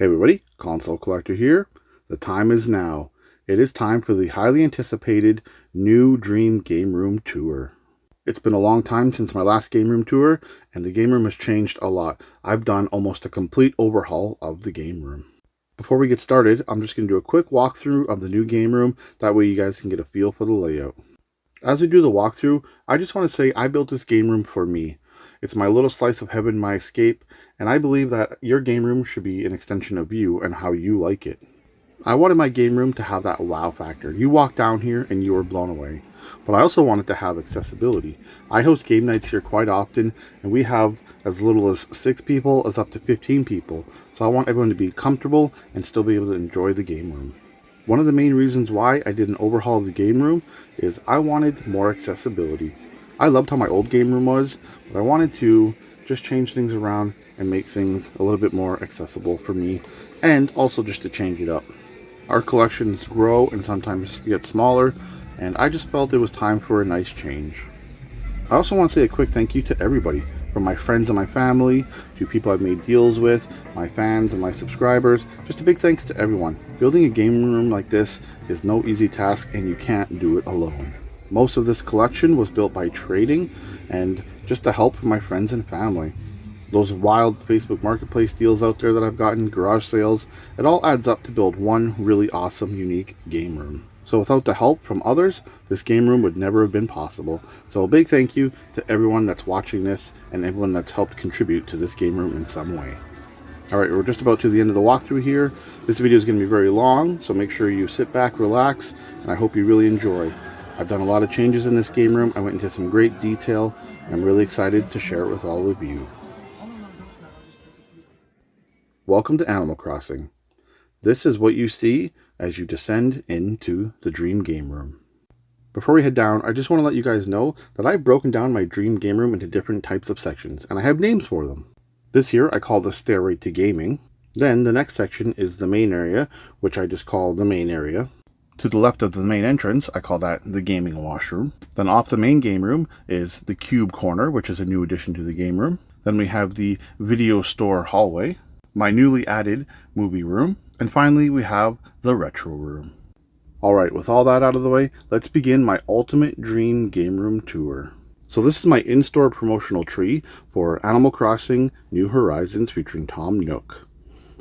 Hey everybody, ConsoleCollector here. The time is now. It is time for the highly anticipated new Dream Game Room Tour. It's been a long time since my last Game Room Tour, and the game room has changed a lot. I've done almost a complete overhaul of the game room. Before we get started, I'm just going to do a quick walkthrough of the new game room. That way you guys can get a feel for the layout. As we do the walkthrough, I just want to say I built this game room for me. It's my little slice of heaven, my escape, and I believe that your game room should be an extension of you and how you like it. I wanted my game room to have that wow factor. You walk down here and you are blown away. But I also wanted to have accessibility. I host game nights here quite often, and we have as little as 6 people as up to 15 people. So I want everyone to be comfortable and still be able to enjoy the game room. One of the main reasons why I did an overhaul of the game room is I wanted more accessibility. I loved how my old game room was, but I wanted to just change things around and make things a little bit more accessible for me, and also just to change it up. Our collections grow and sometimes get smaller, and I just felt it was time for a nice change. I also want to say a quick thank you to everybody, from my friends and my family, to people I've made deals with, my fans and my subscribers. Just a big thanks to everyone. Building a game room like this is no easy task, and you can't do it alone. Most of this collection was built by trading and just the help from my friends and family. Those wild Facebook Marketplace deals out there that I've gotten, garage sales, it all adds up to build one really awesome, unique game room. So without the help from others, this game room would never have been possible. So a big thank you to everyone that's watching this and everyone that's helped contribute to this game room in some way. Alright, we're just about to the end of the walkthrough here. This video is going to be very long, so make sure you sit back, relax, and I hope you really enjoy. I've done a lot of changes in this game room. I went into some great detail, and I'm really excited to share it with all of you. Welcome to Animal Crossing. This is what you see as you descend into the Dream Game Room. Before we head down, I just want to let you guys know that I've broken down my Dream Game Room into different types of sections, and I have names for them. This here I call the Stairway to Gaming. Then the next section is the main area, which I just call the main area. To the left of the main entrance, I call that the gaming washroom. Then off the main game room is the cube corner, which is a new addition to the game room. Then we have the video store hallway, my newly added movie room, and finally we have the retro room. Alright, with all that out of the way, let's begin my ultimate dream game room tour. So this is my in-store promotional tree for Animal Crossing New Horizons featuring Tom Nook.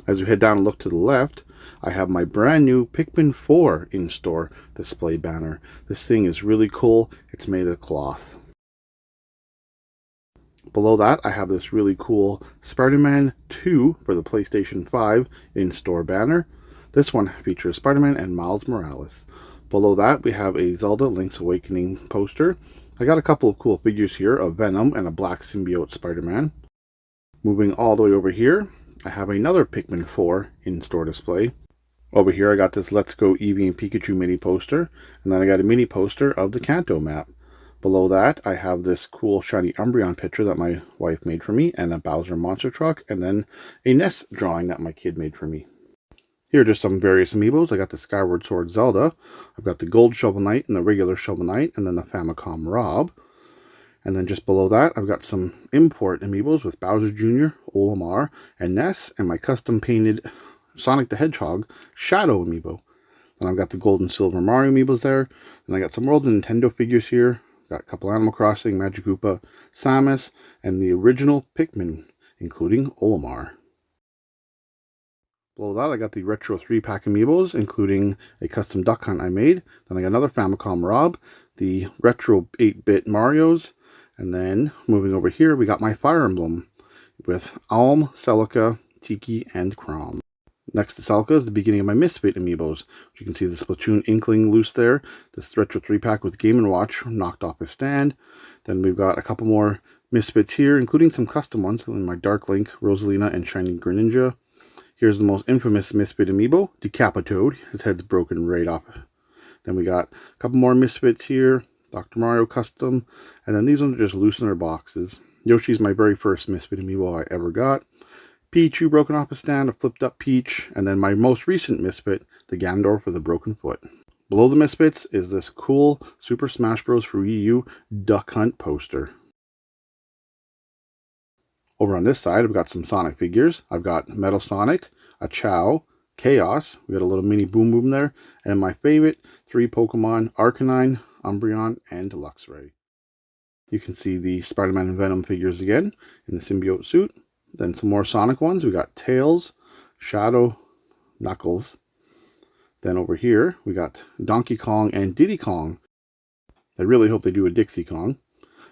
As we head down and look to the left, I have my brand new Pikmin 4 in-store display banner. This thing is really cool. It's made of cloth. Below that, I have this really cool Spider-Man 2 for the PlayStation 5 in-store banner. This one features Spider-Man and Miles Morales. Below that, we have a Zelda Link's Awakening poster. I got a couple of cool figures here of Venom and a black symbiote Spider-Man. Moving all the way over here, I have another Pikmin 4 in-store display. Over here I got this Let's Go Eevee and Pikachu mini poster, and then I got a mini poster of the Kanto map. Below that I have this cool shiny Umbreon picture that my wife made for me, and a Bowser monster truck, and then a Ness drawing that my kid made for me. Here are just some various amiibos. I got the Skyward Sword Zelda, I've got the Gold Shovel Knight and the regular Shovel Knight, and then the Famicom Rob. And then just below that, I've got some import amiibos with Bowser Jr., Olimar, and Ness, and my custom painted Sonic the Hedgehog Shadow amiibo. Then I've got the Gold and Silver Mario amiibos there. Then I got some World of Nintendo figures here. Got a couple Animal Crossing, Magic Koopa, Samus, and the original Pikmin, including Olimar. Below that, I got the Retro 3-pack amiibos, including a custom Duck Hunt I made. Then I got another Famicom Rob, the Retro 8-bit Marios, and then moving over here, we got my Fire Emblem with Alm, Celica, Tiki, and Chrom. Next to Celica is the beginning of my Misfit amiibos. You can see the Splatoon Inkling loose there. This Retro 3-pack with Game & Watch knocked off his stand. Then we've got a couple more Misfits here, including some custom ones in my Dark Link, Rosalina, and Shiny Greninja. Here's the most infamous Misfit amiibo, Decapitoad. His head's broken right off. Then we got a couple more Misfits here, Dr. Mario Custom, and then these ones are just loose in their boxes. Yoshi's my very first Misfit amiibo I ever got. Pichu broken off a stand, a flipped up Peach, and then my most recent Misfit, the Ganondorf with a broken foot. Below the Misfits is this cool Super Smash Bros. For Wii U Duck Hunt poster. Over on this side, I've got some Sonic figures. I've got Metal Sonic, a Chow, Chaos, we got a little mini Boom Boom there, and my favorite 3 Pokemon, Arcanine, Umbreon, and Luxray. You can see the Spider-Man and Venom figures again in the symbiote suit. Then some more Sonic ones. We got Tails, Shadow, Knuckles. Then over here, we got Donkey Kong and Diddy Kong. I really hope they do a Dixie Kong.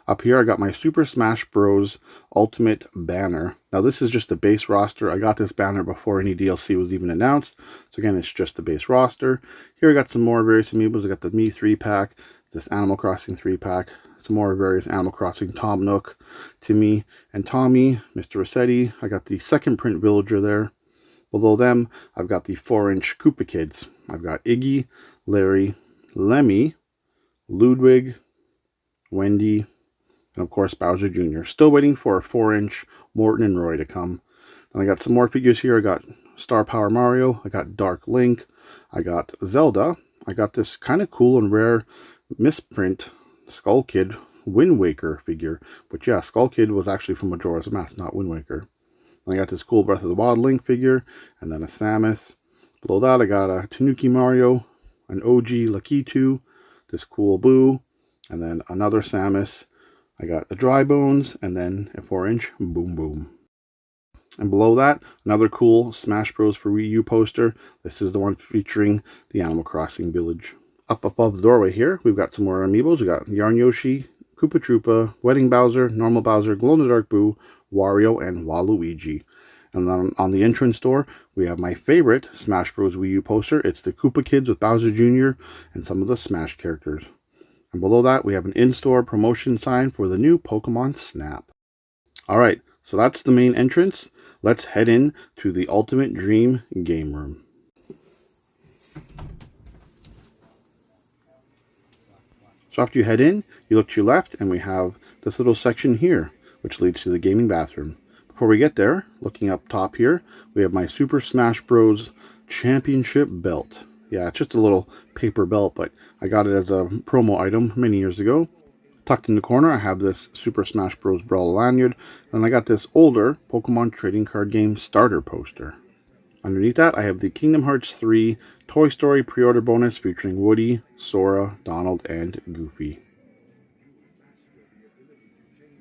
Up here, I got my Super Smash Bros. Ultimate banner. Now, this is just the base roster. I got this banner before any DLC was even announced. So again, it's just the base roster. Here, I got some more various amiibos. I got the Me 3-pack, this Animal Crossing 3-pack, some more various Animal Crossing Tom Nook, Timmy and Tommy, Mr. Rossetti. I got the second print villager there. Below them, I've got the 4-inch Koopa Kids. I've got Iggy, Larry, Lemmy, Ludwig, Wendy, and of course Bowser Jr. Still waiting for a 4-inch Morton and Roy to come. Then I got some more figures here. I got Star Power Mario. I got Dark Link. I got Zelda. I got this kind of cool and rare misprint Skull Kid Wind Waker figure. But yeah, Skull Kid was actually from Majora's Mask, not Wind Waker. Then I got this cool Breath of the Wild Link figure, and then a Samus. Below that, I got a Tanuki Mario, an OG Lakitu, this cool Boo, and then another Samus. I got a Dry Bones, and then a 4-inch Boom Boom. And below that, another cool Smash Bros. For Wii U poster. This is the one featuring the Animal Crossing village. Up above the doorway here, we've got some more amiibos. We got Yarn Yoshi, Koopa Troopa, Wedding Bowser, Normal Bowser, Glow-in-the-Dark Boo, Wario, and Waluigi. And then on the entrance door, we have my favorite Smash Bros. Wii U poster. It's the Koopa Kids with Bowser Jr. and some of the Smash characters. And below that, we have an in-store promotion sign for the new Pokemon Snap. Alright, so that's the main entrance. Let's head in to the Ultimate Dream Game Room. So after you head in, you look to your left, and we have this little section here, which leads to the gaming bathroom. Before we get there, looking up top here, we have my Super Smash Bros. Championship belt. Yeah, it's just a little paper belt, but I got it as a promo item many years ago. Tucked in the corner, I have this Super Smash Bros. Brawl lanyard, and I got this older Pokemon trading card game starter poster. Underneath that, I have the Kingdom Hearts 3 Toy Story pre-order bonus featuring Woody, Sora, Donald, and Goofy.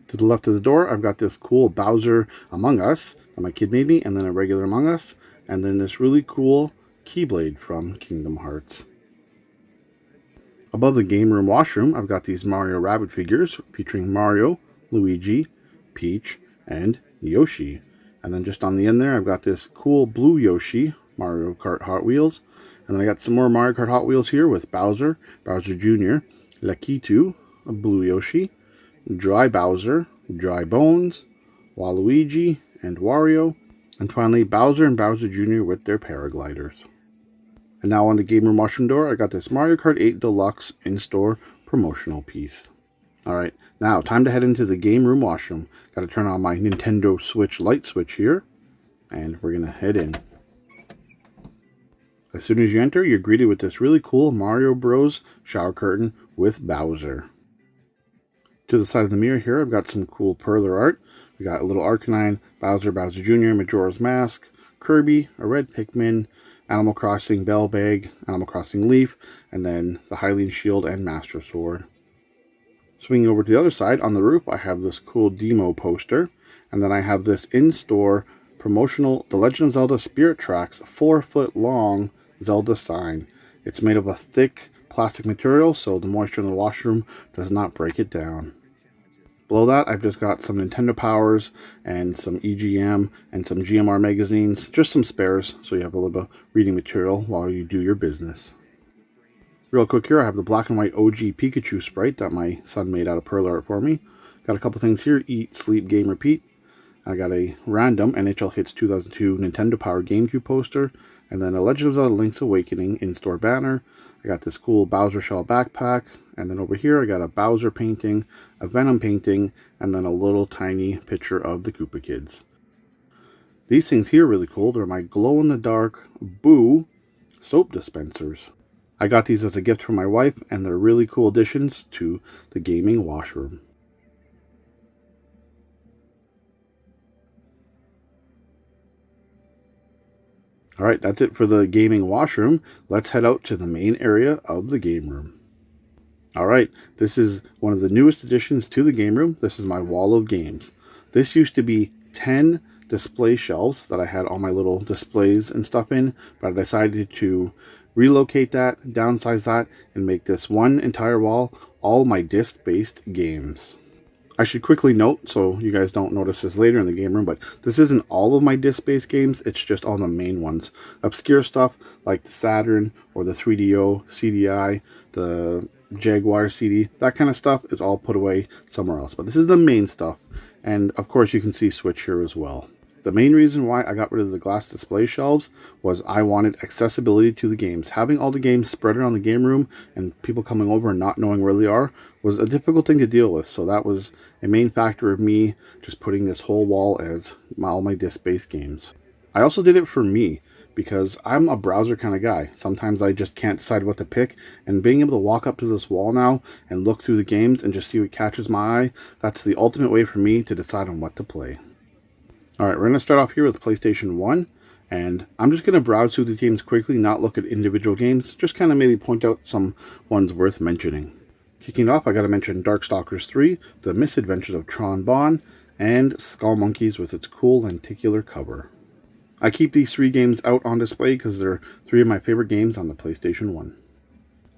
To the left of the door, I've got this cool Bowser Among Us that my kid made me, and then a regular Among Us, and then this really cool Keyblade from Kingdom Hearts. Above the game room washroom, I've got these Mario Rabbit figures featuring Mario, Luigi, Peach, and Yoshi. And then just on the end there, I've got this cool blue Yoshi, Mario Kart Hot Wheels. And then I got some more Mario Kart Hot Wheels here with Bowser, Bowser Jr., Lakitu, a blue Yoshi, Dry Bowser, Dry Bones, Waluigi, and Wario. And finally, Bowser and Bowser Jr. with their paragliders. And now on the game room washroom door, I got this Mario Kart 8 Deluxe in-store promotional piece. Alright, now time to head into the game room washroom. Got to turn on my Nintendo Switch light switch here, and we're going to head in. As soon as you enter, you're greeted with this really cool Mario Bros. Shower curtain with Bowser. To the side of the mirror here, I've got some cool perler art. We got a little Arcanine, Bowser, Bowser Jr., Majora's Mask, Kirby, a red Pikmin, Animal Crossing Bell Bag, Animal Crossing Leaf, and then the Hylian Shield and Master Sword. Swinging over to the other side, on the roof, I have this cool demo poster, and then I have this in-store promotional The Legend of Zelda Spirit Tracks 4-foot long Zelda sign. It's made of a thick plastic material, so the moisture in the washroom does not break it down. Below that, I've just got some Nintendo Powers and some EGM and some GMR magazines, just some spares, so you have a little bit of reading material while you do your business. Real quick here, I have the black and white OG Pikachu sprite that my son made out of perler art for me. Got a couple things here, Eat, Sleep, Game, Repeat. I got a random NHL Hits 2002 Nintendo Power GameCube poster, and then a Legend of Zelda Link's Awakening in-store banner. I got this cool Bowser Shell backpack, and then over here I got a Bowser painting, a Venom painting, and then a little tiny picture of the Koopa Kids. These things here are really cool. They're my glow-in-the-dark Boo soap dispensers. I got these as a gift from my wife, and they're really cool additions to the gaming washroom. Alright, that's it for the gaming washroom. Let's head out to the main area of the game room. Alright, this is one of the newest additions to the game room. This is my wall of games. This used to be 10 display shelves that I had all my little displays and stuff in, but I decided to relocate that, downsize that, and make this one entire wall all my disc-based games. I should quickly note, so you guys don't notice this later in the game room, but this isn't all of my disc-based games, it's just all the main ones. Obscure stuff like the Saturn or the 3DO, CDI, the Jaguar CD, that kind of stuff is all put away somewhere else. But this is the main stuff, and of course you can see Switch here as well. The main reason why I got rid of the glass display shelves was I wanted accessibility to the games. Having all the games spread around the game room and people coming over and not knowing where they are was a difficult thing to deal with. So that was a main factor of me just putting this whole wall as all my disc-based games. I also did it for me because I'm a browser kind of guy. Sometimes I just can't decide what to pick, and being able to walk up to this wall now and look through the games and just see what catches my eye, that's the ultimate way for me to decide on what to play. Alright, we're going to start off here with PlayStation 1, and I'm just going to browse through the games quickly, not look at individual games, just kind of maybe point out some ones worth mentioning. Kicking off, I got to mention Darkstalkers 3, The Misadventures of Tron Bonne, and Skull Monkeys with its cool lenticular cover. I keep these 3 games out on display because they're 3 of my favorite games on the PlayStation 1.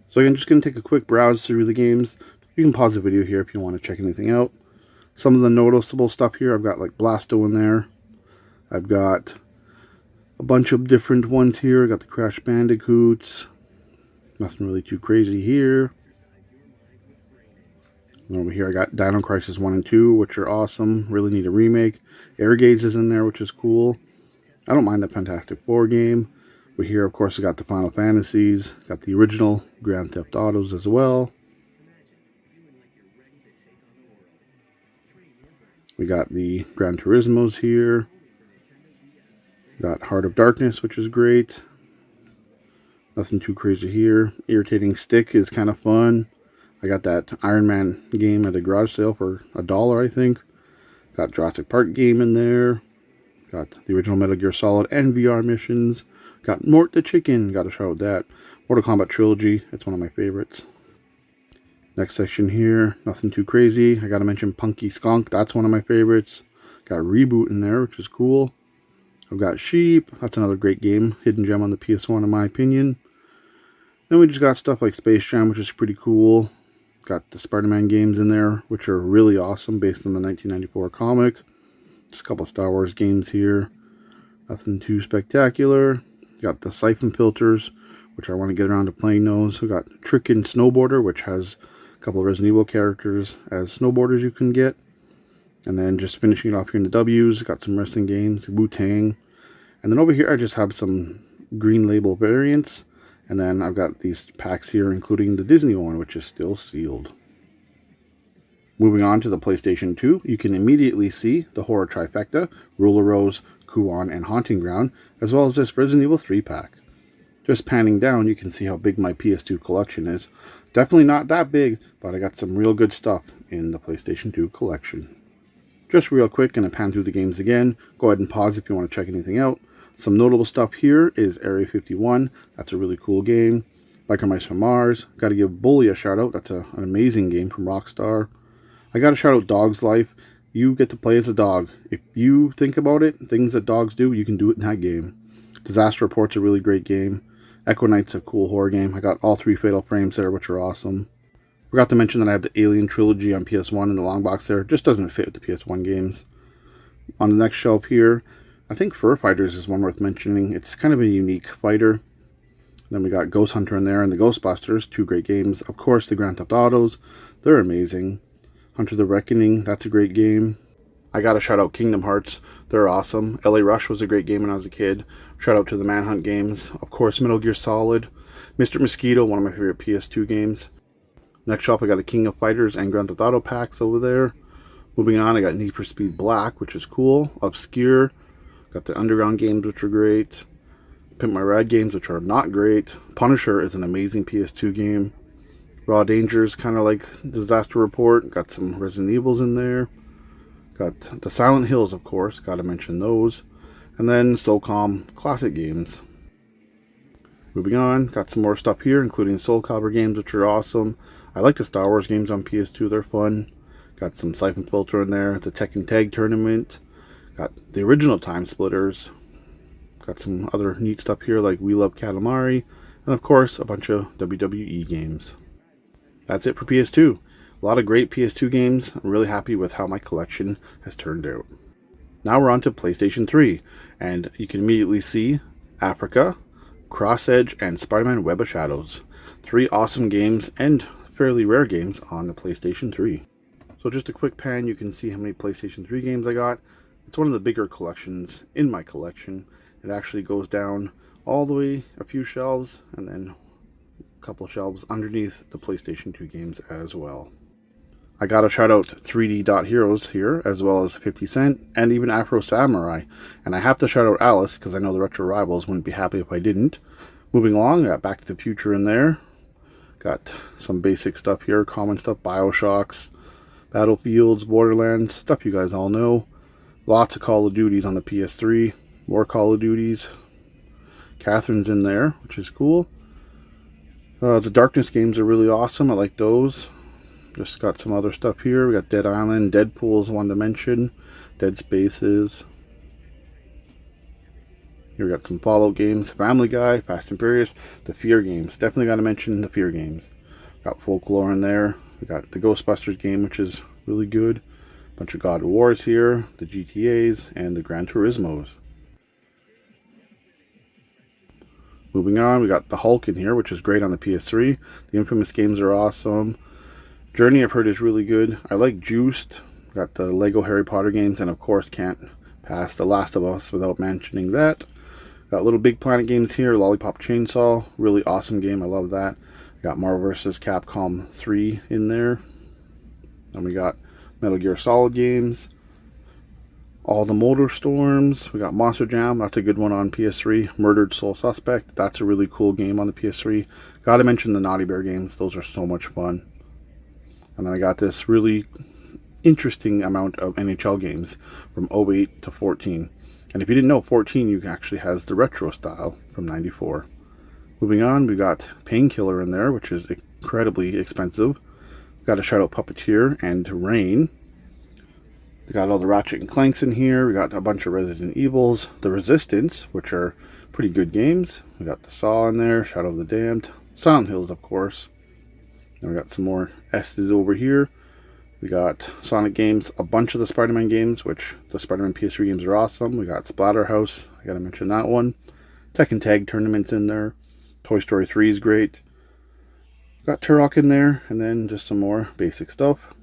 So I'm just going to take a quick browse through the games. You can pause the video here if you want to check anything out. Some of the noticeable stuff here, I've got like Blasto in there. I've got a bunch of different ones here. I've got the Crash Bandicoots. Nothing really too crazy here. And over here I got Dino Crisis 1 and 2, which are awesome. Really need a remake. Air Gaze is in there, which is cool. I don't mind the Fantastic Four game. Over here, of course, I got the Final Fantasies. Got the original Grand Theft Autos as well. We got the Gran Turismos here. Got Heart of Darkness, which is great. Nothing too crazy here. Irritating Stick is kind of fun. I got that Iron Man game at a garage sale for $1, I think. Got Jurassic Park game in there. Got the original Metal Gear Solid and VR missions. Got Mort the Chicken. Got to shout out that. Mortal Kombat Trilogy. It's one of my favorites. Next section here, nothing too crazy. I gotta mention Punky Skunk, that's one of my favorites. Got Reboot in there, which is cool. I've got Sheep, that's another great game. Hidden gem on the PS1 in my opinion. Then we just got stuff like Space Jam, which is pretty cool. Got the Spider-Man games in there, which are really awesome based on the 1994 comic. Just a couple of Star Wars games here. Nothing too spectacular. Got the Siphon Filters, which I want to get around to playing those. We got Trickin' Snowboarder, which has a couple of Resident Evil characters as snowboarders you can get. And then just finishing it off here in the W's, got some wrestling games, Wu-Tang. And then over here I just have some green label variants. And then I've got these packs here, including the Disney one, which is still sealed. Moving on to the PlayStation 2, you can immediately see the Horror Trifecta, Ruler Rose, Kuon, and Haunting Ground, as well as this Resident Evil 3 pack. Just panning down, you can see how big my PS2 collection is. Definitely not that big, but I got some real good stuff in the PlayStation 2 collection. Just real quick, gonna pan through the games again. Go ahead and pause if you want to check anything out. Some notable stuff here is Area 51. That's a really cool game. Biker Mice from Mars. Gotta give Bully a shout out. That's an amazing game from Rockstar. I gotta shout out Dog's Life. You get to play as a dog. If you think about it, things that dogs do, you can do it in that game. Disaster Report's a really great game. Echo Knight's a cool horror game. I got all 3 Fatal Frames there, which are awesome. Forgot to mention that I have the Alien Trilogy on PS1 in the long box there. Just doesn't fit with the PS1 games. On the next shelf here, I think Fur Fighters is one worth mentioning. It's kind of a unique fighter. Then we got Ghost Hunter in there and the Ghostbusters, 2 great games. Of course, the Grand Theft Autos, they're amazing. Hunter the Reckoning, that's a great game. I gotta shout out Kingdom Hearts, they're awesome. LA Rush was a great game when I was a kid. Shout out to the Manhunt games. Of course, Metal Gear Solid. Mr. Mosquito, one of my favorite PS2 games. Next shop, I got the King of Fighters and Grand Theft Auto packs over there. Moving on, I got Need for Speed Black, which is cool. Obscure. Got the Underground games, which are great. Pimp My Ride games, which are not great. Punisher is an amazing PS2 game. Raw Dangers, kind of like Disaster Report. Got some Resident Evils in there. Got the Silent Hills, of course. Got to mention those. And then SOCOM classic games. Moving on, got some more stuff here, including Soul Calibur games, which are awesome. I like the Star Wars games on PS2, they're fun. Got some Siphon Filter in there, the Tekken Tag Tournament. Got the original Time Splitters. Got some other neat stuff here like We Love Katamari. And of course, a bunch of WWE games. That's it for PS2. A lot of great PS2 games. I'm really happy with how my collection has turned out. Now we're on to PlayStation 3. And you can immediately see Africa, Cross Edge, and Spider-Man Web of Shadows. 3 awesome games and fairly rare games on the PlayStation 3. So just a quick pan, you can see how many PlayStation 3 games I got. It's one of the bigger collections in my collection. It actually goes down all the way a few shelves and then a couple shelves underneath the PlayStation 2 games as well. I gotta shout out 3D Dot Heroes here, as well as 50 Cent and even Afro Samurai. And I have to shout out Alice because I know the Retro Rivals wouldn't be happy if I didn't. Moving along, I got Back to the Future in there. Got some basic stuff here, common stuff, Bioshocks, Battlefields, Borderlands, stuff you guys all know. Lots of Call of Duties on the PS3. More Call of Duties. Catherine's in there, which is cool. The Darkness games are really awesome. I like those. Just got some other stuff here. We got Dead Island, Deadpool's one to mention, Dead Spaces. Here we got some Fallout games, Family Guy, Fast and Furious, the Fear games. Definitely got to mention the Fear games. Got Folklore in there. We got the Ghostbusters game, which is really good. Bunch of God of Wars here, the GTAs, and the Gran Turismos. Moving on, we got the Hulk in here, which is great on the PS3. The Infamous games are awesome. Journey, I've heard, is really good. I like Juiced. Got the Lego Harry Potter games, and of course can't pass The Last of Us without mentioning that. Got Little Big Planet games here, Lollipop Chainsaw, really awesome game, I love that. Got Marvel vs. Capcom 3 in there. Then we got Metal Gear Solid games. All the Motor Storms. We got Monster Jam, that's a good one on PS3. Murdered Soul Suspect, that's a really cool game on the PS3. Gotta mention the Naughty Bear games, those are so much fun. And then I got this really interesting amount of NHL games from 08 to 14. And if you didn't know, 14 actually has the retro style from 94. Moving on, we got Painkiller in there, which is incredibly expensive. Got to shout out Puppeteer and Rain. We got all the Ratchet and Clanks in here. We got a bunch of Resident Evils, the Resistance, which are pretty good games. We got the Saw in there, Shadow of the Damned, Silent Hills, of course. Then we got some more S's over here. We got Sonic games, a bunch of the Spider-Man games, which the Spider-Man PS3 games are awesome. We got Splatterhouse, I gotta mention that one. Tekken Tag Tournament's in there. Toy Story 3 is great. Got Turok in there, and then just some more basic stuff.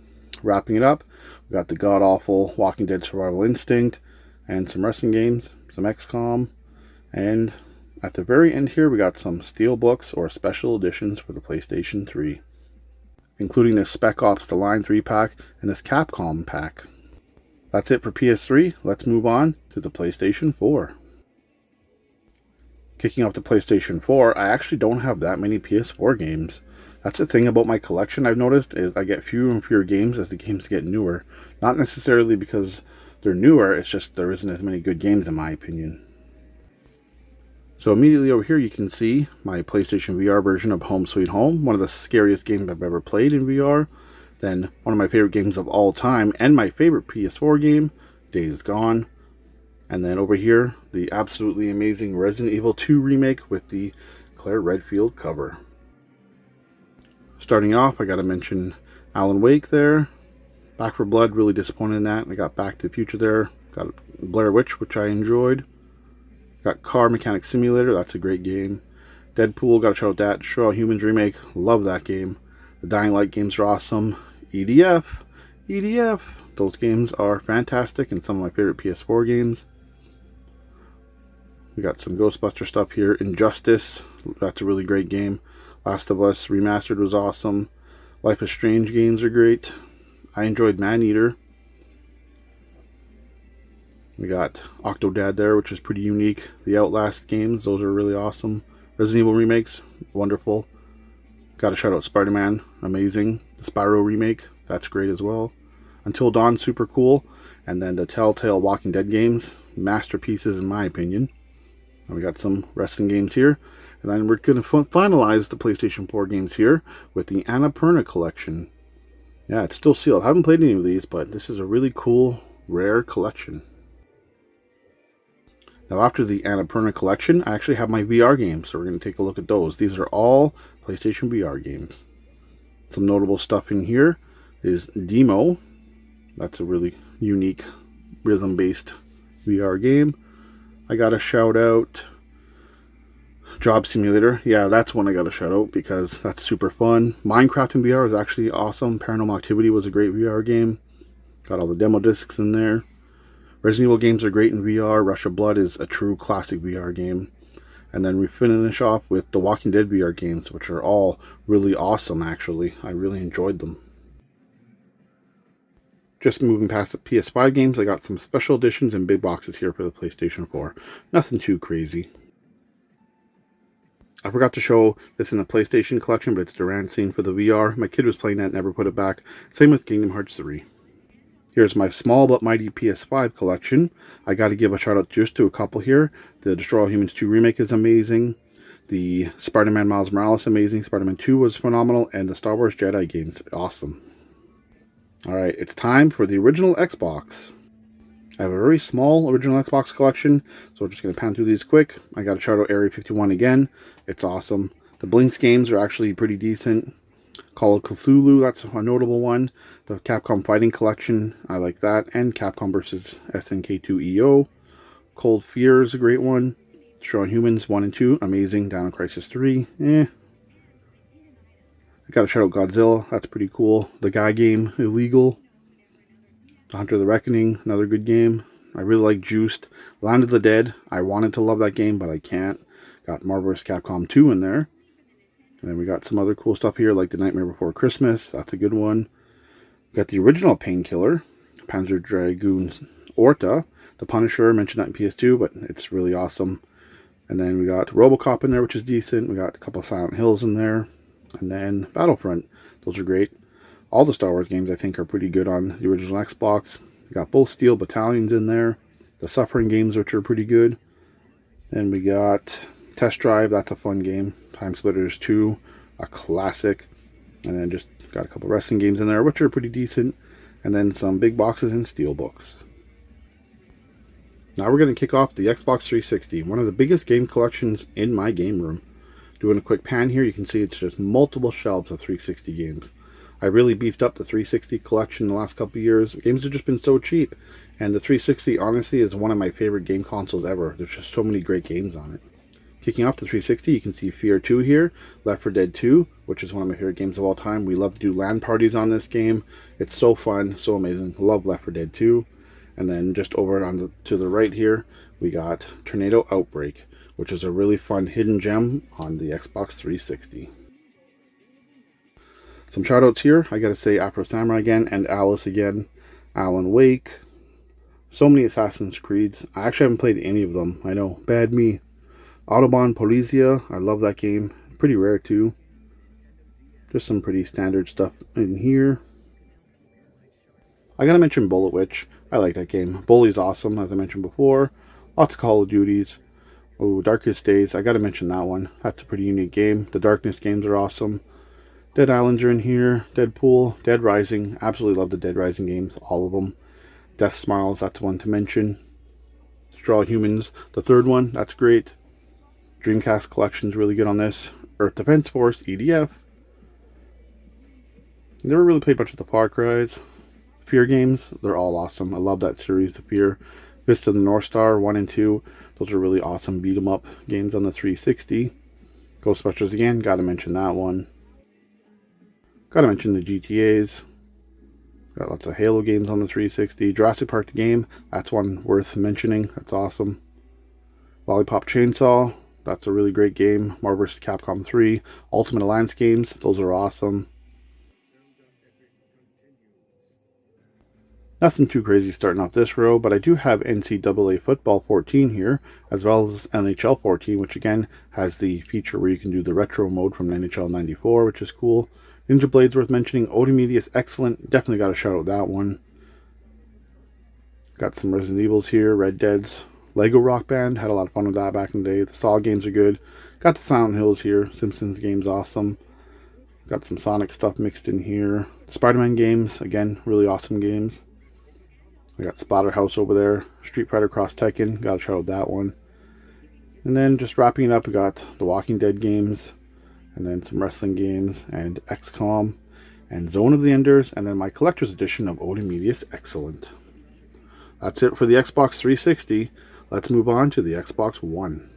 Wrapping it up, we got the god-awful Walking Dead Survival Instinct, and some wrestling games, some XCOM, and at the very end here, we got some Steelbooks or special editions for the PlayStation 3. Including this Spec Ops The Line 3 pack and this Capcom pack. That's it for PS3. Let's move on to the PlayStation 4. Kicking off the PlayStation 4, I actually don't have that many PS4 games. That's the thing about my collection I've noticed, is I get fewer and fewer games as the games get newer. Not necessarily because they're newer, it's just there isn't as many good games in my opinion. So immediately over here you can see my PlayStation VR version of Home Sweet Home, one of the scariest games I've ever played in VR. Then one of my favorite games of all time and my favorite PS4 game, Days Gone. And then over here, the absolutely amazing Resident Evil 2 remake with the Claire Redfield cover. Starting off, I gotta mention Alan Wake there. Back 4 Blood, really disappointed in that. I got Back to the Future there. Got Blair Witch, which I enjoyed. Got Car Mechanic Simulator, that's a great game. Deadpool, gotta shout out that. Show Humans remake, love that game. The Dying Light games are awesome. EDF, those games are fantastic and some of my favorite PS4 games. We got some Ghostbuster stuff here. Injustice, that's a really great game. Last of Us Remastered was awesome. Life is Strange games are great. I enjoyed Maneater. We got Octodad there, which is pretty unique. The Outlast games, those are really awesome. Resident Evil remakes, wonderful. Gotta shout out Spider-Man, amazing. The Spyro remake, that's great as well. Until Dawn, super cool. And then the Telltale Walking Dead games, masterpieces in my opinion. And we got some wrestling games here. And And then we're going to finalize the PlayStation 4 games here with the Annapurna collection. Yeah, it's still sealed. I haven't played any of these, but this is a really cool, rare collection. Now, after the Annapurna collection, I actually have my VR games, so we're going to take a look at those. These are all PlayStation VR games. Some notable stuff in here is Demo. That's a really unique rhythm-based VR game. I got a shout out Job Simulator. Yeah, that's one I got a shout out because that's super fun. Minecraft in VR is actually awesome. Paranormal Activity was a great VR game. Got all the demo discs in there. Resident Evil games are great in VR. Rush of Blood is a true classic VR game. And then we finish off with the Walking Dead VR games, which are all really awesome, actually. I really enjoyed them. Just moving past the PS5 games, I got some special editions and big boxes here for the PlayStation 4. Nothing too crazy. I forgot to show this in the PlayStation collection, but it's Duran Scene for the VR. My kid was playing that, never put it back. Same with Kingdom Hearts 3. Here's my small but mighty PS5 collection. I got to give a shout out just to a couple here. The Destroy All Humans 2 remake is amazing. The Spider-Man Miles Morales amazing. Spider-Man 2 was phenomenal. And the Star Wars Jedi games, awesome. Alright, it's time for the original Xbox. I have a very small original Xbox collection, so we're just going to pan through these quick. I got to shout out Area 51 again. It's awesome. The Blinks games are actually pretty decent. Call of Cthulhu, that's a notable one. The Capcom Fighting Collection, I like that. And Capcom vs. SNK2 EO. Cold Fear is a great one. Destroy All Humans 1 and 2, amazing. Dino Crisis 3, I got to shout out Godzilla, that's pretty cool. The Guy game, Illegal. The Hunter the Reckoning, another good game. I really like Juiced. Land of the Dead, I wanted to love that game, but I can't. Got Marvel vs. Capcom 2 in there. And then we got some other cool stuff here, like The Nightmare Before Christmas. That's a good one. Got the original Painkiller, Panzer Dragoon Orta. The Punisher, I mentioned that in PS2, but it's really awesome. And then we got Robocop in there, which is decent. We got a couple of Silent Hills in there. And then Battlefront. Those are great. All the Star Wars games, I think, are pretty good on the original Xbox. We got both Steel Battalions in there. The Suffering games, which are pretty good. Then we got Test Drive. That's a fun game. Time Splitters 2, a classic. And then just got a couple wrestling games in there, which are pretty decent. And then some big boxes and steel books. Now we're going to kick off the Xbox 360, one of the biggest game collections in my game room. Doing a quick pan here, you can see it's just multiple shelves of 360 games. I really beefed up the 360 collection the last couple of years. Games have just been so cheap. And the 360, honestly, is one of my favorite game consoles ever. There's just so many great games on it. Kicking off the 360, you can see Fear 2 here, Left 4 Dead 2, which is one of my favorite games of all time. We love to do LAN parties on this game. It's so fun, so amazing. Love Left 4 Dead 2. And then just over on to the right here, we got Tornado Outbreak, which is a really fun hidden gem on the Xbox 360. Some shout outs here. I gotta say Afro Samurai again and Alice again. Alan Wake. So many Assassin's Creeds. I actually haven't played any of them. I know. Bad me. Autobahn Polizia. I love that game. Pretty rare too. Just some pretty standard stuff in here. I gotta mention Bullet Witch. I like that game. Bully's awesome, as I mentioned before. Lots of Call of Duties. Oh, Darkest Days. I gotta mention that one. That's a pretty unique game. The Darkness games are awesome. Dead Islands are in here. Deadpool. Dead Rising. Absolutely love the Dead Rising games. All of them. Death Smiles. That's one to mention. Destroy All Humans. The third one. That's great. Dreamcast collection's really good on this. Earth Defense Force. EDF. Never really played much of the Far Cry's. Fear games. They're all awesome. I love that series, the Fear. Fist of the North Star 1 and 2. Those are really awesome beat 'em up games on the 360. Ghostbusters again. Gotta mention that one. Gotta mention the GTAs. Got lots of Halo games on the 360. Jurassic Park the game. That's one worth mentioning. That's awesome. Lollipop Chainsaw. That's a really great game. Marvel vs. Capcom 3. Ultimate Alliance games. Those are awesome. Nothing too crazy starting off this row, but I do have NCAA Football 14 here, as well as NHL 14, which again has the feature where you can do the retro mode from NHL 94, which is cool. Ninja Blade's worth mentioning. Odimedia's excellent. Definitely got to shout out that one. Got some Resident Evils here. Red Dead's. Lego Rock Band, had a lot of fun with that back in the day. The Saw games are good. Got the Silent Hills here. Simpsons games, awesome. Got some Sonic stuff mixed in here. Spider-Man games, again, really awesome games. We got Splatterhouse over there. Street Fighter Cross Tekken, got a shout out that one. And then just wrapping it up, we got the Walking Dead games, and then some wrestling games, and XCOM, and Zone of the Enders, and then my collector's edition of Ode Medius Excellent. That's it for the Xbox 360. Let's move on to the Xbox One.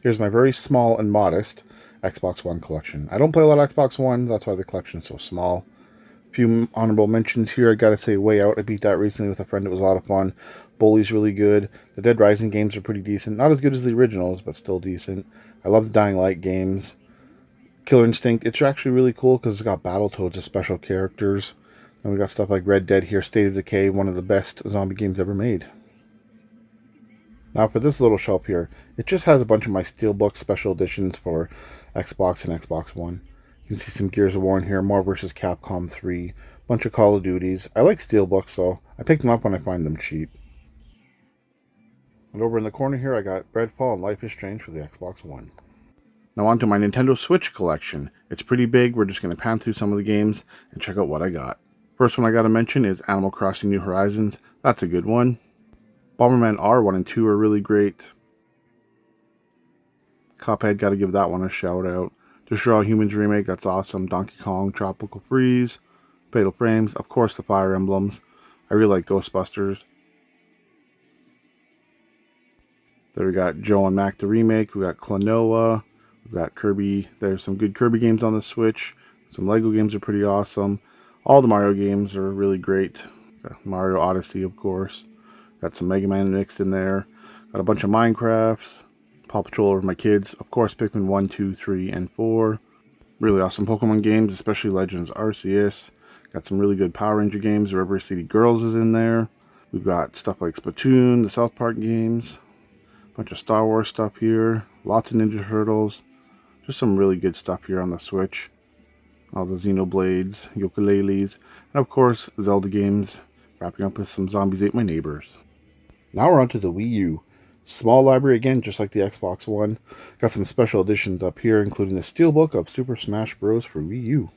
Here's my very small and modest Xbox One collection. I don't play a lot of Xbox One, that's why the collection's so small. A few honorable mentions here. I gotta say Way Out. I beat that recently with a friend. It was a lot of fun. Bully's really good. The Dead Rising games are pretty decent. Not as good as the originals, but still decent. I love the Dying Light games. Killer Instinct, it's actually really cool because it's got Battletoads as special characters. And we got stuff like Red Dead here, State of Decay, one of the best zombie games ever made. Now for this little shelf here, it just has a bunch of my Steelbook special editions for Xbox and Xbox One. You can see some Gears of War in here, Marvel vs. Capcom 3, bunch of Call of Duties. I like Steelbooks, so I pick them up when I find them cheap. And over in the corner here, I got Redfall and Life is Strange for the Xbox One. Now on to my Nintendo Switch collection. It's pretty big. We're just going to pan through some of the games and check out what I got. First one I got to mention is Animal Crossing New Horizons. That's a good one. Bomberman R1 and 2 are really great. Cuphead, got to give that one a shout out. Destroy All Humans remake, that's awesome. Donkey Kong, Tropical Freeze, Fatal Frames, of course the Fire Emblems. I really like Ghostbusters. There we got Joe and Mac the remake. We got Klonoa. We got Kirby. There's some good Kirby games on the Switch. Some Lego games are pretty awesome. All the Mario games are really great. Got Mario Odyssey, of course. Got some Mega Man mixed in there. Got a bunch of Minecrafts. Paw Patrol over my kids. Of course, Pikmin 1, 2, 3, and 4. Really awesome Pokemon games, especially Legends Arceus. Got some really good Power Ranger games. River City Girls is in there. We've got stuff like Splatoon, the South Park games. Bunch of Star Wars stuff here. Lots of Ninja Turtles. Just some really good stuff here on the Switch. All the Xenoblades, Ukuleles, and of course, Zelda games. Wrapping up with some Zombies Ate My Neighbors. Now we're on to the Wii U. Small library again, just like the Xbox One. Got some special editions up here, including the Steelbook of Super Smash Bros. For Wii U.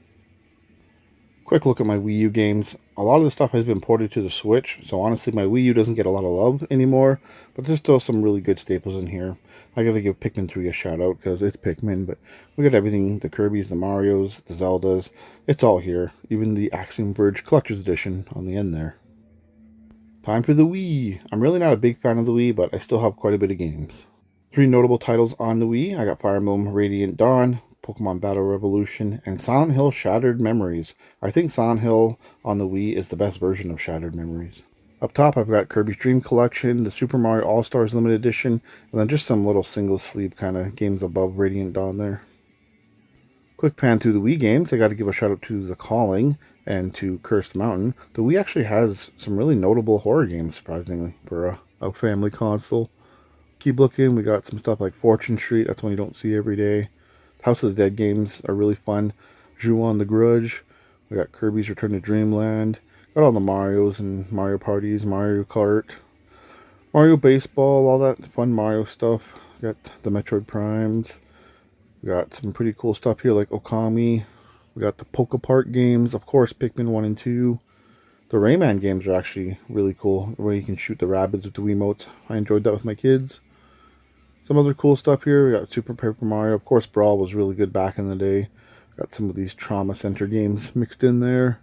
Quick look at my Wii U games. A lot of the stuff has been ported to the Switch, so honestly my Wii U doesn't get a lot of love anymore, but there's still some really good staples in here. I gotta give Pikmin 3 a shout out because it's Pikmin, but we got everything, the Kirby's, the Marios, the Zeldas, it's all here. Even the Axiom Verge Collector's Edition on the end there. Time for the Wii. I'm really not a big fan of the Wii, but I still have quite a bit of games. 3 notable titles on the Wii. I got Fire Emblem Radiant Dawn, Pokemon Battle Revolution, and Silent Hill Shattered Memories. I think Silent Hill on the Wii is the best version of Shattered Memories. Up top, I've got Kirby's Dream Collection, the Super Mario All-Stars Limited Edition, and then just some little single-sleeve kind of games above Radiant Dawn there. Quick pan through the Wii games. I got to give a shout out to The Calling and to Cursed Mountain. The Wii actually has some really notable horror games, surprisingly, for a family console. Keep looking. We got some stuff like Fortune Street. That's one you don't see every day. House of the Dead games are really fun. Ju-On the Grudge. We got Kirby's Return to Dreamland. Got all the Marios and Mario Parties, Mario Kart, Mario Baseball, all that fun Mario stuff. Got the Metroid Primes. We got some pretty cool stuff here like Okami. We got the Poke Park games, of course, Pikmin 1 and 2. The Rayman games are actually really cool, where you can shoot the rabbits with the Wiimotes. I enjoyed that with my kids. Some other cool stuff here. We got Super Paper Mario. Of course, Brawl was really good back in the day. Got some of these Trauma Center games mixed in there.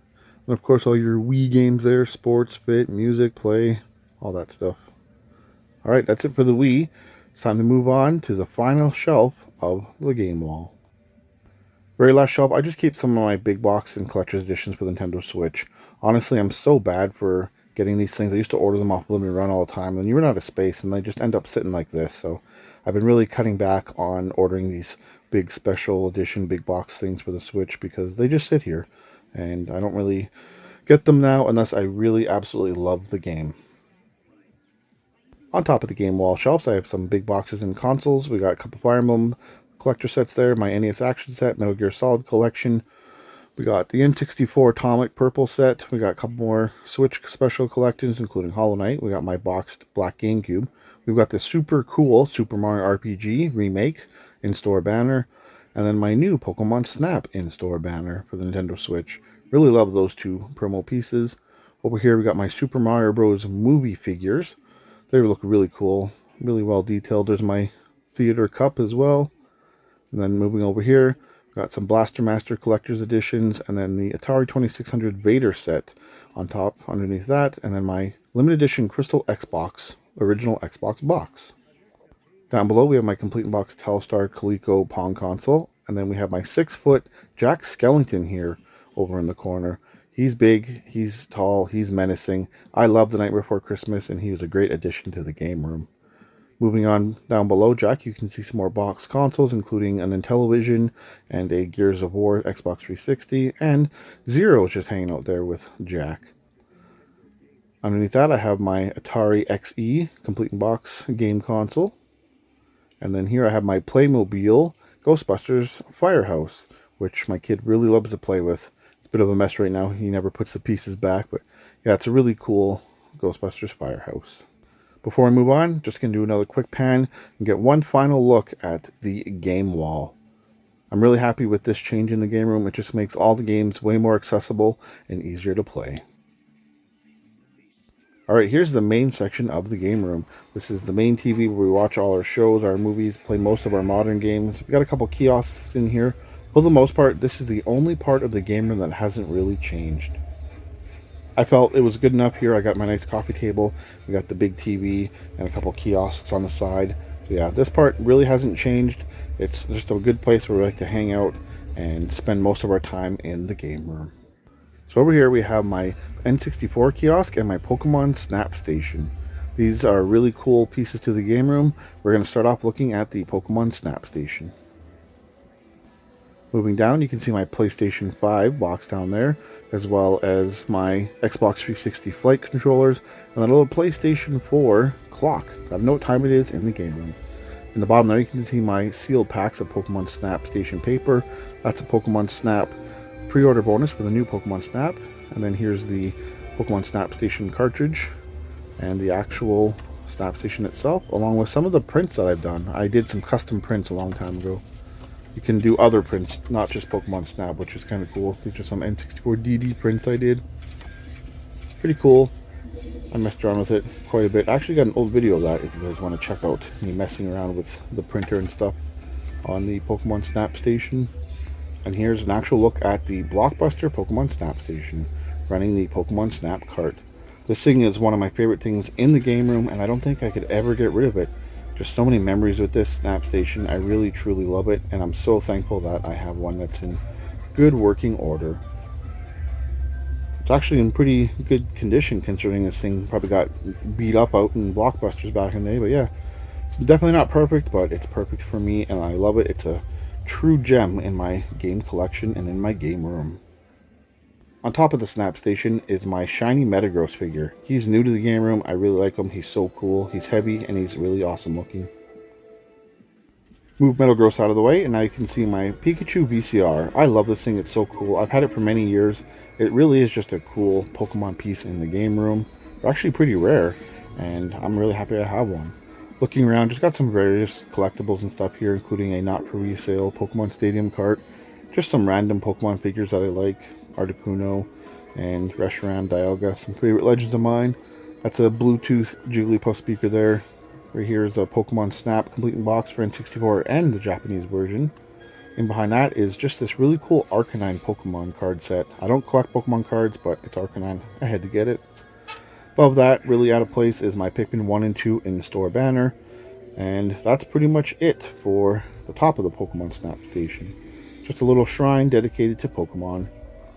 And of course, all your Wii games there. Sports, Fit, Music, Play, all that stuff. Alright, that's it for the Wii. It's time to move on to the final shelf of the game wall. Very last shelf, I just keep some of my big box and collector's editions for the Nintendo Switch. Honestly, I'm so bad for getting these things. I used to order them off Limited Run all the time, and you run out of space, and they just end up sitting like this. So I've been really cutting back on ordering these big special edition, big box things for the Switch because they just sit here, and I don't really get them now unless I really absolutely love the game. On top of the game wall shelves, I have some big boxes and consoles. We got a couple Fire Emblem collector sets there, my NES Action set, Metal Gear Solid collection, We got the N64 Atomic Purple set. We got a couple more Switch special collections, including Hollow Knight. We got my boxed black GameCube. We've got the super cool Super Mario RPG remake in-store banner. And then my new Pokemon Snap in-store banner for the Nintendo Switch. Really love those two promo pieces. Over here we got my Super Mario Bros. Movie figures. They look really cool, really well detailed. There's my theater cup as well. And then moving over here, got some Blaster Master Collector's Editions, and then the Atari 2600 Vader set on top underneath that, and then my limited edition Crystal Xbox, original Xbox box. Down below we have my complete box Telstar Coleco Pong console, and then we have my 6-foot Jack Skellington here over in the corner. He's big, he's tall, he's menacing. I love The Night Before Christmas, and he was a great addition to the game room. Moving on down below Jack, you can see some more box consoles, including an Intellivision and a Gears of War Xbox 360, and Zero's just hanging out there with Jack. Underneath that, I have my Atari XE Complete in Box game console. And then here I have my Playmobil Ghostbusters Firehouse, which my kid really loves to play with. It's a bit of a mess right now. He never puts the pieces back, but yeah, it's a really cool Ghostbusters Firehouse. Before I move on, just going to do another quick pan and get one final look at the game wall. I'm really happy with this change in the game room. It just makes all the games way more accessible and easier to play. Alright, here's the main section of the game room. This is the main TV where we watch all our shows, our movies, play most of our modern games. We've got a couple kiosks in here. For the most part, this is the only part of the game room that hasn't really changed. I felt it was good enough here. I got my nice coffee table, we got the big TV, and a couple kiosks on the side. So yeah, this part really hasn't changed. It's just a good place where we like to hang out and spend most of our time in the game room. So over here we have my N64 kiosk and my Pokemon Snap Station. These are really cool pieces to the game room. We're going to start off looking at the Pokemon Snap Station. Moving down, you can see my PlayStation 5 box down there, as well as my Xbox 360 flight controllers, and then a little PlayStation 4 clock. Got to know what time it is in the game room. In the bottom there, you can see my sealed packs of Pokemon Snap Station paper. That's a Pokemon Snap pre-order bonus for the new Pokemon Snap. And then here's the Pokemon Snap Station cartridge and the actual Snap Station itself, along with some of the prints that I've done. I did some custom prints a long time ago. You can do other prints, not just Pokemon Snap, which is kind of cool. These are some N64 DD prints I did. Pretty cool. I messed around with it quite a bit. I actually got an old video of that if you guys want to check out me messing around with the printer and stuff on the Pokemon Snap Station. And here's an actual look at the Blockbuster Pokemon Snap Station running the Pokemon Snap cart. This thing is one of my favorite things in the game room, and I don't think I could ever get rid of it. Just so many memories with this Snap Station. I really truly love it, and I'm so thankful that I have one that's in good working order. It's actually in pretty good condition considering this thing probably got beat up out in Blockbusters back in the day, but yeah, it's definitely not perfect, but it's perfect for me and I love it. It's a true gem in my game collection and in my game room. On top of the Snap Station is my shiny Metagross figure. He's new to the game room. I really like him. He's so cool. He's heavy and he's really awesome looking. Move Metagross out of the way and now you can see my Pikachu VCR. I love this thing. It's so cool. I've had it for many years. It really is just a cool Pokemon piece in the game room. They're actually pretty rare and I'm really happy I have one. Looking around, just got some various collectibles and stuff here, including a not for resale Pokemon Stadium cart. Just some random Pokemon figures that I like. Articuno and Reshiram, Dialga, some favorite legends of mine. That's a Bluetooth Jigglypuff speaker there. Right here is a Pokemon Snap Complete in Box for N64 and the Japanese version. And behind that is just this really cool Arcanine Pokemon card set. I don't collect Pokemon cards, but it's Arcanine. I had to get it. Above that, really out of place, is my Pikmin 1 and 2 in-store banner. And that's pretty much it for the top of the Pokemon Snap Station. Just a little shrine dedicated to Pokemon.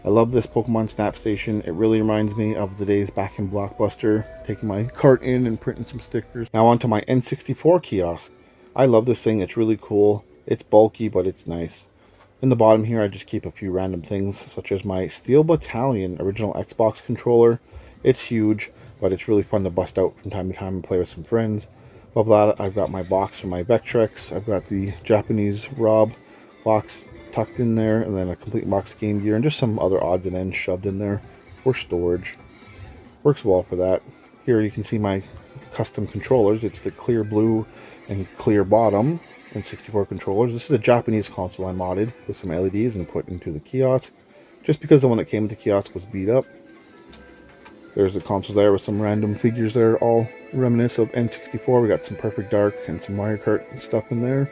I love this Pokemon Snap Station. It really reminds me of the days back in Blockbuster, taking my cart in and printing some stickers. Now onto my N64 kiosk. I love this thing. It's really cool. It's bulky, but it's nice. In the bottom here, I just keep a few random things, such as my Steel Battalion original Xbox controller. It's huge, but it's really fun to bust out from time to time and play with some friends. Above that, I've got my box for my Vectrex. I've got the Japanese Rob box tucked in there, and then a complete box of Game Gear, and just some other odds and ends shoved in there for storage. Works well for that. Here you can see my custom controllers. It's the clear blue and clear bottom N64 controllers. This is a Japanese console I modded with some LEDs and put into the kiosk, just because the one that came with the kiosk was beat up. There's the console there with some random figures there, all reminiscent of N64. We got some Perfect Dark and some Mario Kart stuff in there.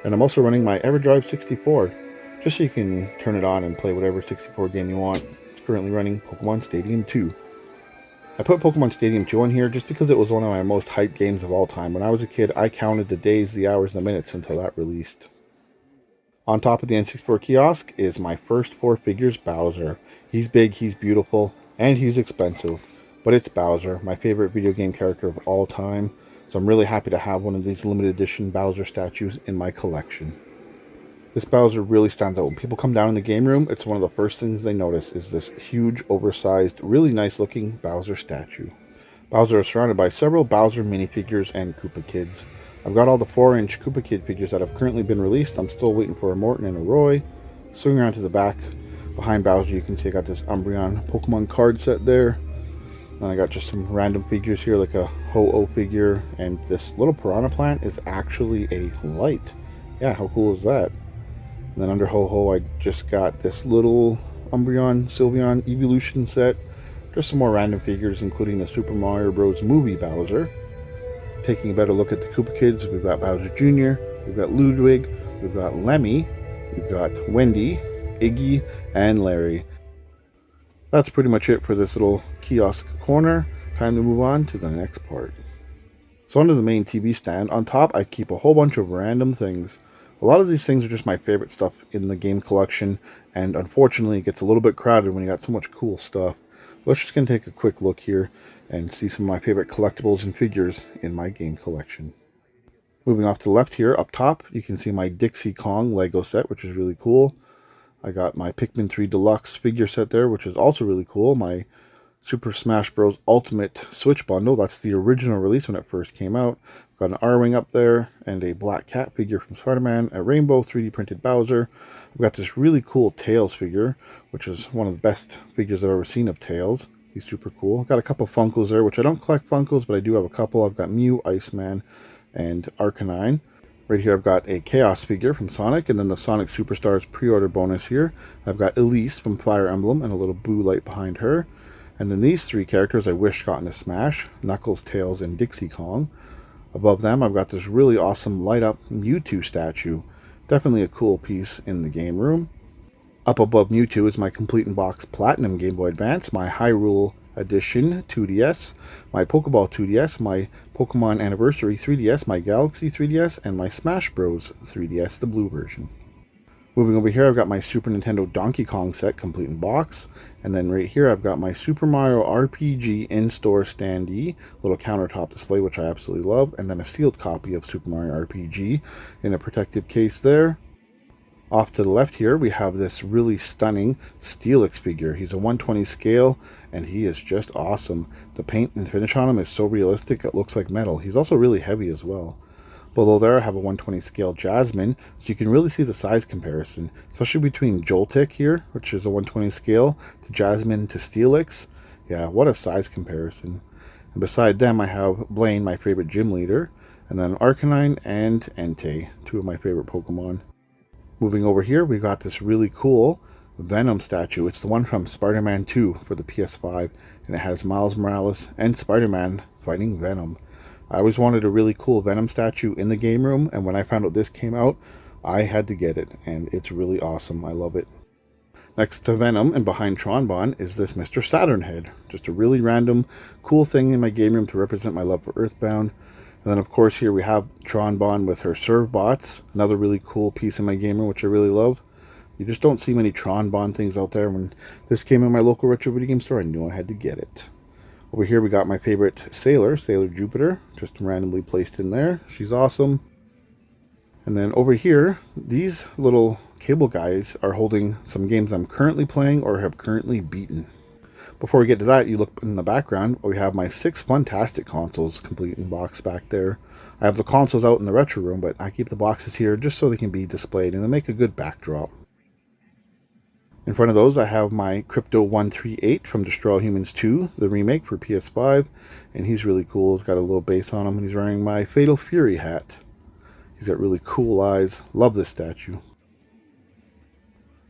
And I'm also running my EverDrive 64, just so you can turn it on and play whatever 64 game you want. It's currently running Pokemon Stadium 2. I put Pokemon Stadium 2 on here just because it was one of my most hyped games of all time. When I was a kid, I counted the days, the hours, and the minutes until that released. On top of the N64 kiosk is my first 4 figures Bowser. He's big, he's beautiful, and he's expensive. But it's Bowser, my favorite video game character of all time. So I'm really happy to have one of these limited edition Bowser statues in my collection. This Bowser really stands out. When people come down in the game room, it's one of the first things they notice is this huge, oversized, really nice looking Bowser statue. Bowser is surrounded by several Bowser minifigures and Koopa Kids. I've got all the 4-inch Koopa Kid figures that have currently been released. I'm still waiting for a Morton and a Roy. Swing around to the back. Behind Bowser you can see I got this Umbreon Pokemon card set there. Then I got just some random figures here like a Ho-Oh figure, and this little piranha plant is actually a light. Yeah, how cool is that? And then under Ho-Ho, I just got this little Umbreon Sylveon Evolution set. Just some more random figures, including the Super Mario Bros. Movie Bowser. Taking a better look at the Koopa Kids, we've got Bowser Jr., we've got Ludwig, we've got Lemmy, we've got Wendy, Iggy, and Larry. That's pretty much it for this little kiosk corner. Time to move on to the next part. So under the main TV stand, on top I keep a whole bunch of random things. A lot of these things are just my favorite stuff in the game collection, and unfortunately it gets a little bit crowded when you got so much cool stuff. Let's just gonna take a quick look here and see some of my favorite collectibles and figures in my game collection. Moving off to the left here, up top, you can see my Dixie Kong Lego set, which is really cool. I got my Pikmin 3 Deluxe figure set there, which is also really cool. My Super Smash Bros. Ultimate Switch bundle, that's the original release when it first came out. Got an R-Wing up there, and a Black Cat figure from Spider-Man, a Rainbow 3D printed Bowser. I've got this really cool Tails figure, which is one of the best figures I've ever seen of Tails. He's super cool. I've got a couple Funkos there, which I don't collect Funkos, but I do have a couple. I've got Mew, Iceman, and Arcanine. Right here I've got a Chaos figure from Sonic, and then the Sonic Superstars pre-order bonus here. I've got Elise from Fire Emblem, and a little Boo light behind her. And then these 3 characters I wish got into Smash, Knuckles, Tails, and Dixie Kong. Above them I've got this really awesome light-up Mewtwo statue. Definitely a cool piece in the game room. Up above Mewtwo is my Complete in Box Platinum Game Boy Advance, my Hyrule Edition 2DS, my Pokeball 2DS, my Pokemon Anniversary 3DS, my Galaxy 3DS, and my Smash Bros. 3DS, the blue version. Moving over here, I've got my Super Nintendo Donkey Kong set, complete in box. And then right here, I've got my Super Mario RPG in-store standee, little countertop display, which I absolutely love. And then a sealed copy of Super Mario RPG in a protective case there. Off to the left here, we have this really stunning Steelix figure. He's a 1/20 scale, and he is just awesome. The paint and finish on him is so realistic, it looks like metal. He's also really heavy as well. Below there, I have a 1/20 scale Jasmine, so you can really see the size comparison, especially between Joltik here, which is a 1/20 scale, to Jasmine to Steelix. Yeah, what a size comparison. And beside them, I have Blaine, my favorite gym leader, and then Arcanine and Entei, 2 of my favorite Pokemon. Moving over here, we got this really cool Venom statue. It's the one from Spider-Man 2 for the PS5, and it has Miles Morales and Spider-Man fighting Venom. I always wanted a really cool Venom statue in the game room, and when I found out this came out, I had to get it, and it's really awesome. I love it. Next to Venom and behind Tronbon is this Mr. Saturn head. Just a really random, cool thing in my game room to represent my love for Earthbound. And then of course here we have Tronbon with her Servbots, another really cool piece in my game room, which I really love. You just don't see many Tronbon things out there. When this came in my local retro video game store, I knew I had to get it. Over here we got my favorite Sailor Jupiter, just randomly placed in there. She's awesome. And then over here, these little cable guys are holding some games I'm currently playing or have currently beaten. Before we get to that, you look in the background, we have my 6 Fantastic consoles complete in box back there. I have the consoles out in the retro room, but I keep the boxes here just so they can be displayed and they make a good backdrop. In front of those, I have my Crypto 138 from Destroy All Humans 2, the remake for PS5. And he's really cool. He's got a little bass on him, and he's wearing my Fatal Fury hat. He's got really cool eyes. Love this statue.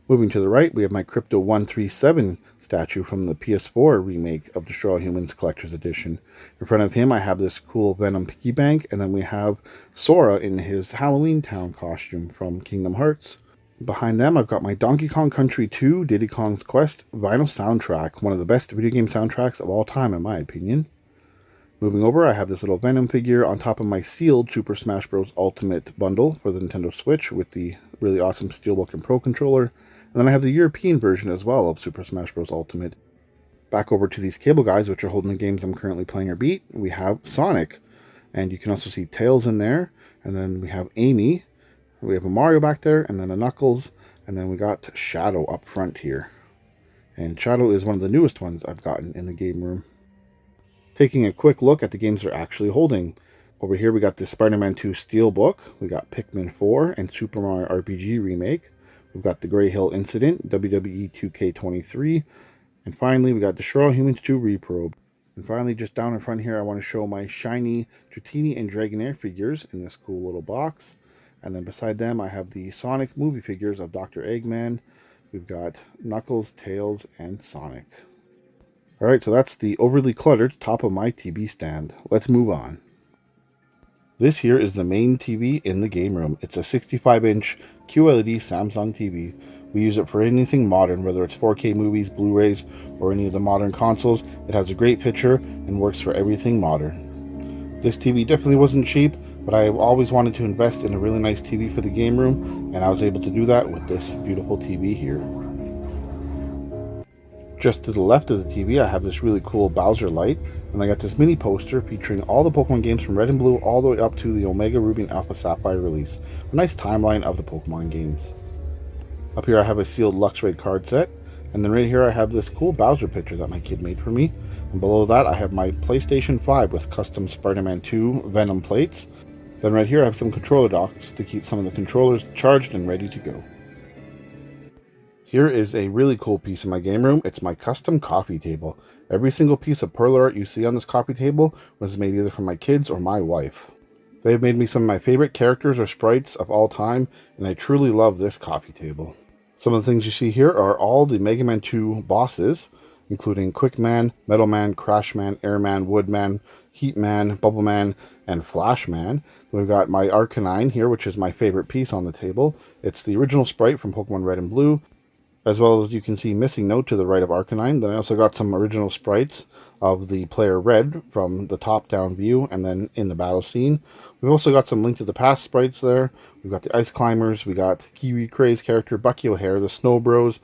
Moving to the right, we have my Crypto 137 statue from the PS4 remake of Destroy All Humans Collector's Edition. In front of him, I have this cool Venom piggy bank, and then we have Sora in his Halloween Town costume from Kingdom Hearts. Behind them, I've got my Donkey Kong Country 2 Diddy Kong's Quest vinyl soundtrack, one of the best video game soundtracks of all time in my opinion. Moving over, I have this little Venom figure on top of my sealed Super Smash Bros. Ultimate bundle for the Nintendo Switch with the really awesome Steelbook and Pro controller. And then I have the European version as well of Super Smash Bros. Ultimate. Back over to these cable guys, which are holding the games I'm currently playing or beat, we have Sonic. And you can also see Tails in there. And then we have Amy. We have a Mario back there, and then a Knuckles, and then we got Shadow up front here. And Shadow is one of the newest ones I've gotten in the game room. Taking a quick look at the games they're actually holding. Over here we got the Spider-Man 2 Steelbook, we got Pikmin 4 and Super Mario RPG Remake. We've got the Grey Hill Incident, WWE 2K23. And finally we got Destroy All Humans 2 Reprobe. And finally, just down in front here, I want to show my shiny Dratini and Dragonair figures in this cool little box. And then beside them, I have the Sonic movie figures of Dr. Eggman. We've got Knuckles, Tails, and Sonic. Alright, so that's the overly cluttered top of my TV stand. Let's move on. This here is the main TV in the game room. It's a 65-inch QLED Samsung TV. We use it for anything modern, whether it's 4K movies, Blu-rays, or any of the modern consoles. It has a great picture and works for everything modern. This TV definitely wasn't cheap, but I always wanted to invest in a really nice TV for the game room, and I was able to do that with this beautiful TV here. Just to the left of the TV, I have this really cool Bowser light, and I got this mini poster featuring all the Pokemon games from Red and Blue all the way up to the Omega Ruby and Alpha Sapphire release. A nice timeline of the Pokemon games. Up here I have a sealed Luxray card set, and then right here I have this cool Bowser picture that my kid made for me. And below that I have my PlayStation 5 with custom Spider-Man 2 Venom plates. Then right here I have some controller docks to keep some of the controllers charged and ready to go. Here is a really cool piece in my game room. It's my custom coffee table. Every single piece of perl art you see on this coffee table was made either for my kids or my wife. They have made me some of my favorite characters or sprites of all time, and I truly love this coffee table. Some of the things you see here are all the Mega Man 2 bosses, including Quickman, Metalman, Crashman, Airman, Woodman, Heatman, Bubbleman, and Flashman. We've got my Arcanine here, which is my favorite piece on the table. It's the original sprite from Pokemon Red and Blue, as well as you can see Missing Note to the right of Arcanine. Then I also got some original sprites of the player Red from the top-down view and then in the battle scene. We've also got some Link to the Past sprites there. We've got the Ice Climbers, we got Kiwi Craze character Bucky O'Hare, the Snow Bros,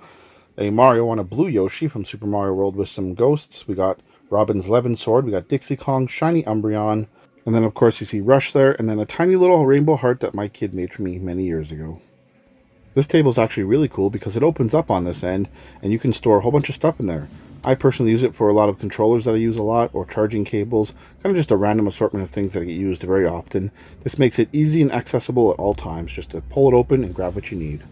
a Mario on a blue Yoshi from Super Mario World with some ghosts. We got Robin's Levin Sword, we got Dixie Kong, Shiny Umbreon, and then of course you see Rush there, and then a tiny little rainbow heart that my kid made for me many years ago. This table is actually really cool because it opens up on this end and you can store a whole bunch of stuff in there. I personally use it for a lot of controllers that I use a lot, or charging cables, kind of just a random assortment of things that get used very often. This makes it easy and accessible at all times, just to pull it open and grab what you need.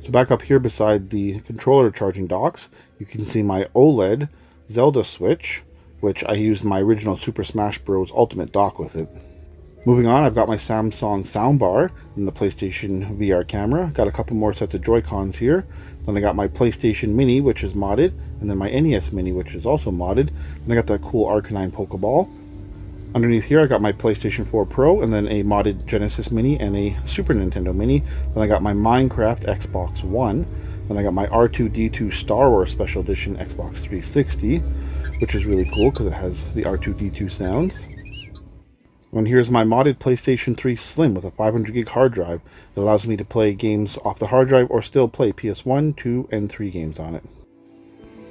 So back up here beside the controller charging docks, you can see my OLED Zelda Switch, which I used my original Super Smash Bros. Ultimate dock with it. Moving on, I've got my Samsung soundbar and the PlayStation VR camera. Got a couple more sets of Joy-Cons here. Then I got my PlayStation Mini, which is modded, and then my NES Mini, which is also modded. And I got that cool Arcanine Pokeball. Underneath here, I got my PlayStation 4 Pro, and then a modded Genesis Mini and a Super Nintendo Mini. Then I got my Minecraft Xbox One. Then I got my R2-D2 Star Wars Special Edition Xbox 360, which is really cool because it has the R2-D2 sound. And here's my modded PlayStation 3 Slim with a 500 gig hard drive. It allows me to play games off the hard drive or still play PS1, 2, and 3 games on it.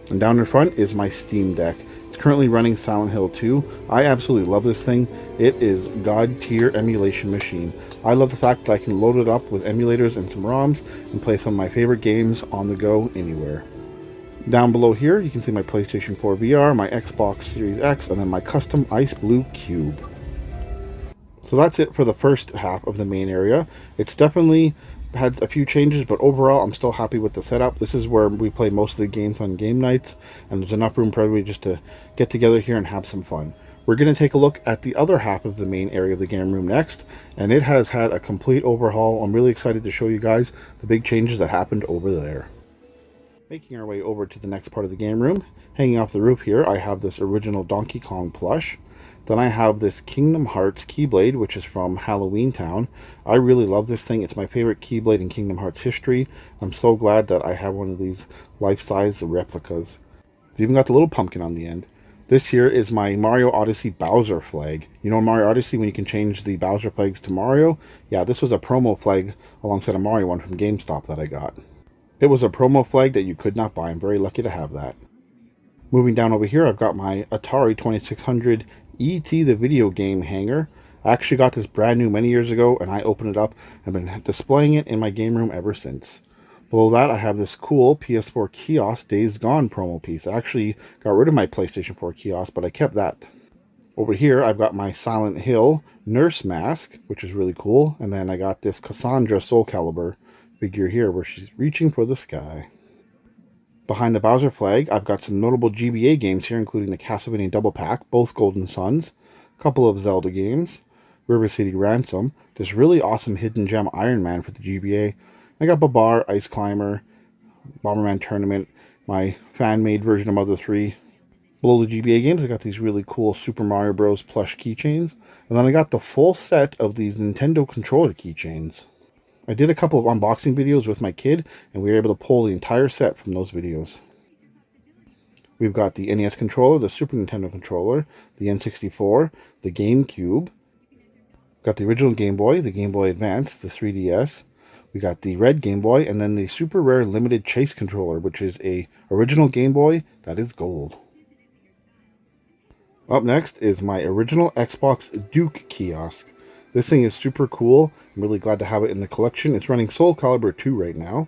And down in front is my Steam Deck. It's currently running Silent Hill 2. I absolutely love this thing. It is God tier emulation machine. I love the fact that I can load it up with emulators and some ROMs and play some of my favorite games on the go anywhere. Down below here you can see my PlayStation 4 VR, my Xbox Series X, and then my custom Ice Blue Cube. So that's it for the first half of the main area. It's definitely had a few changes, but overall I'm still happy with the setup. This is where we play most of the games on game nights, and there's enough room for everybody just to get together here and have some fun. We're going to take a look at the other half of the main area of the game room next, and it has had a complete overhaul. I'm really excited to show you guys the big changes that happened over there. Making our way over to the next part of the game room, hanging off the roof here, I have this original Donkey Kong plush. Then I have this Kingdom Hearts Keyblade, which is from Halloween Town. I really love this thing. It's my favorite Keyblade in Kingdom Hearts history. I'm so glad that I have one of these life-size replicas. It's even got the little pumpkin on the end. This here is my Mario Odyssey Bowser flag. You know Mario Odyssey, when you can change the Bowser flags to Mario? Yeah, this was a promo flag alongside a Mario one from GameStop that I got. It was a promo flag that you could not buy. I'm very lucky to have that. Moving down over here, I've got my Atari 2600 E.T. the video game hanger. I actually got this brand new many years ago, and I opened it up and been displaying it in my game room ever since. Below that, I have this cool PS4 kiosk Days Gone promo piece. I actually got rid of my PlayStation 4 kiosk, but I kept that. Over here, I've got my Silent Hill nurse mask, which is really cool. And then I got this Cassandra Soul Calibur figure here, where she's reaching for the sky. Behind the Bowser flag, I've got some notable GBA games here, including the Castlevania Double Pack, both Golden Suns, a couple of Zelda games, River City Ransom, this really awesome Hidden Gem Iron Man for the GBA. I got Babar, Ice Climber, Bomberman Tournament, my fan-made version of Mother 3. Below the GBA games, I got these really cool Super Mario Bros. Plush keychains, and then I got the full set of these Nintendo controller keychains. I did a couple of unboxing videos with my kid, and we were able to pull the entire set from those videos. We've got the NES controller, the Super Nintendo controller, the N64, the GameCube. Got the original Game Boy, the Game Boy Advance, the 3DS. We got the red Game Boy, and then the super rare limited Chase controller, which is a original Game Boy that is gold. Up next is my original Xbox Duke kiosk. This thing is super cool. I'm really glad to have it in the collection. It's running Soul Calibur 2 right now.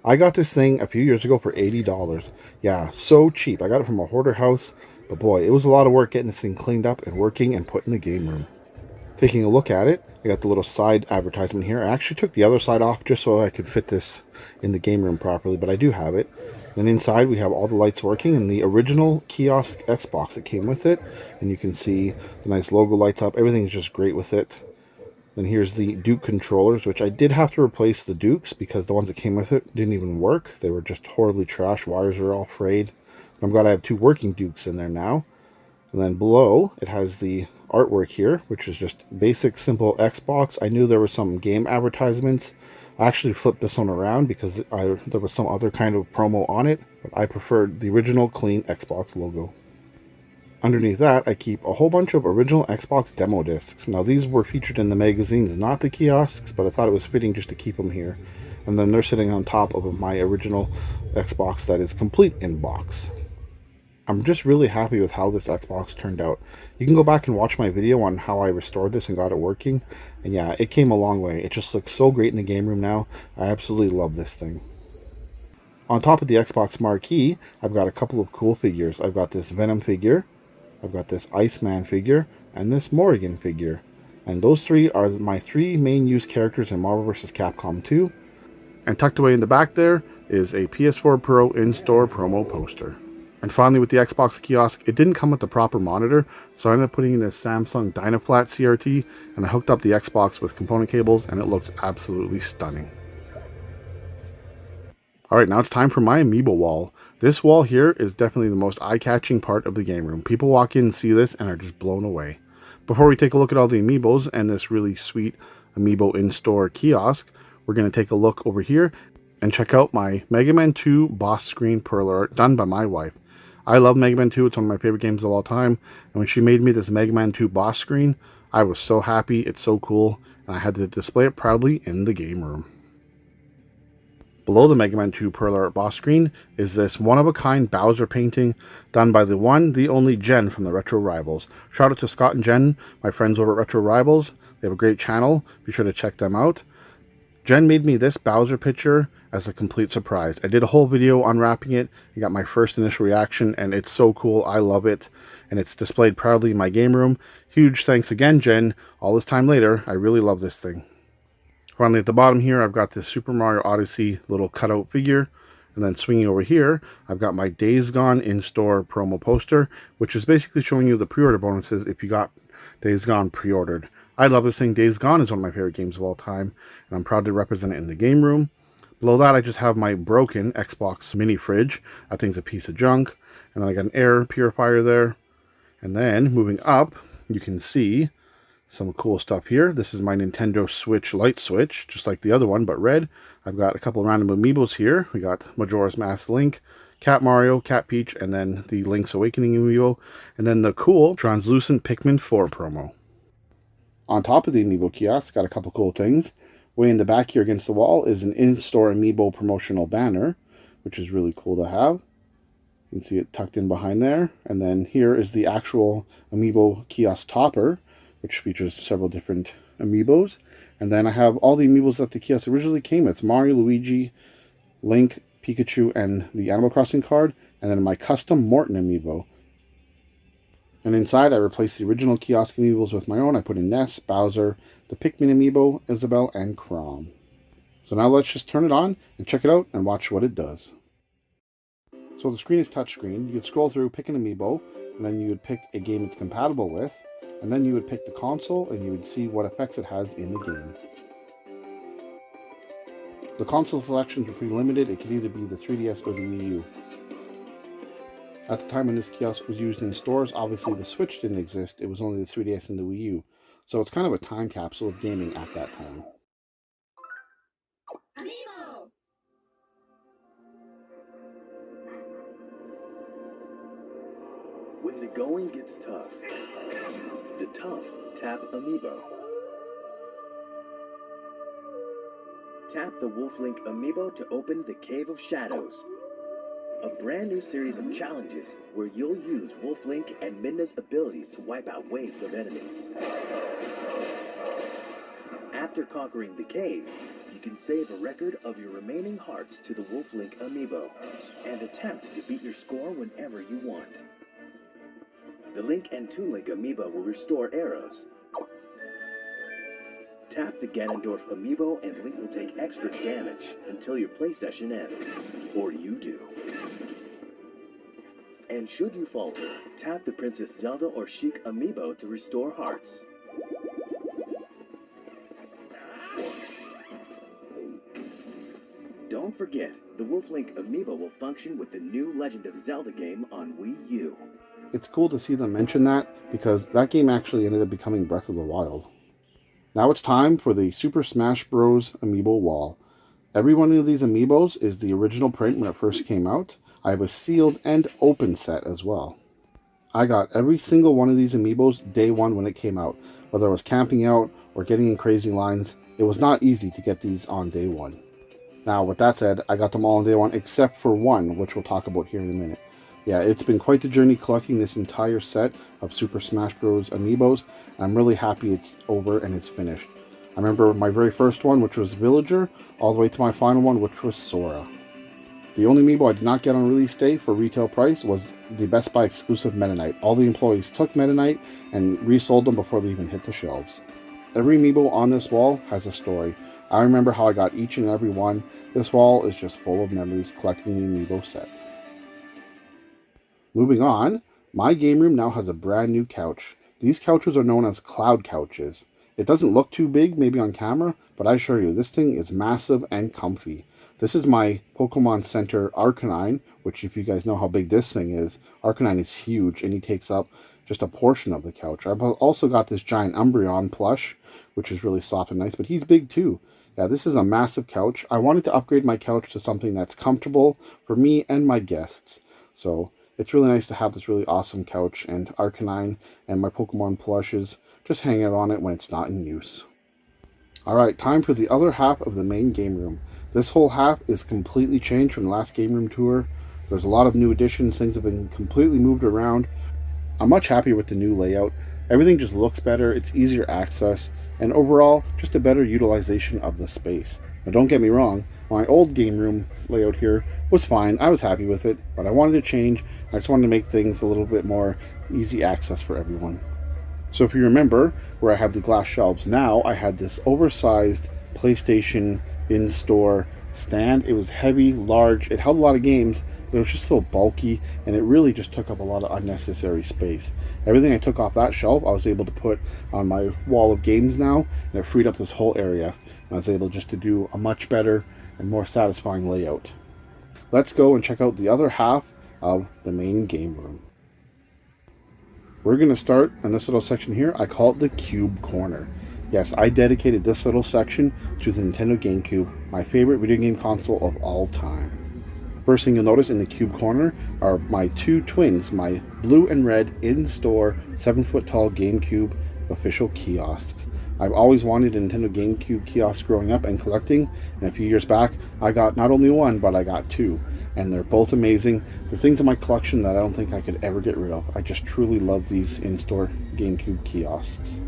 I got this thing a few years ago for $80. Yeah, so cheap. I got it from a hoarder house, but boy, it was a lot of work getting this thing cleaned up and working and put in the game room. Taking a look at it, I got the little side advertisement here. I actually took the other side off just so I could fit this in the game room properly, but I do have it. Then inside we have all the lights working and the original kiosk Xbox that came with it. And you can see the nice logo lights up. Everything's just great with it. Then here's the Duke controllers, which I did have to replace the Dukes because the ones that came with it didn't even work. They were just horribly trashed. Wires are all frayed. I'm glad I have two working Dukes in there now. And then below, it has the artwork here, which is just basic, simple Xbox. I knew there were some game advertisements. I actually flipped this one around because there was some other kind of promo on it, but I preferred the original clean Xbox logo. Underneath that, I keep a whole bunch of original Xbox demo discs. Now, these were featured in the magazines, not the kiosks, but I thought it was fitting just to keep them here. And then they're sitting on top of my original Xbox that is complete in box. I'm just really happy with how this Xbox turned out. You can go back and watch my video on how I restored this and got it working. And yeah, it came a long way. It just looks so great in the game room now. I absolutely love this thing. On top of the Xbox marquee, I've got a couple of cool figures. I've got this Venom figure, I've got this Iceman figure, and this Morrigan figure. And those three are my three main used characters in Marvel vs. Capcom 2. And tucked away in the back there is a PS4 Pro in-store promo poster. And finally, with the Xbox kiosk, it didn't come with the proper monitor, so I ended up putting in this Samsung Dynaflat CRT, and I hooked up the Xbox with component cables, and it looks absolutely stunning. Alright, now it's time for my amiibo wall. This wall here is definitely the most eye-catching part of the game room. People walk in and see this and are just blown away. Before we take a look at all the amiibos and this really sweet amiibo in-store kiosk, we're going to take a look over here and check out my Mega Man 2 boss screen perl art done by my wife. I love Mega Man 2, it's one of my favorite games of all time, and when she made me this Mega Man 2 boss screen, I was so happy, it's so cool, and I had to display it proudly in the game room. Below the Mega Man 2 perl art boss screen is this one-of-a-kind Bowser painting done by the one, the only Jen from the Retro Rivals. Shout out to Scott and Jen, my friends over at Retro Rivals. They have a great channel, be sure to check them out. Jen made me this Bowser picture as a complete surprise. I did a whole video unwrapping it. I got my first initial reaction, and it's so cool. I love it, and it's displayed proudly in my game room. Huge thanks again, Jen. All this time later, I really love this thing. Finally, at the bottom here, I've got this Super Mario Odyssey little cutout figure. And then swinging over here, I've got my Days Gone in-store promo poster, which is basically showing you the pre-order bonuses if you got Days Gone pre-ordered. I love this thing. Days Gone is one of my favorite games of all time, and I'm proud to represent it in the game room. Below that, I just have my broken Xbox mini fridge. That thing's a piece of junk. And then I got an air purifier there. And then, moving up, you can see some cool stuff here. This is my Nintendo Switch light switch, just like the other one, but red. I've got a couple of random amiibos here. We got Majora's Mask Link, Cat Mario, Cat Peach, and then the Link's Awakening amiibo, and then the cool translucent Pikmin 4 promo. On top of the amiibo kiosk, got a couple cool things. Way in the back here against the wall is an in-store amiibo promotional banner, which is really cool to have. You can see it tucked in behind there. And then here is the actual amiibo kiosk topper, which features several different amiibos. And then I have all the amiibos that the kiosk originally came with. Mario, Luigi, Link, Pikachu, and the Animal Crossing card. And then my custom Morton amiibo. And inside I replaced the original kiosk amiibos with my own. I put in Ness, Bowser, the Pikmin amiibo, Isabelle, and Chrom. So now let's just turn it on and check it out and watch what it does. So the screen is touchscreen. You could scroll through, pick an amiibo, and then you would pick a game it's compatible with. And then you would pick the console and you would see what effects it has in the game. The console selections were pretty limited. It could either be the 3DS or the Wii U. At the time when this kiosk was used in stores, obviously the Switch didn't exist. It was only the 3DS and the Wii U. So it's kind of a time capsule of gaming at that time. When the going gets tough, the tough tap amiibo. Tap the Wolf-Link amiibo to open the Cave of Shadows, a brand new series of challenges where you'll use Wolf-Link and Midna's abilities to wipe out waves of enemies. After conquering the cave, you can save a record of your remaining hearts to the Wolf-Link amiibo and attempt to beat your score whenever you want. The Link and Toon Link amiibo will restore arrows. Tap the Ganondorf amiibo and Link will take extra damage until your play session ends, or you do. And should you falter, tap the Princess Zelda or Sheik amiibo to restore hearts. Don't forget, the Wolf-Link amiibo will function with the new Legend of Zelda game on Wii U. It's cool to see them mention that, because that game actually ended up becoming Breath of the Wild. Now it's time for the Super Smash Bros. Amiibo wall. Every one of these amiibos is the original print when it first came out. I have a sealed and open set as well. I got every single one of these amiibos day one when it came out. Whether I was camping out or getting in crazy lines, it was not easy to get these on day one. Now, with that said, I got them all on day one except for one, which we'll talk about here in a minute. Yeah, it's been quite the journey collecting this entire set of Super Smash Bros. Amiibos. I'm really happy it's over and it's finished. I remember my very first one, which was Villager, all the way to my final one, which was Sora. The only amiibo I did not get on release day for retail price was the Best Buy exclusive Meta Knight. All the employees took Meta Knight and resold them before they even hit the shelves. Every amiibo on this wall has a story. I remember how I got each and every one. This wall is just full of memories collecting the amiibo set. Moving on, my game room now has a brand new couch. These couches are known as cloud couches. It doesn't look too big, maybe on camera, but I assure you, this thing is massive and comfy. This is my Pokemon Center Arcanine, which if you guys know how big this thing is, Arcanine is huge and he takes up just a portion of the couch. I've also got this giant Umbreon plush, which is really soft and nice, but he's big too. Yeah, this is a massive couch. I wanted to upgrade my couch to something that's comfortable for me and my guests. So it's really nice to have this really awesome couch, and Arcanine and my Pokemon plushes just hang out on it when it's not in use. Alright, time for the other half of the main game room. This whole half is completely changed from the last game room tour. There's a lot of new additions, things have been completely moved around. I'm much happier with the new layout. Everything just looks better, it's easier access, and overall, just a better utilization of the space. Now don't get me wrong, my old game room layout here was fine, I was happy with it, but I wanted to change. I just wanted to make things a little bit more easy access for everyone. So if you remember where I have the glass shelves now, I had this oversized PlayStation in-store stand. It was heavy, large, it held a lot of games, but it was just so bulky, and it really just took up a lot of unnecessary space. Everything I took off that shelf, I was able to put on my wall of games now, and it freed up this whole area. And I was able just to do a much better and more satisfying layout. Let's go and check out the other half of the main game room. We're going to start in this little section here. I call it the Cube Corner. Yes, I dedicated this little section to the Nintendo GameCube, my favorite video game console of all time. First thing you'll notice in the Cube Corner are my two twins, my blue and red in-store 7-foot tall GameCube official kiosks. I've always wanted a Nintendo GameCube kiosk growing up and collecting, and a few years back I got not only one, but I got two. And they're both amazing. They're things in my collection that I don't think I could ever get rid of. I just truly love these in-store GameCube kiosks.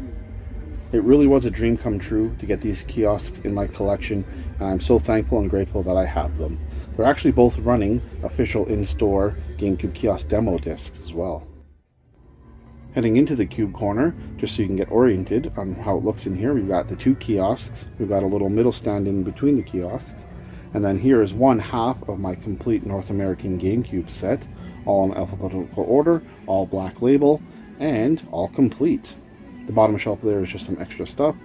It really was a dream come true to get these kiosks in my collection, and I'm so thankful and grateful that I have them. They're actually both running official in-store GameCube kiosk demo discs as well. Heading into the Cube Corner, just so you can get oriented on how it looks in here, we've got the two kiosks. We've got a little middle stand in between the kiosks. And then here is one half of my complete North American GameCube set, all in alphabetical order, all black label, and all complete. The bottom shelf there is just some extra stuff.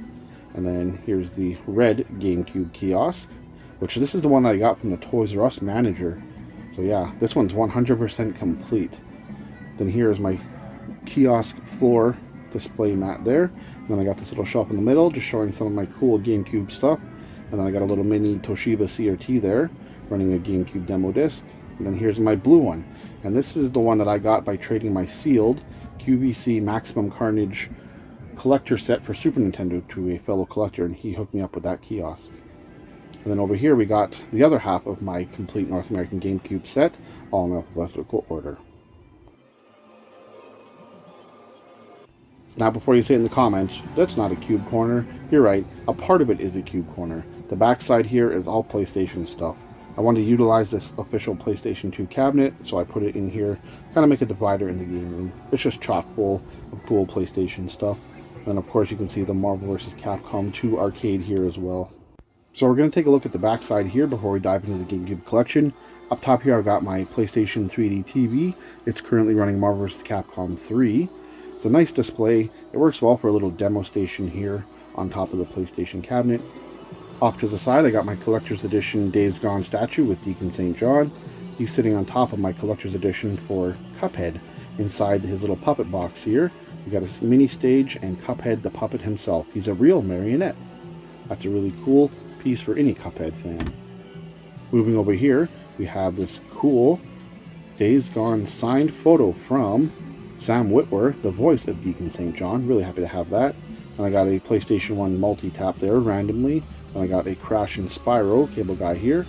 And then here's the red GameCube kiosk, which this is the one that I got from the Toys R Us manager. So yeah, this one's 100% complete. Then here's my kiosk floor display mat there. And then I got this little shelf in the middle, just showing some of my cool GameCube stuff. And then I got a little mini Toshiba CRT there, running a GameCube demo disc. And then here's my blue one. And this is the one that I got by trading my sealed QVC Maximum Carnage collector set for Super Nintendo to a fellow collector, and he hooked me up with that kiosk. And then over here we got the other half of my complete North American GameCube set, all in alphabetical order. Now before you say in the comments, that's not a Cube Corner, you're right, a part of it is a Cube Corner. The back side here is all PlayStation stuff. I wanted to utilize this official PlayStation 2 cabinet, so I put it in here, kind of make a divider in the game room. It's just chock full of cool PlayStation stuff. And of course you can see the Marvel vs. Capcom 2 arcade here as well. So we're going to take a look at the back side here before we dive into the GameCube collection. Up top here I've got my PlayStation 3D TV. It's currently running Marvel vs. Capcom 3. It's a nice display. It works well for a little demo station here on top of the PlayStation cabinet. Off to the side I got my Collector's Edition Days Gone statue with Deacon St. John. He's sitting on top of my Collector's Edition for Cuphead inside his little puppet box here. We got a mini stage and Cuphead the puppet himself. He's a real marionette. That's a really cool piece for any Cuphead fan. Moving over here, we have this cool Days Gone signed photo from Sam Witwer, the voice of Deacon St. John. Really happy to have that. And I got a PlayStation 1 multi-tap there randomly. And I got a Crash and Spyro cable guy here.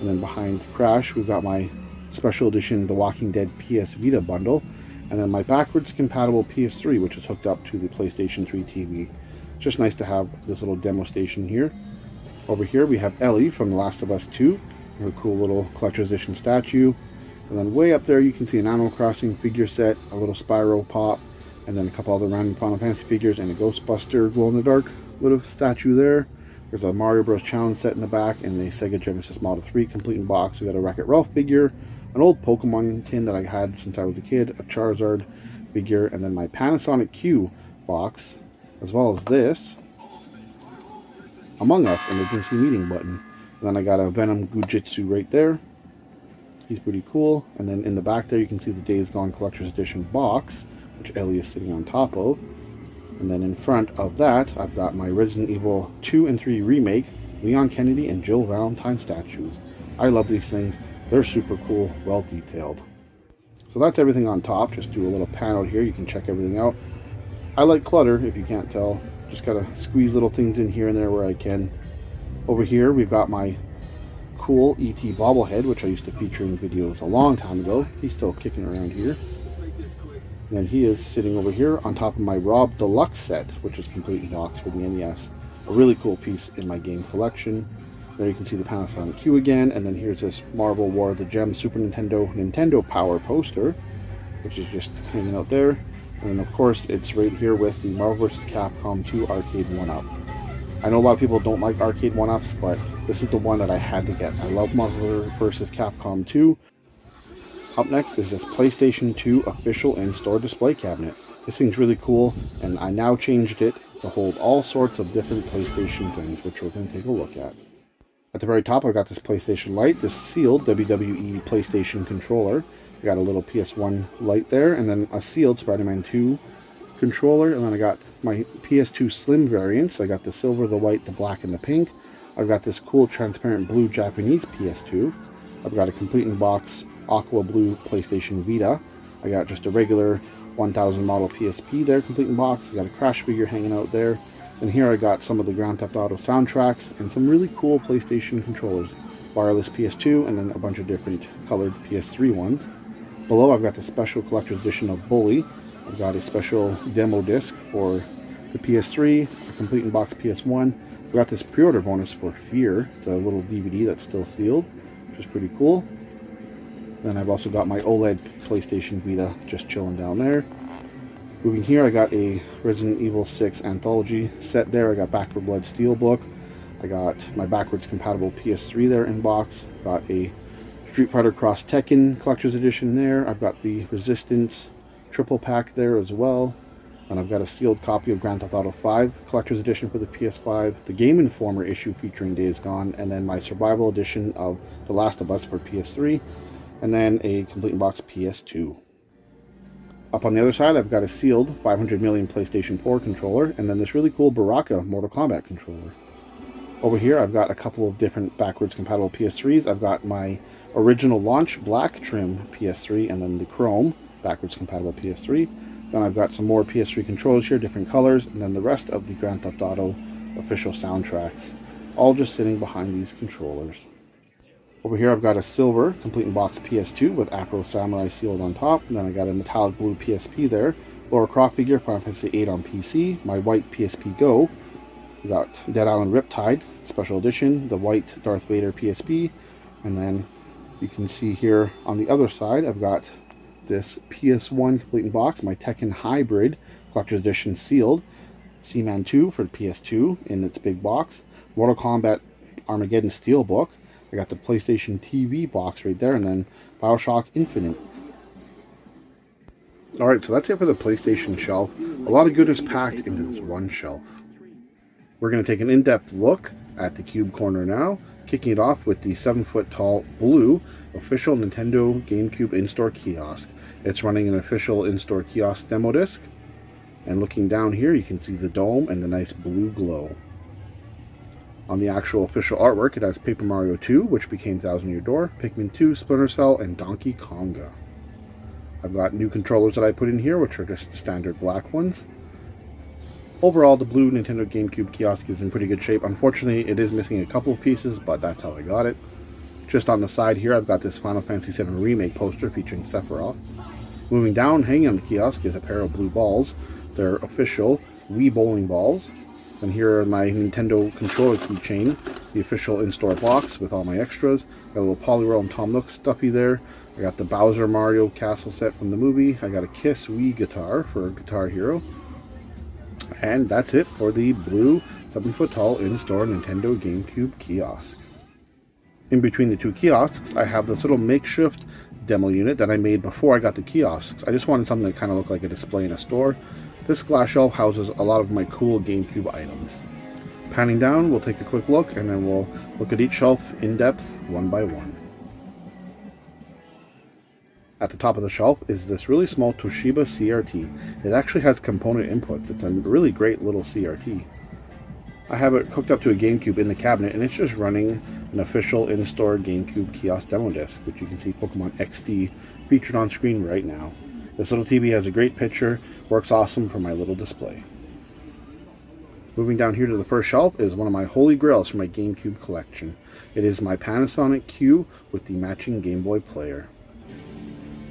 And then behind Crash, we've got my special edition The Walking Dead PS Vita bundle. And then my backwards compatible PS3, which is hooked up to the PlayStation 3 TV. It's just nice to have this little demo station here. Over here we have Ellie from The Last of Us 2. Her cool little collector's edition statue. And then way up there you can see an Animal Crossing figure set, a little Spyro pop, and then a couple other random Final Fantasy figures and a Ghostbuster glow-in-the-dark little statue there. There's a Mario Bros. Challenge set in the back and a Sega Genesis Model 3 complete in box. We got a Wreck-It Ralph figure, an old Pokemon tin that I had since I was a kid, a Charizard figure, and then my Panasonic Q box, as well as this, Among Us emergency meeting button. And then I got a Venom Gujitsu right there. He's pretty cool. And then in the back there you can see the Days Gone Collector's Edition box, which Ellie is sitting on top of. And then in front of that, I've got my Resident Evil 2 and 3 remake, Leon Kennedy and Jill Valentine statues. I love these things. They're super cool, well detailed. So that's everything on top. Just do a little pan out here. You can check everything out. I like clutter, if you can't tell. Just gotta squeeze little things in here and there where I can. Over here, we've got my cool E.T. bobblehead, which I used to feature in videos a long time ago. He's still kicking around here. And he is sitting over here on top of my Rob Deluxe set, which is complete in box for the NES. A really cool piece in my game collection. There you can see the Panasonic Q again, and then here's this Marvel War of the Gems Super Nintendo Power poster, which is just hanging out there. And then of course it's right here with the Marvel vs. Capcom 2 arcade 1-up. I know a lot of people don't like arcade 1-ups, but this is the one that I had to get. I love Marvel vs. Capcom 2. Up next is this PlayStation 2 official in-store display cabinet. This thing's really cool, and I now changed it to hold all sorts of different PlayStation things, which we're going to take a look at. At the very top, I got this PlayStation Lite, this sealed WWE PlayStation controller. I got a little PS1 Lite there, and then a sealed Spider-Man 2 controller, and then I got my PS2 Slim variants. I got the silver, the white, the black, and the pink. I've got this cool transparent blue Japanese PS2. I've got a complete in box aqua blue PlayStation Vita. I got just a regular 1000 model PSP there, complete in box. I got a Crash figure hanging out there. And here I got some of the Grand Theft Auto soundtracks and some really cool PlayStation controllers. Wireless PS2 and then a bunch of different colored PS3 ones. Below I've got the special collector's edition of Bully. I've got a special demo disc for the PS3, a complete in box PS1. I've got this pre-order bonus for Fear. It's a little DVD that's still sealed, which is pretty cool. Then I've also got my OLED PlayStation Vita just chilling down there. Moving here, I got a Resident Evil 6 anthology set there. I got Back 4 Blood Steelbook. I got my backwards compatible PS3 there in box. Got a Street Fighter Cross Tekken collector's edition there. I've got the Resistance triple pack there as well. And I've got a sealed copy of Grand Theft Auto 5 collector's edition for the PS5. The Game Informer issue featuring Days Gone. And then my survival edition of The Last of Us for PS3. And then a complete in box PS2. Up on the other side, I've got a sealed 500 million PlayStation 4 controller, and then this really cool Baraka Mortal Kombat controller. Over here, I've got a couple of different backwards compatible PS3s. I've got my original launch black trim PS3, and then the chrome backwards compatible PS3. Then I've got some more PS3 controllers here, different colors, and then the rest of the Grand Theft Auto official soundtracks, all just sitting behind these controllers. Over here I've got a silver complete in box PS2 with Afro Samurai sealed on top, and then I got a metallic blue PSP there, Lara Croft figure, Final Fantasy VIII on PC, my white PSP Go, we got Dead Island Riptide special edition, the white Darth Vader PSP, and then you can see here on the other side I've got this PS1 complete in box, my Tekken Hybrid collector's edition sealed, Seaman 2 for the PS2 in its big box, Mortal Kombat Armageddon Steelbook. I got the PlayStation TV box right there, and then BioShock Infinite. Alright, so that's it for the PlayStation shelf. A lot of goodness packed into this one shelf. We're going to take an in-depth look at the Cube corner now, kicking it off with the 7-foot-tall blue official Nintendo GameCube in-store kiosk. It's running an official in-store kiosk demo disc. And looking down here, you can see the dome and the nice blue glow. On the actual official artwork, it has Paper Mario 2, which became Thousand Year Door, Pikmin 2, Splinter Cell, and Donkey Konga. I've got new controllers that I put in here, which are just the standard black ones. Overall, the blue Nintendo GameCube kiosk is in pretty good shape. Unfortunately, it is missing a couple of pieces, but that's how I got it. Just on the side here, I've got this Final Fantasy VII Remake poster featuring Sephiroth. Moving down, hanging on the kiosk, is a pair of blue balls. They're official Wii bowling balls. And here are my Nintendo controller keychain, the official in-store box with all my extras. Got a little Polyroll Tom Nook stuffy there. I got the Bowser Mario Castle set from the movie. I got a Kiss Wii guitar for Guitar Hero. And that's it for the blue 7-foot-tall in-store Nintendo GameCube kiosk. In between the two kiosks, I have this little makeshift demo unit that I made before I got the kiosks. I just wanted something that kind of looked like a display in a store. This glass shelf houses a lot of my cool GameCube items. Panning down, we'll take a quick look, and then we'll look at each shelf in depth, one by one. At the top of the shelf is this really small Toshiba CRT. It actually has component inputs. It's a really great little CRT. I have it hooked up to a GameCube in the cabinet, and it's just running an official in-store GameCube kiosk demo disc, which you can see Pokemon XD featured on screen right now. This little TV has a great picture, works awesome for my little display. Moving down here to the first shelf is one of my holy grails for my GameCube collection. It is my Panasonic Q with the matching Game Boy player.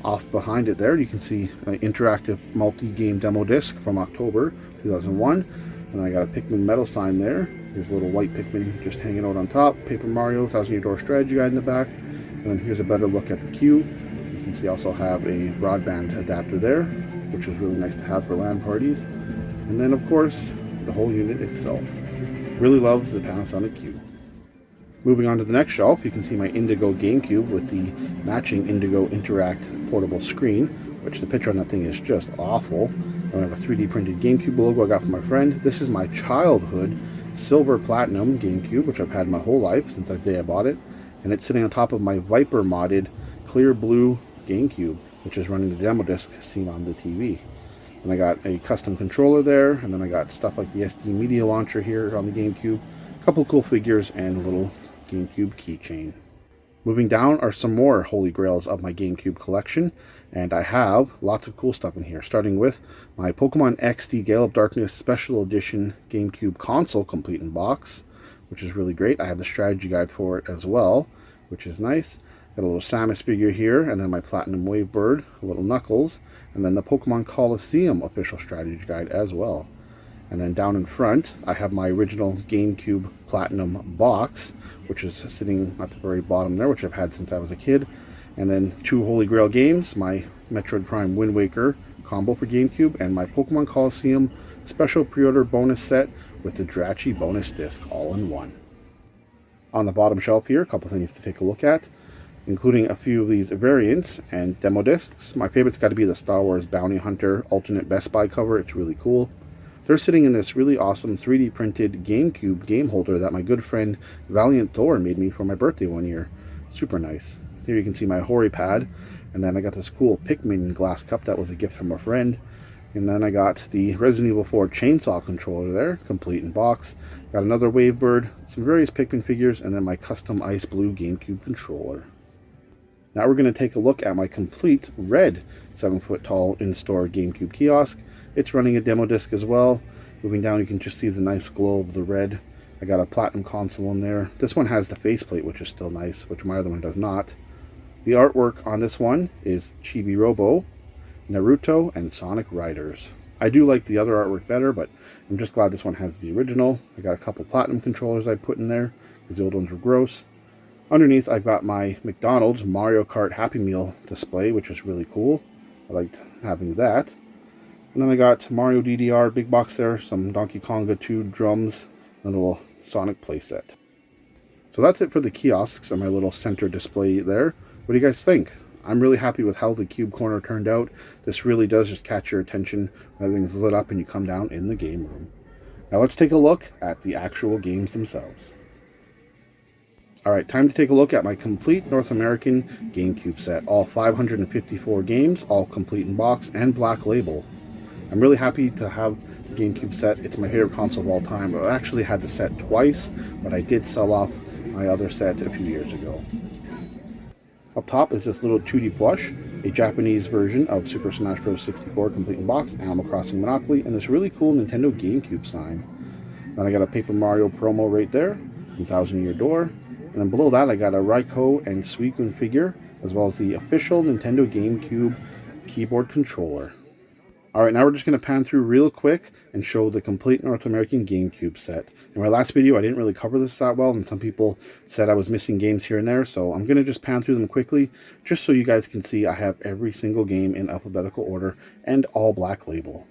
Off behind it there, you can see an interactive multi-game demo disc from October 2001. And I got a Pikmin metal sign there. There's a little white Pikmin just hanging out on top. Paper Mario, Thousand Year Door strategy guide in the back. And then here's a better look at the Q. You can see I also have a broadband adapter there, which is really nice to have for LAN parties. And then of course, the whole unit itself. Really love the Panasonic Cube. Moving on to the next shelf, you can see my Indigo GameCube with the matching Indigo Interact portable screen, which the picture on that thing is just awful. I have a 3D printed GameCube logo I got from my friend. This is my childhood Silver Platinum GameCube, which I've had my whole life since the day I bought it. And it's sitting on top of my Viper modded Clear Blue GameCube, which is running the demo disc seen on the TV. And I got a custom controller there, and then I got stuff like the SD media launcher here on the GameCube, a couple cool figures, and a little GameCube keychain. Moving down are some more holy grails of my GameCube collection, and I have lots of cool stuff in here, starting with my Pokemon XD Gale of Darkness Special Edition GameCube console complete in box, which is really great. I have the strategy guide for it as well, which is nice. Got a little Samus figure here, and then my Platinum Wave Bird, a little Knuckles, and then the Pokemon Coliseum official strategy guide as well. And then down in front, I have my original GameCube Platinum box, which is sitting at the very bottom there, which I've had since I was a kid. And then two Holy Grail games, my Metroid Prime Wind Waker combo for GameCube, and my Pokemon Coliseum special pre-order bonus set with the Drachi bonus disc all in one. On the bottom shelf here, a couple things to take a look at, including a few of these variants and demo discs. My favorite's got to be the Star Wars Bounty Hunter alternate Best Buy cover. It's really cool. They're sitting in this really awesome 3D printed GameCube game holder that my good friend Valiant Thor made me for my birthday one year. Super nice. Here you can see my Hori pad, and then I got this cool Pikmin glass cup that was a gift from a friend. And then I got the Resident Evil 4 chainsaw controller there, complete in box. Got another Wavebird, some various Pikmin figures, and then my custom ice blue GameCube controller. Now we're going to take a look at my complete red 7-foot tall in-store GameCube kiosk. It's running a demo disc as well. Moving down, you can just see the nice glow of the red. I got a Platinum console in there. This one has the faceplate, which is still nice, which my other one does not. The artwork on this one is Chibi Robo, Naruto, and Sonic Riders. I do like the other artwork better, but I'm just glad this one has the original. I got a couple Platinum controllers I put in there, because the old ones were gross. Underneath, I've got my McDonald's Mario Kart Happy Meal display, which is really cool. I liked having that. And then I got Mario DDR big box there, some Donkey Konga 2 drums, and a little Sonic playset. So that's it for the kiosks and my little center display there. What do you guys think? I'm really happy with how the cube corner turned out. This really does just catch your attention when everything's lit up and you come down in the game room. Now let's take a look at the actual games themselves. Alright, time to take a look at my complete North American GameCube set. All 554 games, all complete in box and black label. I'm really happy to have the GameCube set. It's my favorite console of all time. I actually had the set twice, but I did sell off my other set a few years ago. Up top is this little 2D plush, a Japanese version of Super Smash Bros. 64 complete in box, Animal Crossing Monopoly, and this really cool Nintendo GameCube sign. Then I got a Paper Mario promo right there, from Thousand Year Door. And then below that I got a Raikou and Suicune figure, as well as the official Nintendo GameCube keyboard controller. Alright, now we're just going to pan through real quick and show the complete North American GameCube set. In my last video I didn't really cover this that well, and some people said I was missing games here and there, so I'm going to just pan through them quickly, just so you guys can see I have every single game in alphabetical order and all black label.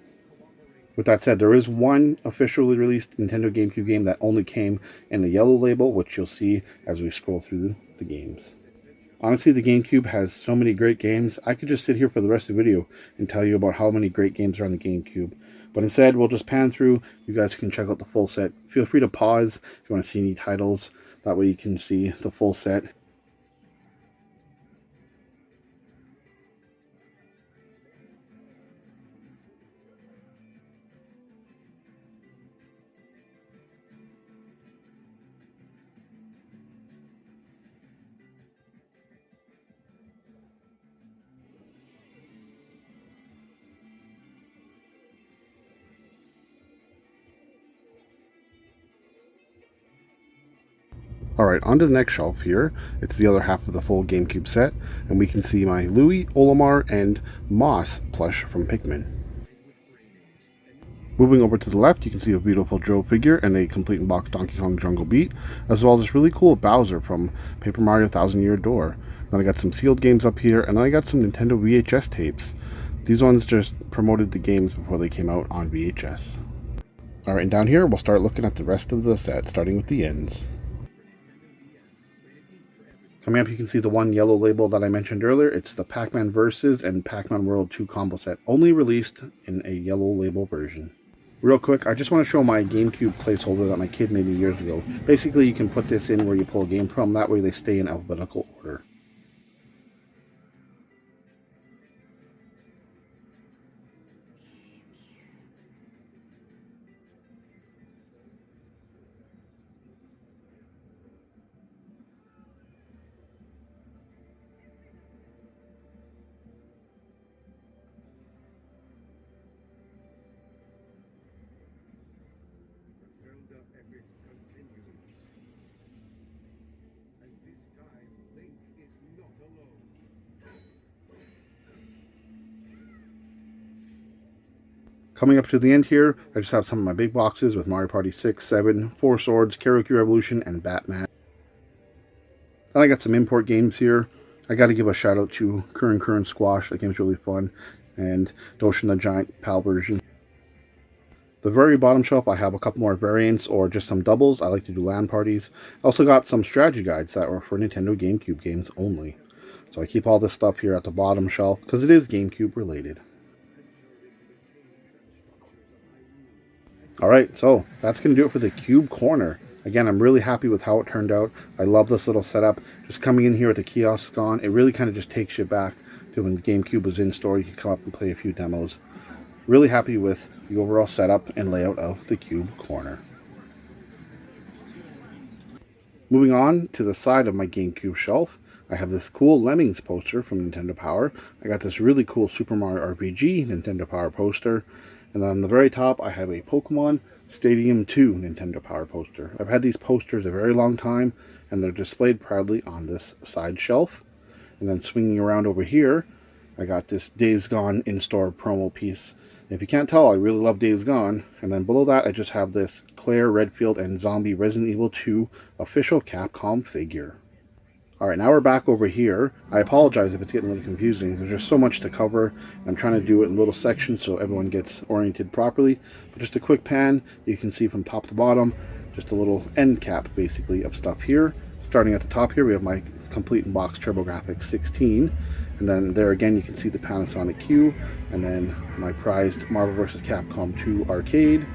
With that said, there is one officially released Nintendo GameCube game that only came in the yellow label, which you'll see as we scroll through the games. Honestly, the GameCube has so many great games. I could just sit here for the rest of the video and tell you about how many great games are on the GameCube. But instead, we'll just pan through. You guys can check out the full set. Feel free to pause if you want to see any titles. That way you can see the full set. Alright, on to the next shelf here. It's the other half of the full GameCube set, and we can see my Louie, Olimar, and Moss plush from Pikmin. Moving over to the left, you can see a beautiful Joe figure and a complete in-box Donkey Kong Jungle Beat, as well as this really cool Bowser from Paper Mario Thousand Year Door. Then I got some sealed games up here, and then I got some Nintendo VHS tapes. These ones just promoted the games before they came out on VHS. Alright, and down here we'll start looking at the rest of the set, starting with the ends. Coming up, you can see the one yellow label that I mentioned earlier. It's the Pac-Man Versus and Pac-Man World 2 combo set, only released in a yellow label version. Real quick, I just want to show my GameCube placeholder that my kid made me years ago. Basically, you can put this in where you pull a game from, that way they stay in alphabetical order. Coming up to the end here, I just have some of my big boxes with Mario Party 6, 7, 4 Swords, Karaoke Revolution, and Batman. Then I got some import games here. I got to give a shout out to Current Squash. That game's really fun. And Doshin the Giant PAL version. The very bottom shelf, I have a couple more variants or just some doubles. I like to do LAN parties. I also got some strategy guides that were for Nintendo GameCube games only. So I keep all this stuff here at the bottom shelf because it is GameCube related. Alright, so that's going to do it for the Cube Corner. Again, I'm really happy with how it turned out. I love this little setup. Just coming in here with the kiosks on, it really kind of just takes you back to when the GameCube was in store. You could come up and play a few demos. Really happy with the overall setup and layout of the Cube Corner. Moving on to the side of my GameCube shelf, I have this cool Lemmings poster from Nintendo Power. I got this really cool Super Mario RPG Nintendo Power poster. And on the very top, I have a Pokemon Stadium 2 Nintendo Power poster. I've had these posters a very long time, and they're displayed proudly on this side shelf. And then swinging around over here, I got this Days Gone in-store promo piece. If you can't tell, I really love Days Gone. And then below that, I just have this Claire Redfield and Zombie Resident Evil 2 official Capcom figure. Alright, now we're back over here. I apologize if it's getting a little confusing. There's just so much to cover. I'm trying to do it in little sections so everyone gets oriented properly. But just a quick pan, you can see from top to bottom, just a little end cap basically of stuff here. Starting at the top here, we have my Complete in Box TurboGrafx 16. And then there again, you can see the Panasonic Q. And then my prized Marvel vs. Capcom 2 arcade.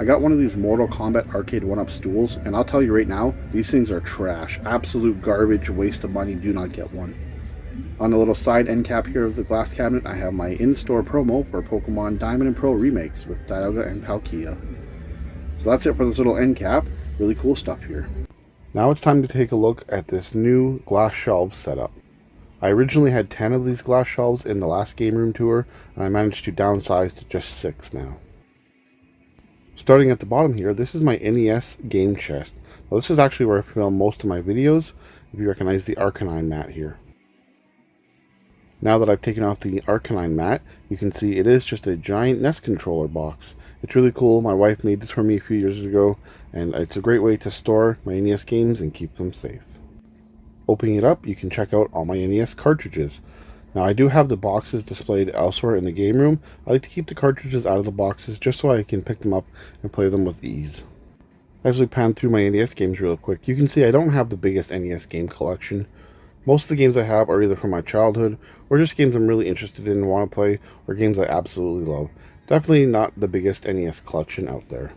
I got one of these Mortal Kombat arcade 1-up stools, and I'll tell you right now, these things are trash. Absolute garbage, waste of money, do not get one. On the little side end cap here of the glass cabinet, I have my in-store promo for Pokemon Diamond and Pearl remakes with Dialga and Palkia. So that's it for this little end cap. Really cool stuff here. Now it's time to take a look at this new glass shelves setup. I originally had 10 of these glass shelves in the last Game Room Tour, and I managed to downsize to just 6 now. Starting at the bottom here, this is my NES game chest. Now this is actually where I film most of my videos, if you recognize the Arcanine mat here. Now that I've taken off the Arcanine mat, you can see it is just a giant NES controller box. It's really cool. My wife made this for me a few years ago, and it's a great way to store my NES games and keep them safe. Opening it up, you can check out all my NES cartridges. Now I do have the boxes displayed elsewhere in the game room. I like to keep the cartridges out of the boxes just so I can pick them up and play them with ease. As we pan through my NES games real quick, you can see I don't have the biggest NES game collection. Most of the games I have are either from my childhood or just games I'm really interested in and want to play, or games I absolutely love. Definitely not the biggest NES collection out there.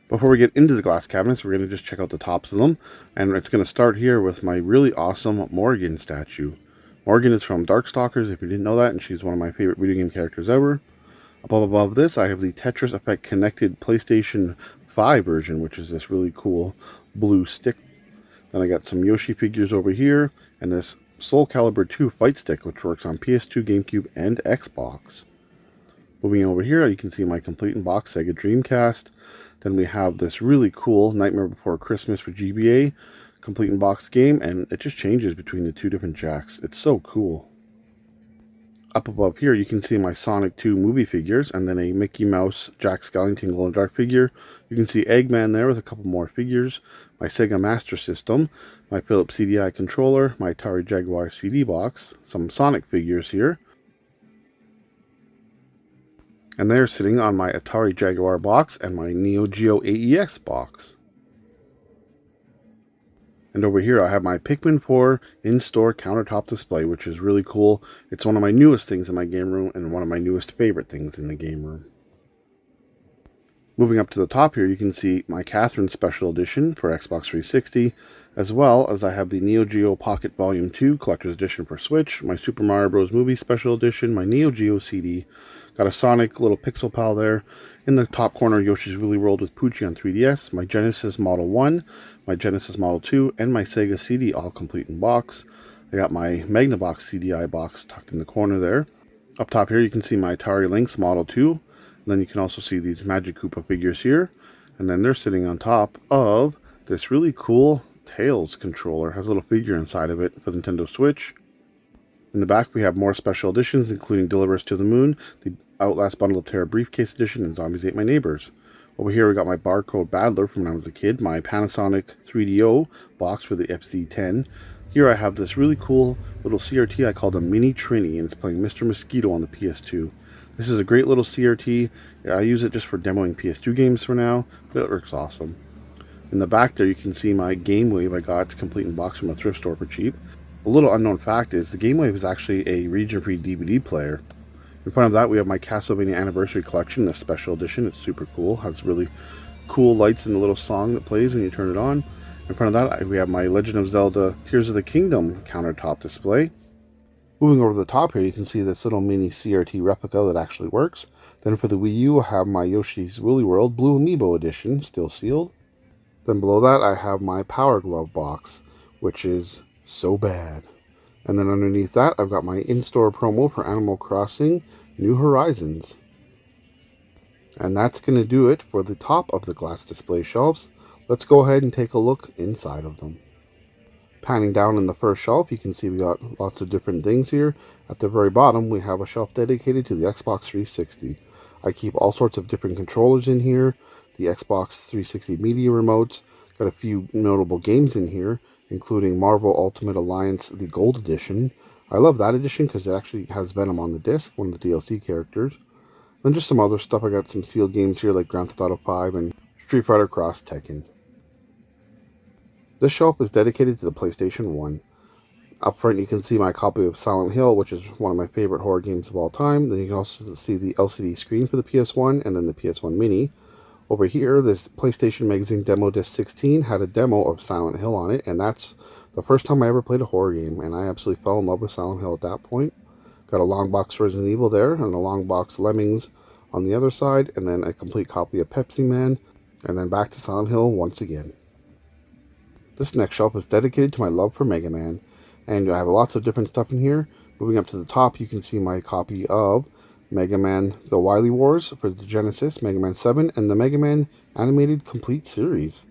Before we get into the glass cabinets, we're going to just check out the tops of them, and it's going to start here with my really awesome Morgan statue. Morgan is from Darkstalkers, if you didn't know that, and she's one of my favorite video game characters ever. Above this, I have the Tetris Effect connected PlayStation 5 version, which is this really cool blue stick. Then I got some Yoshi figures over here, and this Soul Calibur 2 fight stick, which works on PS2, GameCube, and Xbox. Moving over here, you can see my Complete in Box Sega Dreamcast. Then we have this really cool Nightmare Before Christmas for GBA Complete in Box game, and it just changes between the two different jacks. It's so cool. Up above here, you can see my Sonic 2 movie figures, and then a Mickey Mouse Jack Skellington glow in the dark figure. You can see Eggman there with a couple more figures. My Sega Master System, my Philips CDI controller, my Atari Jaguar CD box, some Sonic figures here, and they're sitting on my Atari Jaguar box and my Neo Geo AEX box. And over here I have my Pikmin 4 in-store countertop display, which is really cool. It's one of my newest things in my game room and one of my newest favorite things in the game room. Moving up to the top here, you can see my Catherine Special Edition for Xbox 360, as well as I have the Neo Geo Pocket Volume 2 Collector's Edition for Switch, my Super Mario Bros. Movie Special Edition, my Neo Geo CD, got a Sonic little Pixel Pal there. In the top corner, Yoshi's Woolly World with Poochie on 3DS, my Genesis Model 1, my Genesis Model 2, and my Sega CD all complete in box. I got my Magnavox CDI box tucked in the corner there. Up top here, you can see my Atari Lynx Model 2. And then you can also see these Magic Koopa figures here. And then they're sitting on top of this really cool Tails controller. It has a little figure inside of it for the Nintendo Switch. In the back we have more special editions, including Deliver Us to the Moon, the Outlast Bundle of Terror Briefcase Edition, and Zombies Ate My Neighbors. Over here we got my Barcode Battler from when I was a kid, my Panasonic 3DO box for the FZ10. Here I have this really cool little CRT I call the Mini Trini, and it's playing Mr. Mosquito on the PS2. This is a great little CRT. I use it just for demoing PS2 games for now, but it works awesome. In the back there you can see my Game Wave I got complete in box from a thrift store for cheap. A little unknown fact is the Game Wave is actually a region-free DVD player. In front of that we have my Castlevania Anniversary Collection, the special edition. It's super cool. Has really cool lights and a little song that plays when you turn it on. In front of that we have my Legend of Zelda Tears of the Kingdom countertop display. Moving over to the top here, you can see this little mini CRT replica that actually works. Then for the Wii U, I have my Yoshi's Woolly World Blue Amiibo edition, still sealed. Then below that, I have my Power Glove box, which is so bad. And then underneath that, I've got my in-store promo for Animal Crossing New Horizons. And that's going to do it for the top of the glass display shelves. Let's go ahead and take a look inside of them. Panning down in the first shelf, you can see we got lots of different things here. At the very bottom, we have a shelf dedicated to the Xbox 360. I keep all sorts of different controllers in here, the Xbox 360 media remotes, got a few notable games in here, including Marvel Ultimate Alliance, the Gold Edition. I love that edition because it actually has Venom on the disc, one of the DLC characters. Then just some other stuff. I got some sealed games here like Grand Theft Auto 5 and Street Fighter Cross Tekken. This shelf is dedicated to the PlayStation 1. Up front you can see my copy of Silent Hill, which is one of my favorite horror games of all time. Then you can also see the LCD screen for the PS1 and then the PS1 Mini. Over here, this PlayStation Magazine Demo Disc 16 had a demo of Silent Hill on it, and that's the first time I ever played a horror game, and I absolutely fell in love with Silent Hill at that point. Got a long box Resident Evil there, and a long box Lemmings on the other side, and then a complete copy of Pepsi Man, and then back to Silent Hill once again. This next shelf is dedicated to my love for Mega Man, and I have lots of different stuff in here. Moving up to the top, you can see my copy of Mega Man The Wily Wars for the Genesis, Mega Man 7, and the Mega Man Animated Complete Series.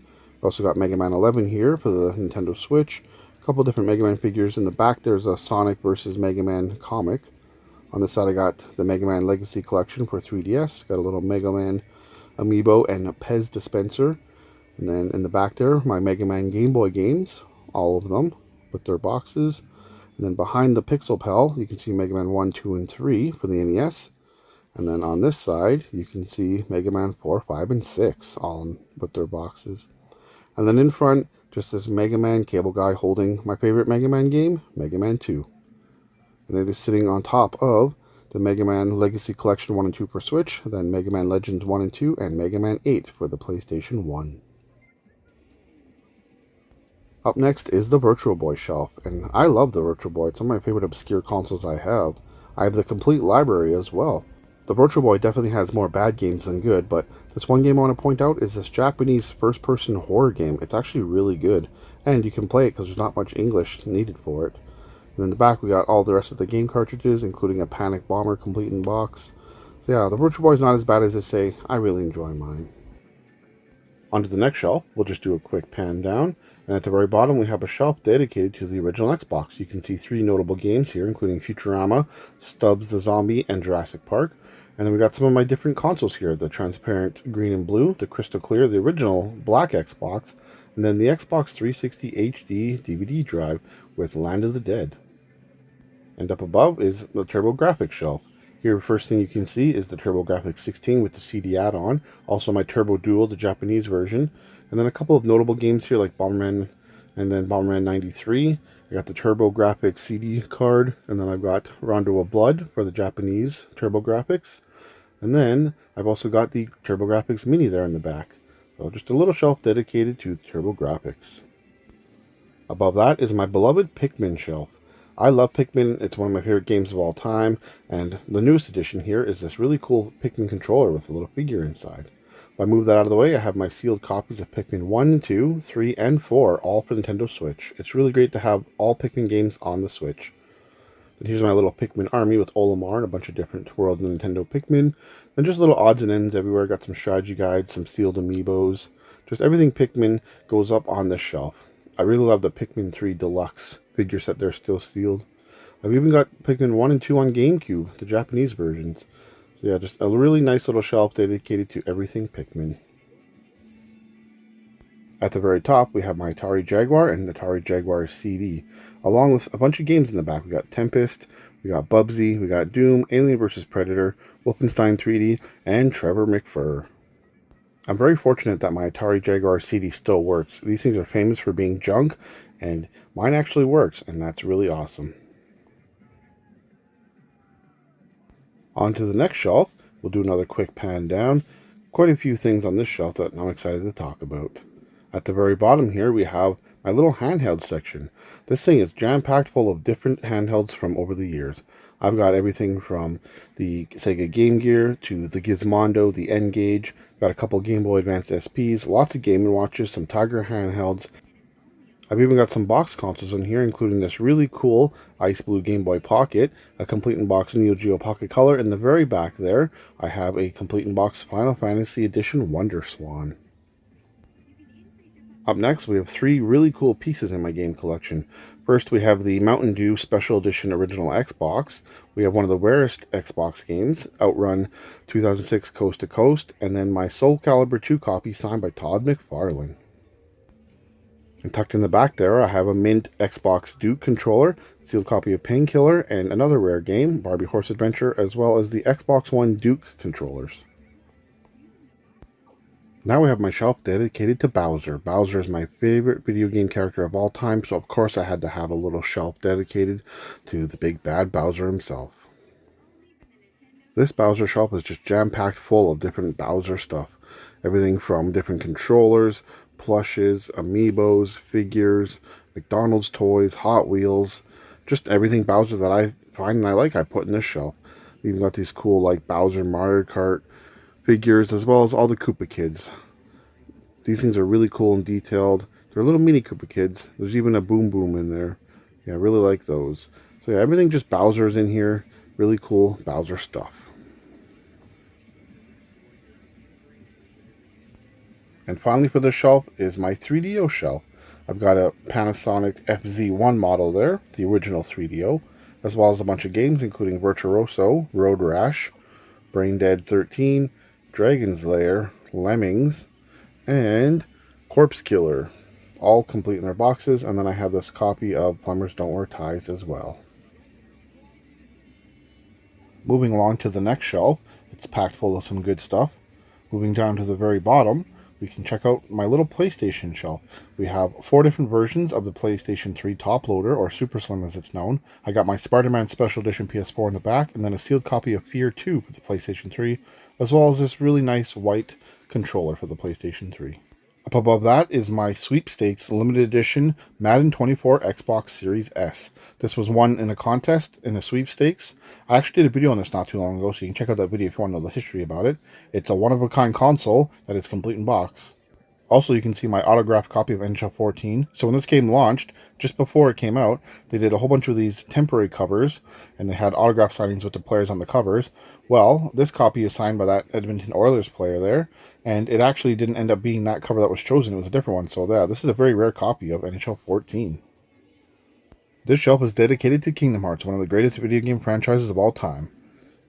We also got Mega Man 11 here for the Nintendo Switch. A couple different Mega Man figures. In the back, there's a Sonic vs. Mega Man comic. On this side, I got the Mega Man Legacy Collection for 3DS. Got a little Mega Man amiibo and a Pez dispenser. And then in the back there, my Mega Man Game Boy games, all of them, with their boxes. And then behind the Pixel Pal, you can see Mega Man 1, 2, and 3 for the NES. And then on this side, you can see Mega Man 4, 5, and 6, all with their boxes. And then in front, just this Mega Man cable guy holding my favorite Mega Man game, Mega Man 2. And it is sitting on top of the Mega Man Legacy Collection 1 and 2 for Switch, then Mega Man Legends 1 and 2, and Mega Man 8 for the PlayStation 1. Up next is the Virtual Boy shelf, and I love the Virtual Boy. It's one of my favorite obscure consoles I have. I have the complete library as well. The Virtual Boy definitely has more bad games than good, but this one game I want to point out is this Japanese first-person horror game. It's actually really good, and you can play it because there's not much English needed for it. And in the back we got all the rest of the game cartridges, including a Panic Bomber complete in box. So yeah, the Virtual Boy is not as bad as they say. I really enjoy mine. Onto the next shelf, we'll just do a quick pan down. And at the very bottom, we have a shelf dedicated to the original Xbox. You can see 3 notable games here, including Futurama, Stubbs the Zombie, and Jurassic Park. And then we got some of my different consoles here, the transparent green and blue, the crystal clear, the original black Xbox, and then the Xbox 360 HD DVD drive with Land of the Dead. And up above is the TurboGrafx shelf. Here, first thing you can see is the TurboGrafx 16 with the CD add-on, also my Turbo Duel, the Japanese version, and then a couple of notable games here like Bomberman and then Bomberman 93. I got the TurboGrafx CD card, and then I've got Rondo of Blood for the Japanese TurboGrafx. And then I've also got the TurboGrafx Mini there in the back. So just a little shelf dedicated to TurboGrafx. Above that is my beloved Pikmin shelf. I love Pikmin, it's one of my favorite games of all time, and the newest addition here is this really cool Pikmin controller with a little figure inside. If I move that out of the way, I have my sealed copies of Pikmin 1, 2, 3, and 4, all for Nintendo Switch. It's really great to have all Pikmin games on the Switch. And here's my little Pikmin army with Olimar and a bunch of different World Nintendo Pikmin. And just little odds and ends everywhere. Got some strategy guides, some sealed amiibos. Just everything Pikmin goes up on this shelf. I really love the Pikmin 3 Deluxe figure set there, still sealed. I've even got Pikmin 1 and 2 on GameCube, the Japanese versions. So yeah, just a really nice little shelf dedicated to everything Pikmin. At the very top, we have my Atari Jaguar and Atari Jaguar CD, along with a bunch of games in the back. We got Tempest, we got Bubsy, we got Doom, Alien vs. Predator, Wolfenstein 3D, and Trevor McFur. I'm very fortunate that my Atari Jaguar CD still works. These things are famous for being junk, and mine actually works, and that's really awesome. On to the next shelf, we'll do another quick pan down. Quite a few things on this shelf that I'm excited to talk about. At the very bottom here, we have my little handheld section. This thing is jam-packed full of different handhelds from over the years. I've got everything from the Sega Game Gear to the Gizmondo, the N-Gage. Got a couple Game Boy Advance SPs, lots of Game & Watches, some Tiger handhelds. I've even got some box consoles in here, including this really cool Ice Blue Game Boy Pocket, a complete in box Neo Geo Pocket Color. In the very back there, I have a complete in box Final Fantasy Edition Wonder Swan. Up next, we have 3 really cool pieces in my game collection. First, we have the Mountain Dew Special Edition Original Xbox. We have one of the rarest Xbox games, Outrun 2006 Coast to Coast, and then my Soul Calibur 2 copy signed by Todd McFarlane. And tucked in the back there, I have a mint Xbox Duke controller, sealed copy of Painkiller, and another rare game, Barbie Horse Adventure, as well as the Xbox One Duke controllers. Now we have my shelf dedicated to Bowser. Bowser is my favorite video game character of all time, so of course I had to have a little shelf dedicated to the big bad Bowser himself. This Bowser shelf is just jam-packed full of different Bowser stuff. Everything from different controllers, plushes, amiibos, figures, McDonald's toys, Hot Wheels, just everything Bowser that I find and I like I put in this shelf. We even got these cool like Bowser Mario Kart figures, as well as all the Koopa Kids. These things are really cool and detailed. They're little mini Koopa Kids. There's even a Boom Boom in there. Yeah, I really like those. So yeah, everything just Bowser's in here. Really cool Bowser stuff. And finally for the shelf is my 3DO shelf. I've got a Panasonic FZ1 model there, the original 3DO, as well as a bunch of games including Virtuoso, Road Rash, Brain Dead 13, Dragon's Lair, Lemmings, and Corpse Killer, all complete in their boxes. And then I have this copy of Plumbers Don't Wear Ties as well. Moving along to the next shelf, it's packed full of some good stuff. Moving down to the very bottom, we can check out my little PlayStation shelf. We have 4 different versions of the PlayStation 3 top loader, or Super Slim as it's known. I got my Spider-Man Special Edition PS4 in the back, and then a sealed copy of Fear 2 for the PlayStation 3, as well as this really nice white controller for the PlayStation 3. Up above that is my Sweepstakes Limited Edition Madden 24 Xbox Series S. This was won in a contest in a sweepstakes. I actually did a video on this not too long ago, so you can check out that video if you want to know the history about it. It's a one-of-a-kind console that is complete in box. Also, you can see my autographed copy of NHL 14. So when this game launched, just before it came out, they did a whole bunch of these temporary covers, and they had autograph signings with the players on the covers. Well, this copy is signed by that Edmonton Oilers player there, and it actually didn't end up being that cover that was chosen. It was a different one. So yeah, this is a very rare copy of NHL 14. This shelf is dedicated to Kingdom Hearts, one of the greatest video game franchises of all time.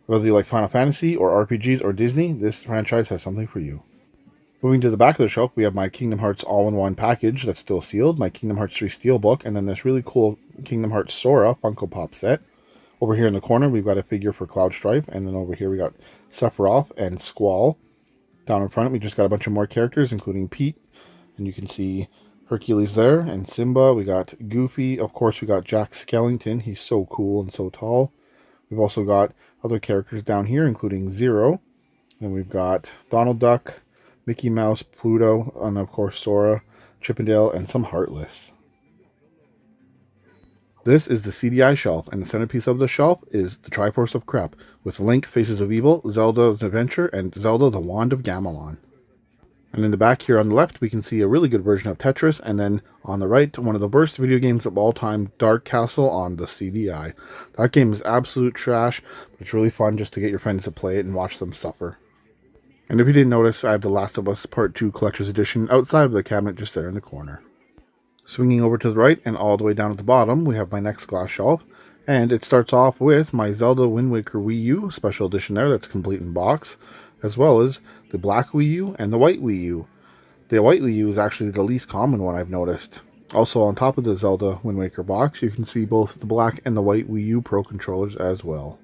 Whether you like Final Fantasy or RPGs or Disney, this franchise has something for you. Moving to the back of the shelf, we have my Kingdom Hearts all-in-one package that's still sealed, my Kingdom Hearts 3 Steelbook, and then this really cool Kingdom Hearts Sora Funko Pop set. Over here in the corner, we've got a figure for Cloud Strife, and then over here we got Sephiroth and Squall. Down in front, we just got a bunch of more characters, including Pete, and you can see Hercules there, and Simba. We got Goofy. Of course, we got Jack Skellington. He's so cool and so tall. We've also got other characters down here, including Zero. And we've got Donald Duck, Mickey Mouse, Pluto, and of course Sora, Chippendale, and some Heartless. This is the CDI shelf, and the centerpiece of the shelf is the Triforce of Crep, with Link, Faces of Evil, Zelda's Adventure, and Zelda the Wand of Gamelon. And in the back here on the left, we can see a really good version of Tetris, and then on the right, one of the worst video games of all time, Dark Castle on the CDI. That game is absolute trash, but it's really fun just to get your friends to play it and watch them suffer. And if you didn't notice, I have The Last of Us Part 2 Collector's Edition outside of the cabinet just there in the corner. Swinging over to the right and all the way down at the bottom, we have my next glass shelf. And it starts off with my Zelda Wind Waker Wii U special edition there that's complete in box, as well as the black Wii U and the white Wii U. The white Wii U is actually the least common one I've noticed. Also on top of the Zelda Wind Waker box, you can see both the black and the white Wii U Pro controllers as well.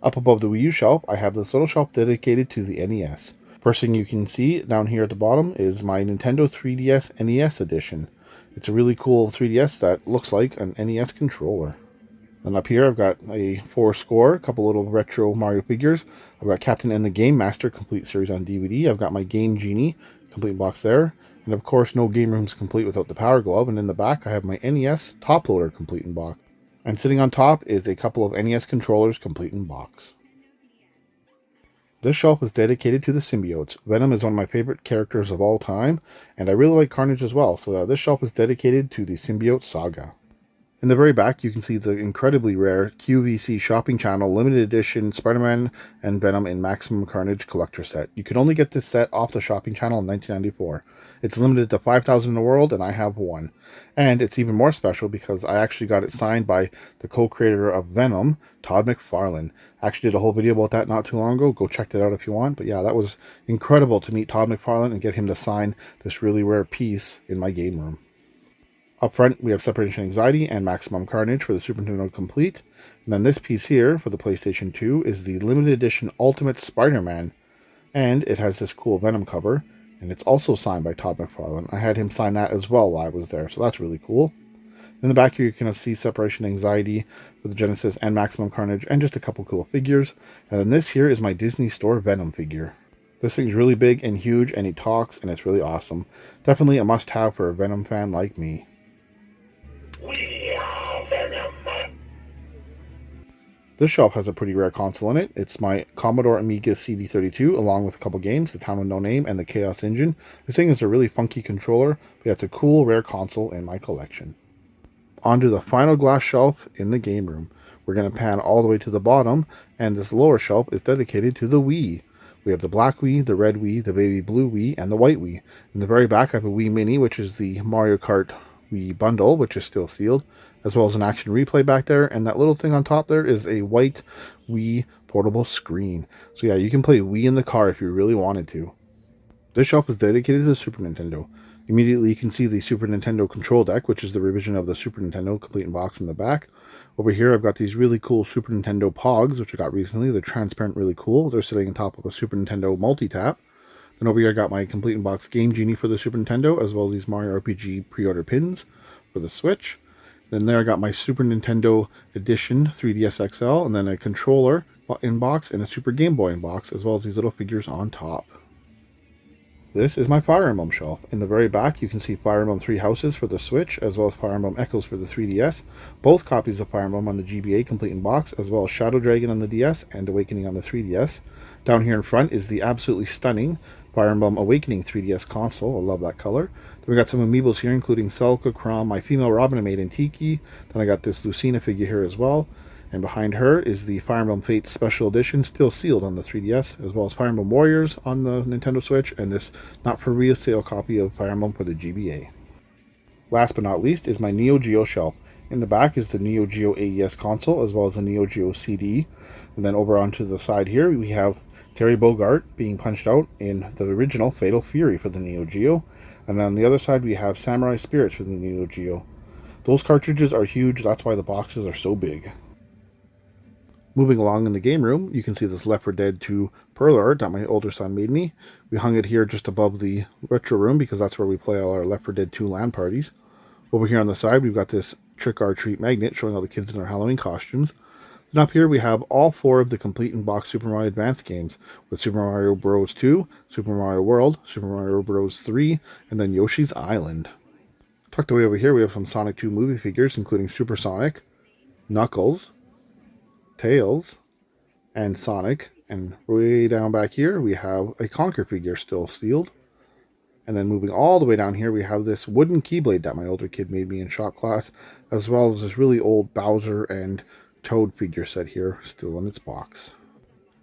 Up above the Wii U shelf, I have this little shelf dedicated to the NES. First thing you can see down here at the bottom is my Nintendo 3DS NES edition. It's a really cool 3DS that looks like an NES controller. Then up here I've got a 4-score, a couple little retro Mario figures. I've got Captain N the Game Master complete series on DVD. I've got my Game Genie complete box there. And of course no Game Room's complete without the Power Glove. And in the back I have my NES Top Loader complete in box. And sitting on top is a couple of NES controllers complete in box. This shelf is dedicated to the symbiotes. Venom is one of my favorite characters of all time, and I really like Carnage as well, so this shelf is dedicated to the symbiote saga. In the very back, you can see the incredibly rare QVC Shopping Channel limited edition Spider-Man and Venom in Maximum Carnage collector set. You can only get this set off the Shopping Channel in 1994. It's limited to 5,000 in the world, and I have one. And it's even more special because I actually got it signed by the co-creator of Venom, Todd McFarlane. I actually did a whole video about that not too long ago. Go check that out if you want. But yeah, that was incredible to meet Todd McFarlane and get him to sign this really rare piece in my game room. Up front, we have Separation Anxiety and Maximum Carnage for the Super Nintendo Complete. And then this piece here for the PlayStation 2 is the limited edition Ultimate Spider-Man. And it has this cool Venom cover. And it's also signed by Todd McFarlane. I had him sign that as well while I was there, so that's really cool. In the back here, you can see Separation Anxiety for the Genesis and Maximum Carnage, and just a couple cool figures. And then this here is my Disney Store Venom figure. This thing's really big and huge, and he talks, and it's really awesome. Definitely a must-have for a Venom fan like me. We are Venom. This shelf has a pretty rare console in it. It's my Commodore Amiga CD32, along with a couple games, The Town of No Name and the Chaos Engine. This thing is a really funky controller, but yeah, it's a cool, rare console in my collection. Onto the final glass shelf in the game room. We're going to pan all the way to the bottom, and this lower shelf is dedicated to the Wii. We have the black Wii, the red Wii, the baby blue Wii, and the white Wii. In the very back, I have a Wii Mini, which is the Mario Kart Wii bundle, which is still sealed, as well as an action replay back there, and that little thing on top there is a white Wii portable screen. So yeah, you can play Wii in the car if you really wanted to. This shelf is dedicated to the Super Nintendo. Immediately you can see the Super Nintendo control deck, which is the revision of the Super Nintendo complete in box in the back. Over here I've got these really cool Super Nintendo Pogs, which I got recently. They're transparent, really cool. They're sitting on top of a Super Nintendo multi-tap. Then over here I got my complete in box Game Genie for the Super Nintendo, as well as these Mario RPG pre-order pins for the Switch. Then there I got my Super Nintendo Edition 3DS XL, and then a controller in box and a Super Game Boy in box, as well as these little figures on top. This is my Fire Emblem shelf. In the very back you can see Fire Emblem 3 Houses for the Switch, as well as Fire Emblem Echoes for the 3DS. Both copies of Fire Emblem on the GBA complete in box, as well as Shadow Dragon on the DS and Awakening on the 3DS. Down here in front is the absolutely stunning Fire Emblem Awakening 3DS console. I love that color. Then we got some amiibos here, including Celica, Chrom, my female Robin made in Tiki. Then I got this Lucina figure here as well. And behind her is the Fire Emblem Fates Special Edition, still sealed on the 3DS, as well as Fire Emblem Warriors on the Nintendo Switch, and this not-for-resale copy of Fire Emblem for the GBA. Last but not least is my Neo Geo shelf. In the back is the Neo Geo AES console, as well as the Neo Geo CD. And then over onto the side here, we have Terry Bogard being punched out in the original Fatal Fury for the Neo Geo. And then on the other side we have Samurai Spirits for the Neo Geo. Those cartridges are huge, that's why the boxes are so big. Moving along in the game room, you can see this Left 4 Dead 2 Pearl art that my older son made me. We hung it here just above the retro room because that's where we play all our Left 4 Dead 2 LAN parties. Over here on the side, we've got this Trick or Treat magnet showing all the kids in their Halloween costumes. And up here we have all 4 of the complete in-box Super Mario Advance games, with Super Mario Bros. 2, Super Mario World, Super Mario Bros. 3, and then Yoshi's Island. Tucked away over here we have some Sonic 2 movie figures, including Super Sonic, Knuckles, Tails, and Sonic. And way down back here we have a Conker figure still sealed. And then moving all the way down here we have this wooden Keyblade that my older kid made me in shop class, as well as this really old Bowser and Toad figure set here still in its box.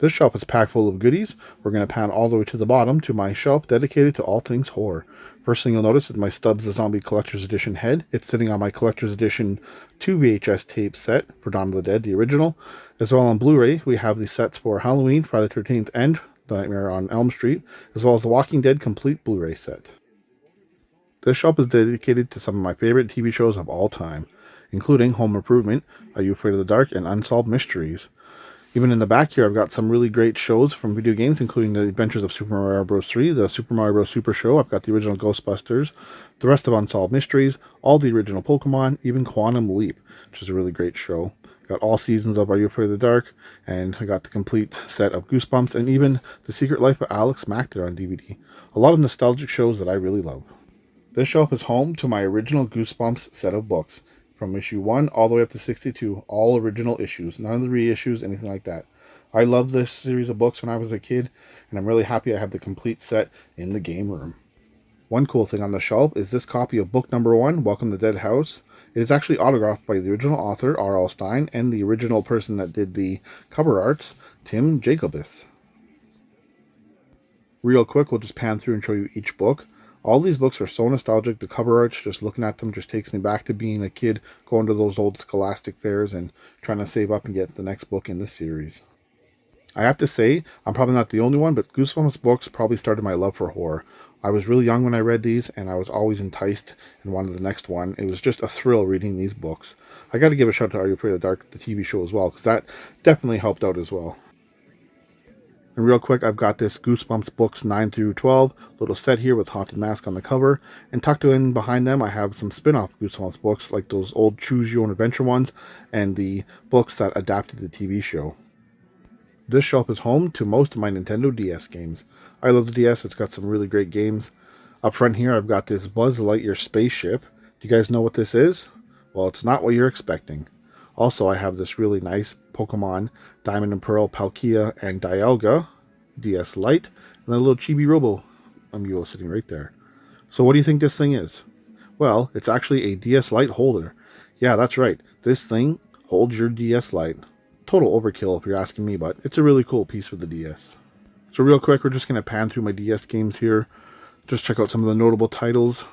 This shelf is packed full of goodies. We're going to pan all the way to the bottom to my shelf dedicated to all things horror. First thing you'll notice is my Stubbs the Zombie Collector's Edition head. It's sitting on my Collector's Edition 2 VHS tape set for Dawn of the Dead, the original. As well on Blu-ray, we have the sets for Halloween, Friday the 13th, and The Nightmare on Elm Street, as well as the Walking Dead complete Blu-ray set. This shelf is dedicated to some of my favorite TV shows of all time, including Home Improvement, Are You Afraid of the Dark, and Unsolved Mysteries. Even in the back here, I've got some really great shows from video games, including The Adventures of Super Mario Bros. 3, the Super Mario Bros. Super Show. I've got the original Ghostbusters, the rest of Unsolved Mysteries, all the original Pokemon, even Quantum Leap, which is a really great show. Got all seasons of Are You Afraid of the Dark, and I got the complete set of Goosebumps, and even The Secret Life of Alex Mack there on DVD. A lot of nostalgic shows that I really love. This shelf is home to my original Goosebumps set of books, from issue 1 all the way up to 62, all original issues, none of the reissues, anything like that. I loved this series of books when I was a kid, and I'm really happy I have the complete set in the game room. One cool thing on the shelf is this copy of book number 1, Welcome to the Dead House. It is actually autographed by the original author, R.L. Stine, and the original person that did the cover arts, Tim Jacobus. Real quick, we'll just pan through and show you each book. All these books are so nostalgic. The cover arts, just looking at them, just takes me back to being a kid, going to those old Scholastic fairs and trying to save up and get the next book in this series. I have to say, I'm probably not the only one, but Goosebumps books probably started my love for horror. I was really young when I read these, and I was always enticed and wanted the next one. It was just a thrill reading these books. I got to give a shout out to Are You Afraid of the Dark, the TV show as well, because that definitely helped out as well. And real quick, I've got this Goosebumps books 9 through 12, little set here with Haunted Mask on the cover. And tucked in behind them, I have some spin-off Goosebumps books, like those old Choose Your Own Adventure ones, and the books that adapted the TV show. This shelf is home to most of my Nintendo DS games. I love the DS, it's got some really great games. Up front here, I've got this Buzz Lightyear spaceship. Do you guys know what this is? Well, it's not what you're expecting. Also, I have this really nice Pokemon Diamond and Pearl Palkia and Dialga DS Lite, and then a little Chibi Robo amiibo sitting right there. So what do you think this thing is? Well, it's actually a DS Lite holder. Yeah, that's right. This thing holds your DS Lite. Total overkill if you're asking me, but it's a really cool piece for the DS. So real quick, we're just going to pan through my DS games here. Just check out some of the notable titles.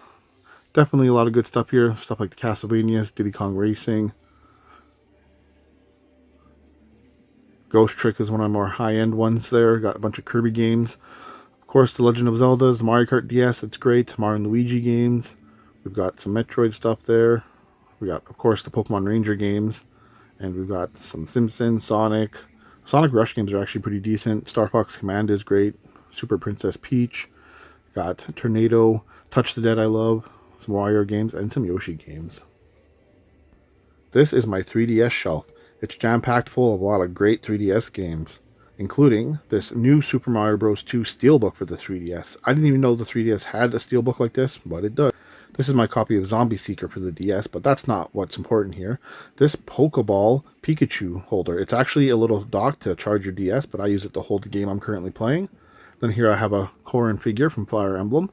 Definitely a lot of good stuff here. Stuff like the Castlevanias, Diddy Kong Racing. Ghost Trick is one of the more high-end ones there. Got a bunch of Kirby games. Of course, The Legend of Zelda's, the Mario Kart DS, it's great. Mario and Luigi games. We've got some Metroid stuff there. We got, of course, the Pokemon Ranger games. And we've got some Simpsons, Sonic. Sonic Rush games are actually pretty decent. Star Fox Command is great. Super Princess Peach. Got Tornado, Touch the Dead I love. Some Wario games, and some Yoshi games. This is my 3DS shelf. It's jam-packed full of a lot of great 3DS games, including this new Super Mario Bros. 2 Steelbook for the 3DS. I didn't even know the 3DS had a Steelbook like this, but it does. This is my copy of Zombie Seeker for the DS, but that's not what's important here. This Pokeball Pikachu holder. It's actually a little dock to charge your DS, but I use it to hold the game I'm currently playing. Then here I have a Corrin figure from Fire Emblem.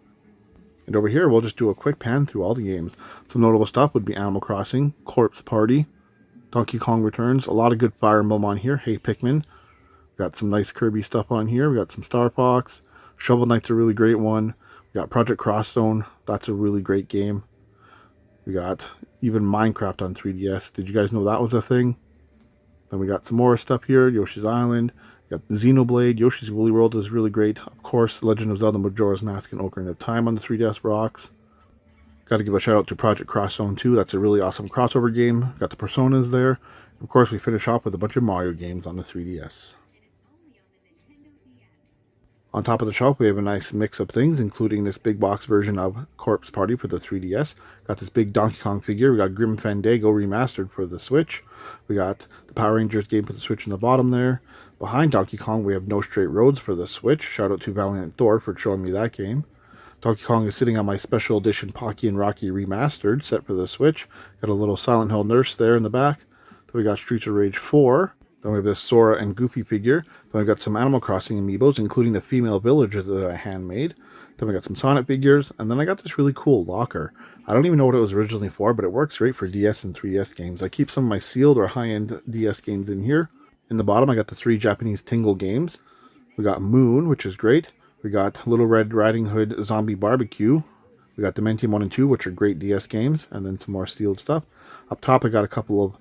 And over here, we'll just do a quick pan through all the games. Some notable stuff would be Animal Crossing, Corpse Party, Donkey Kong Returns, a lot of good Fire Emblem on here. Hey Pikmin. We got some nice Kirby stuff on here. We got some Star Fox. Shovel Knight's a really great one. We got Project Cross Zone. That's a really great game. We got even Minecraft on 3DS. Did you guys know that was a thing? Then we got some more stuff here. Yoshi's Island. Got Xenoblade, Yoshi's Woolly World is really great. Of course, Legend of Zelda Majora's Mask and Ocarina of Time on the 3DS box. Got to give a shout out to Project Cross Zone 2. That's a really awesome crossover game. Got the Personas there. Of course, we finish off with a bunch of Mario games on the 3DS. On top of the shelf, we have a nice mix of things, including this big box version of Corpse Party for the 3DS. Got this big Donkey Kong figure. We got Grim Fandango remastered for the Switch. We got the Power Rangers game for the Switch in the bottom there. Behind Donkey Kong, we have No Straight Roads for the Switch. Shout out to Valiant Thor for showing me that game. Donkey Kong is sitting on my special edition Pocky and Rocky remastered set for the Switch. Got a little Silent Hill nurse there in the back. Then we got Streets of Rage 4. Then we have this Sora and Goofy figure. Then we got some Animal Crossing amiibos, including the female villager that I handmade. Then we got some Sonic figures. And then I got this really cool locker. I don't even know what it was originally for, but it works great for DS and 3DS games. I keep some of my sealed or high-end DS games in here. In the bottom, I got the 3 Japanese Tingle games. We got Moon, which is great. We got Little Red Riding Hood Zombie Barbecue. We got Dementium 1 and 2, which are great DS games. And then some more sealed stuff. Up top, I got a couple of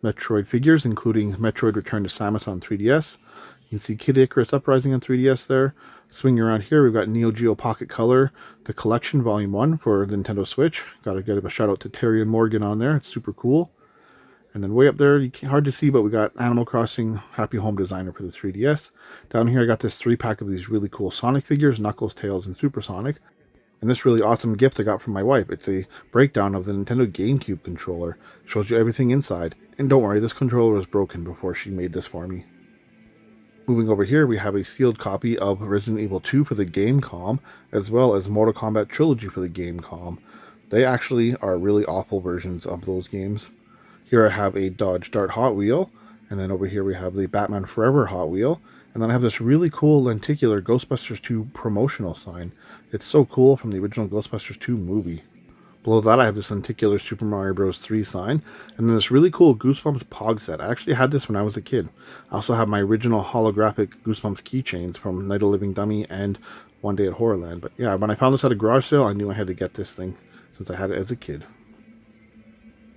Metroid figures, including Metroid Return to Samus on 3DS. You can see Kid Icarus Uprising on 3DS there. Swinging around here, we've got Neo Geo Pocket Color, the Collection Volume 1 for the Nintendo Switch. Got to give a shout out to Terry and Morgan on there. It's super cool. And then way up there, hard to see, but we got Animal Crossing Happy Home Designer for the 3DS. Down here, I got this 3-pack of these really cool Sonic figures, Knuckles, Tails, and Super Sonic. And this really awesome gift I got from my wife. It's a breakdown of the Nintendo GameCube controller. Shows you everything inside. And don't worry, this controller was broken before she made this for me. Moving over here, we have a sealed copy of Resident Evil 2 for the Gamecom, as well as Mortal Kombat Trilogy for the Gamecom. They actually are really awful versions of those games. Here I have a Dodge Dart Hot Wheel, and then over here we have the Batman Forever Hot Wheel, and then I have this really cool lenticular Ghostbusters 2 promotional sign. It's so cool, from the original Ghostbusters 2 movie. Below that I have this lenticular Super Mario Bros. 3 sign, and then this really cool Goosebumps Pog set. I actually had this when I was a kid. I also have my original holographic Goosebumps keychains from Night of Living Dummy and One Day at Horrorland. But yeah, when I found this at a garage sale, I knew I had to get this thing, since I had it as a kid.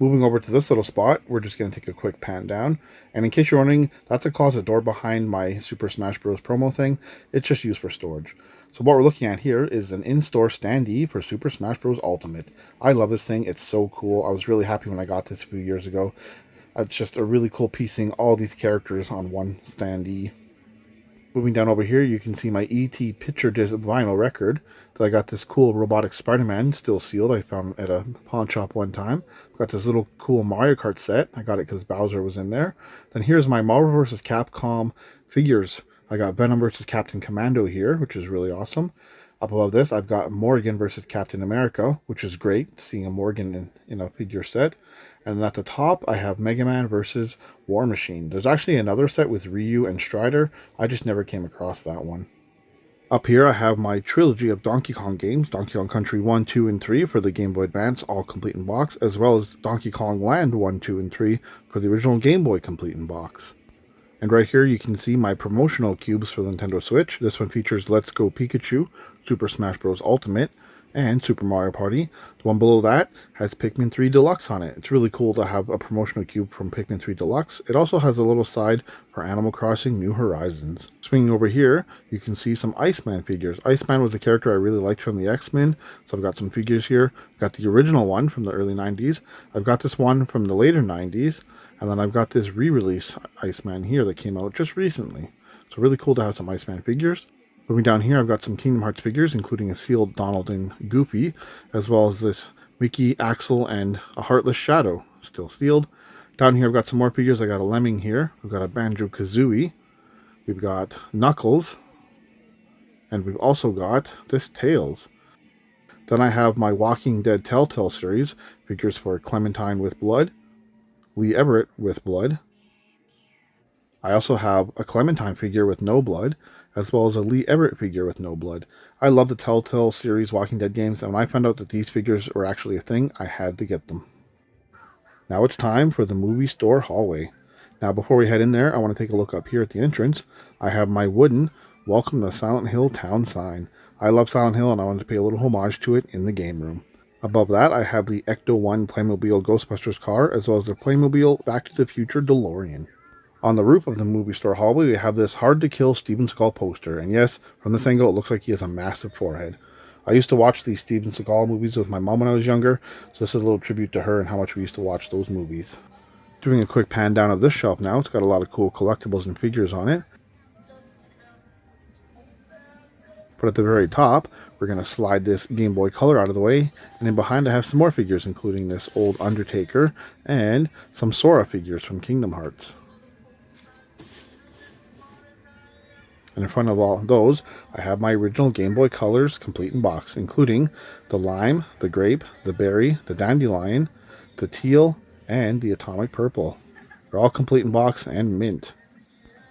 Moving over to this little spot, we're just going to take a quick pan down. And in case you're wondering, that's a closet door behind my Super Smash Bros. Promo thing. It's just used for storage. So what we're looking at here is an in-store standee for Super Smash Bros. Ultimate. I love this thing. It's so cool. I was really happy when I got this a few years ago. It's just a really cool piecing all these characters on one standee. Moving down over here, you can see my E.T. picture disc vinyl record. That I got this cool robotic Spider-Man, still sealed. I found it at a pawn shop one time. Got this little cool Mario Kart set. I got it because Bowser was in there. Then here's my Marvel vs. Capcom figures. I got Venom vs. Captain Commando here, which is really awesome. Up above this, I've got Morgan vs. Captain America, which is great, seeing a Morgan in a figure set. And then at the top, I have Mega Man vs. War Machine. There's actually another set with Ryu and Strider. I just never came across that one. Up here, I have my trilogy of Donkey Kong games, Donkey Kong Country 1, 2, and 3 for the Game Boy Advance, all complete in box, as well as Donkey Kong Land 1, 2, and 3 for the original Game Boy complete in box. And right here, you can see my promotional cubes for the Nintendo Switch. This one features Let's Go Pikachu, Super Smash Bros. Ultimate, and Super Mario Party. The one below that has Pikmin 3 Deluxe on it. It's really cool to have a promotional cube from Pikmin 3 Deluxe. It also has a little side for Animal Crossing New Horizons. Swinging over here, you can see some Iceman figures. Iceman was a character I really liked from the X-Men, so I've got some figures here. I've got the original one from the early 90s. I've got this one from the later 90s. And then I've got this re-release Iceman here that came out just recently. So really cool to have some Iceman figures. Moving down here, I've got some Kingdom Hearts figures, including a sealed Donald and Goofy, as well as this Mickey, Axel, and a Heartless Shadow, still sealed. Down here, I've got some more figures. I got a Lemming here. We've got a Banjo-Kazooie. We've got Knuckles. And we've also got this Tails. Then I have my Walking Dead Telltale series, figures for Clementine with Blood, Lee Everett with Blood. I also have a Clementine figure with no blood, as well as a Lee Everett figure with no blood. I love the Telltale series Walking Dead games, and when I found out that these figures were actually a thing, I had to get them. Now it's time for the movie store hallway. Now before we head in there, I want to take a look up here at the entrance. I have my wooden Welcome to Silent Hill town sign. I love Silent Hill, and I wanted to pay a little homage to it in the game room. Above that, I have the Ecto-1 Playmobil Ghostbusters car, as well as the Playmobil Back to the Future DeLorean. On the roof of the movie store hallway, we have this hard-to-kill Steven Seagal poster, and yes, from this angle, it looks like he has a massive forehead. I used to watch these Steven Seagal movies with my mom when I was younger, so this is a little tribute to her and how much we used to watch those movies. Doing a quick pan down of this shelf now, it's got a lot of cool collectibles and figures on it. But at the very top, we're going to slide this Game Boy Color out of the way, and then behind I have some more figures, including this old Undertaker and some Sora figures from Kingdom Hearts. And in front of all those, I have my original Game Boy Colors complete in box, including the lime, the grape, the berry, the dandelion, the teal, and the atomic purple. They're all complete in box and mint.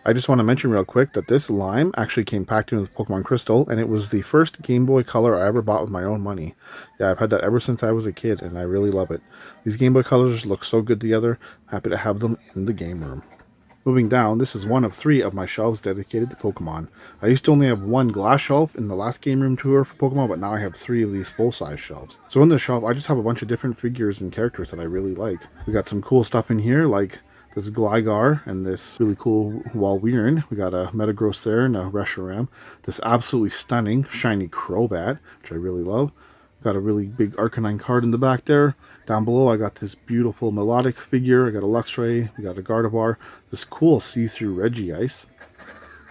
I just want to mention real quick that this lime actually came packed in with Pokemon Crystal, and it was the first Game Boy Color I ever bought with my own money. Yeah, I've had that ever since I was a kid, and I really love it. These Game Boy Colors look so good together. I'm happy to have them in the game room. Moving down, this is one of 3 of my shelves dedicated to Pokemon. I used to only have 1 glass shelf in the last Game Room Tour for Pokemon, but now I have 3 of these full-size shelves. So in this shelf, I just have a bunch of different figures and characters that I really like. We got some cool stuff in here, like this Gligar and this really cool Walrein. We got a Metagross there and a Reshiram. This absolutely stunning shiny Crobat, which I really love. Got a really big Arcanine card in the back there. Down below, I got this beautiful Melodic figure. I got a Luxray. We got a Gardevoir. This cool see-through Regice.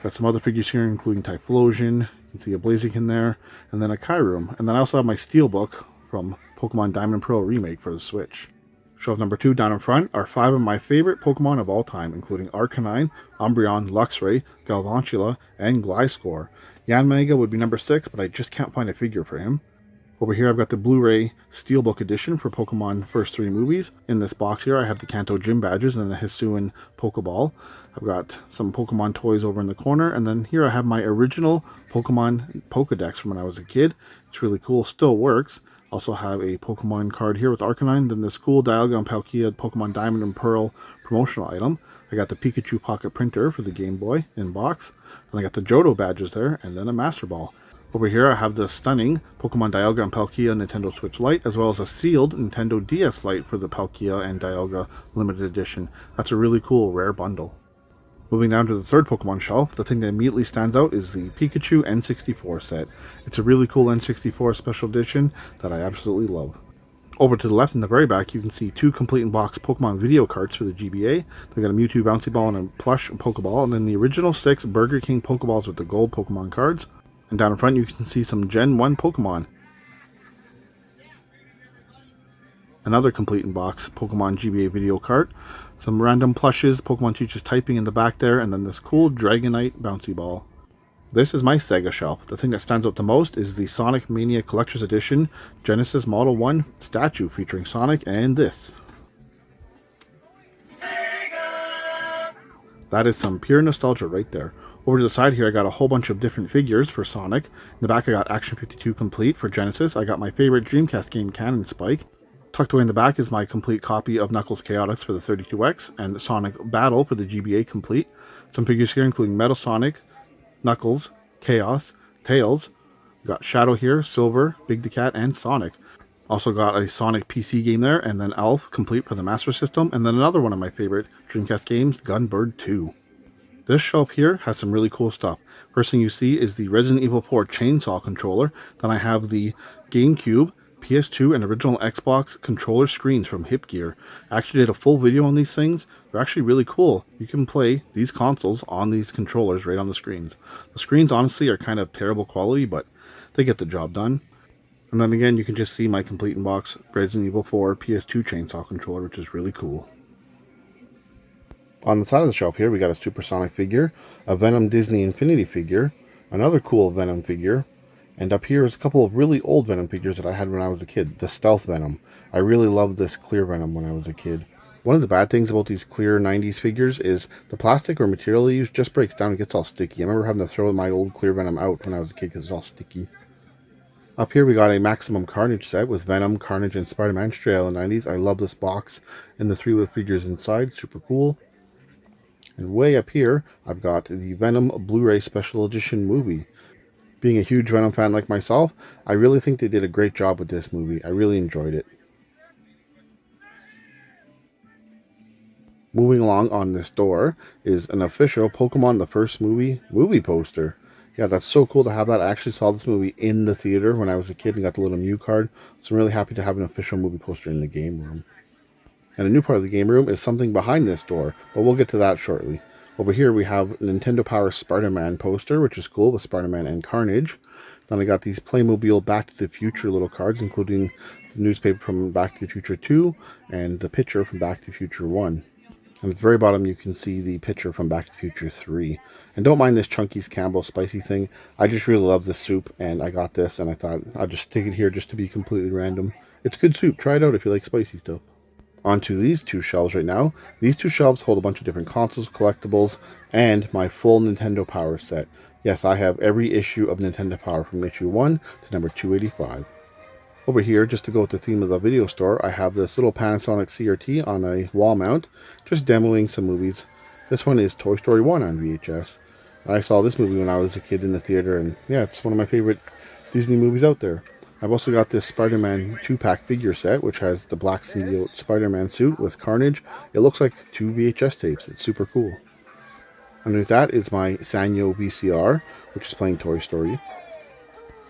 Got some other figures here, including Typhlosion. You can see a Blaziken there. And then a Kyurem. And then I also have my Steelbook from Pokemon Diamond Pearl Remake for the Switch. Shelf number 2 down in front are 5 of my favorite Pokemon of all time, including Arcanine, Umbreon, Luxray, Galvantula, and Gliscor. Yanmega would be number 6, but I just can't find a figure for him. Over here I've got the Blu-ray Steelbook edition for Pokemon first 3 movies. In this box here I have the Kanto Gym badges and the Hisuian Pokeball. I've got some Pokemon toys over in the corner, and then here I have my original Pokemon Pokedex from when I was a kid. It's really cool, still works. Also have a Pokemon card here with Arcanine, then this cool Dialga and Palkia Pokemon Diamond and Pearl promotional item. I got the Pikachu Pocket Printer for the Game Boy in box. Then I got the Johto badges there, and then a Master Ball. Over here I have the stunning Pokemon Dialga and Palkia Nintendo Switch Lite, as well as a sealed Nintendo DS Lite for the Palkia and Dialga limited edition. That's a really cool rare bundle. Moving down to the third Pokemon shelf, the thing that immediately stands out is the Pikachu N64 set. It's a really cool N64 special edition that I absolutely love. Over to the left in the very back, you can see 2 complete in box Pokemon video carts for the GBA. They got a Mewtwo Bouncy Ball and a plush Pokeball, and then the original 6 Burger King Pokeballs with the gold Pokemon cards. And down in front you can see some Gen 1 Pokemon. Another complete in box Pokemon GBA video cart. Some random plushes, Pokemon Teaches Typing in the back there, and then this cool Dragonite Bouncy Ball. This is my Sega shelf. The thing that stands out the most is the Sonic Mania Collector's Edition Genesis Model 1 statue featuring Sonic and this. That is some pure nostalgia right there. Over to the side here, I got a whole bunch of different figures for Sonic. In the back, I got Action 52 Complete for Genesis. I got my favorite Dreamcast game, Cannon Spike. Tucked away in the back is my complete copy of Knuckles Chaotix for the 32X and Sonic Battle for the GBA Complete. Some figures here, including Metal Sonic, Knuckles, Chaos, Tails. We got Shadow here, Silver, Big the Cat, and Sonic. Also got a Sonic PC game there, and then Elf Complete for the Master System, and then another one of my favorite Dreamcast games, Gunbird 2. This shelf here has some really cool stuff. First thing you see is the Resident Evil 4 chainsaw controller. Then I have the GameCube, PS2, and original Xbox controller screens from Hip Gear. I actually did a full video on these things. They're actually really cool. You can play these consoles on these controllers right on the screens. The screens honestly are kind of terrible quality, but they get the job done. And then again, you can just see my complete in box Resident Evil 4 PS2 chainsaw controller, which is really cool. On the side of the shelf here, we got a Supersonic figure, a Venom Disney Infinity figure, another cool Venom figure, and up here is a couple of really old Venom figures that I had when I was a kid, the Stealth Venom. I really loved this clear Venom when I was a kid. One of the bad things about these clear 90s figures is the plastic or material they use just breaks down and gets all sticky. I remember having to throw my old clear Venom out when I was a kid because it's all sticky. Up here we got a Maximum Carnage set with Venom, Carnage, and Spider-Man straight out of the 90s. I love this box and the 3 little figures inside, super cool. And way up here, I've got the Venom Blu-ray Special Edition movie. Being a huge Venom fan like myself, I really think they did a great job with this movie. I really enjoyed it. Moving along on this door is an official Pokemon the First movie poster. Yeah, that's so cool to have that. I actually saw this movie in the theater when I was a kid and got the little Mew card. So I'm really happy to have an official movie poster in the game room. And a new part of the game room is something behind this door, but we'll get to that shortly. Over here we have a Nintendo Power Spider-Man poster, which is cool, with Spider-Man and Carnage. Then I got these Playmobil Back to the Future little cards, including the newspaper from Back to the Future 2 and the picture from Back to the Future 1. And at the very bottom you can see the picture from Back to the Future 3. And don't mind this Chunky's Campbell spicy thing. I just really love this soup, and I got this, and I thought I'd just stick it here just to be completely random. It's good soup. Try it out if you like spicy stuff. Onto these two shelves right now. These two shelves hold a bunch of different consoles, collectibles, and my full Nintendo Power set. Yes, I have every issue of Nintendo Power from issue 1 to number 285. Over here, just to go with the theme of the video store, I have this little Panasonic CRT on a wall mount, just demoing some movies. This one is Toy Story 1 on VHS. I saw this movie when I was a kid in the theater, and yeah, it's one of my favorite Disney movies out there. I've also got this Spider-Man 2-pack figure set, which has the black symbiote Spider-Man suit with Carnage. It looks like 2 VHS tapes. It's super cool. Underneath that is my Sanyo VCR, which is playing Toy Story.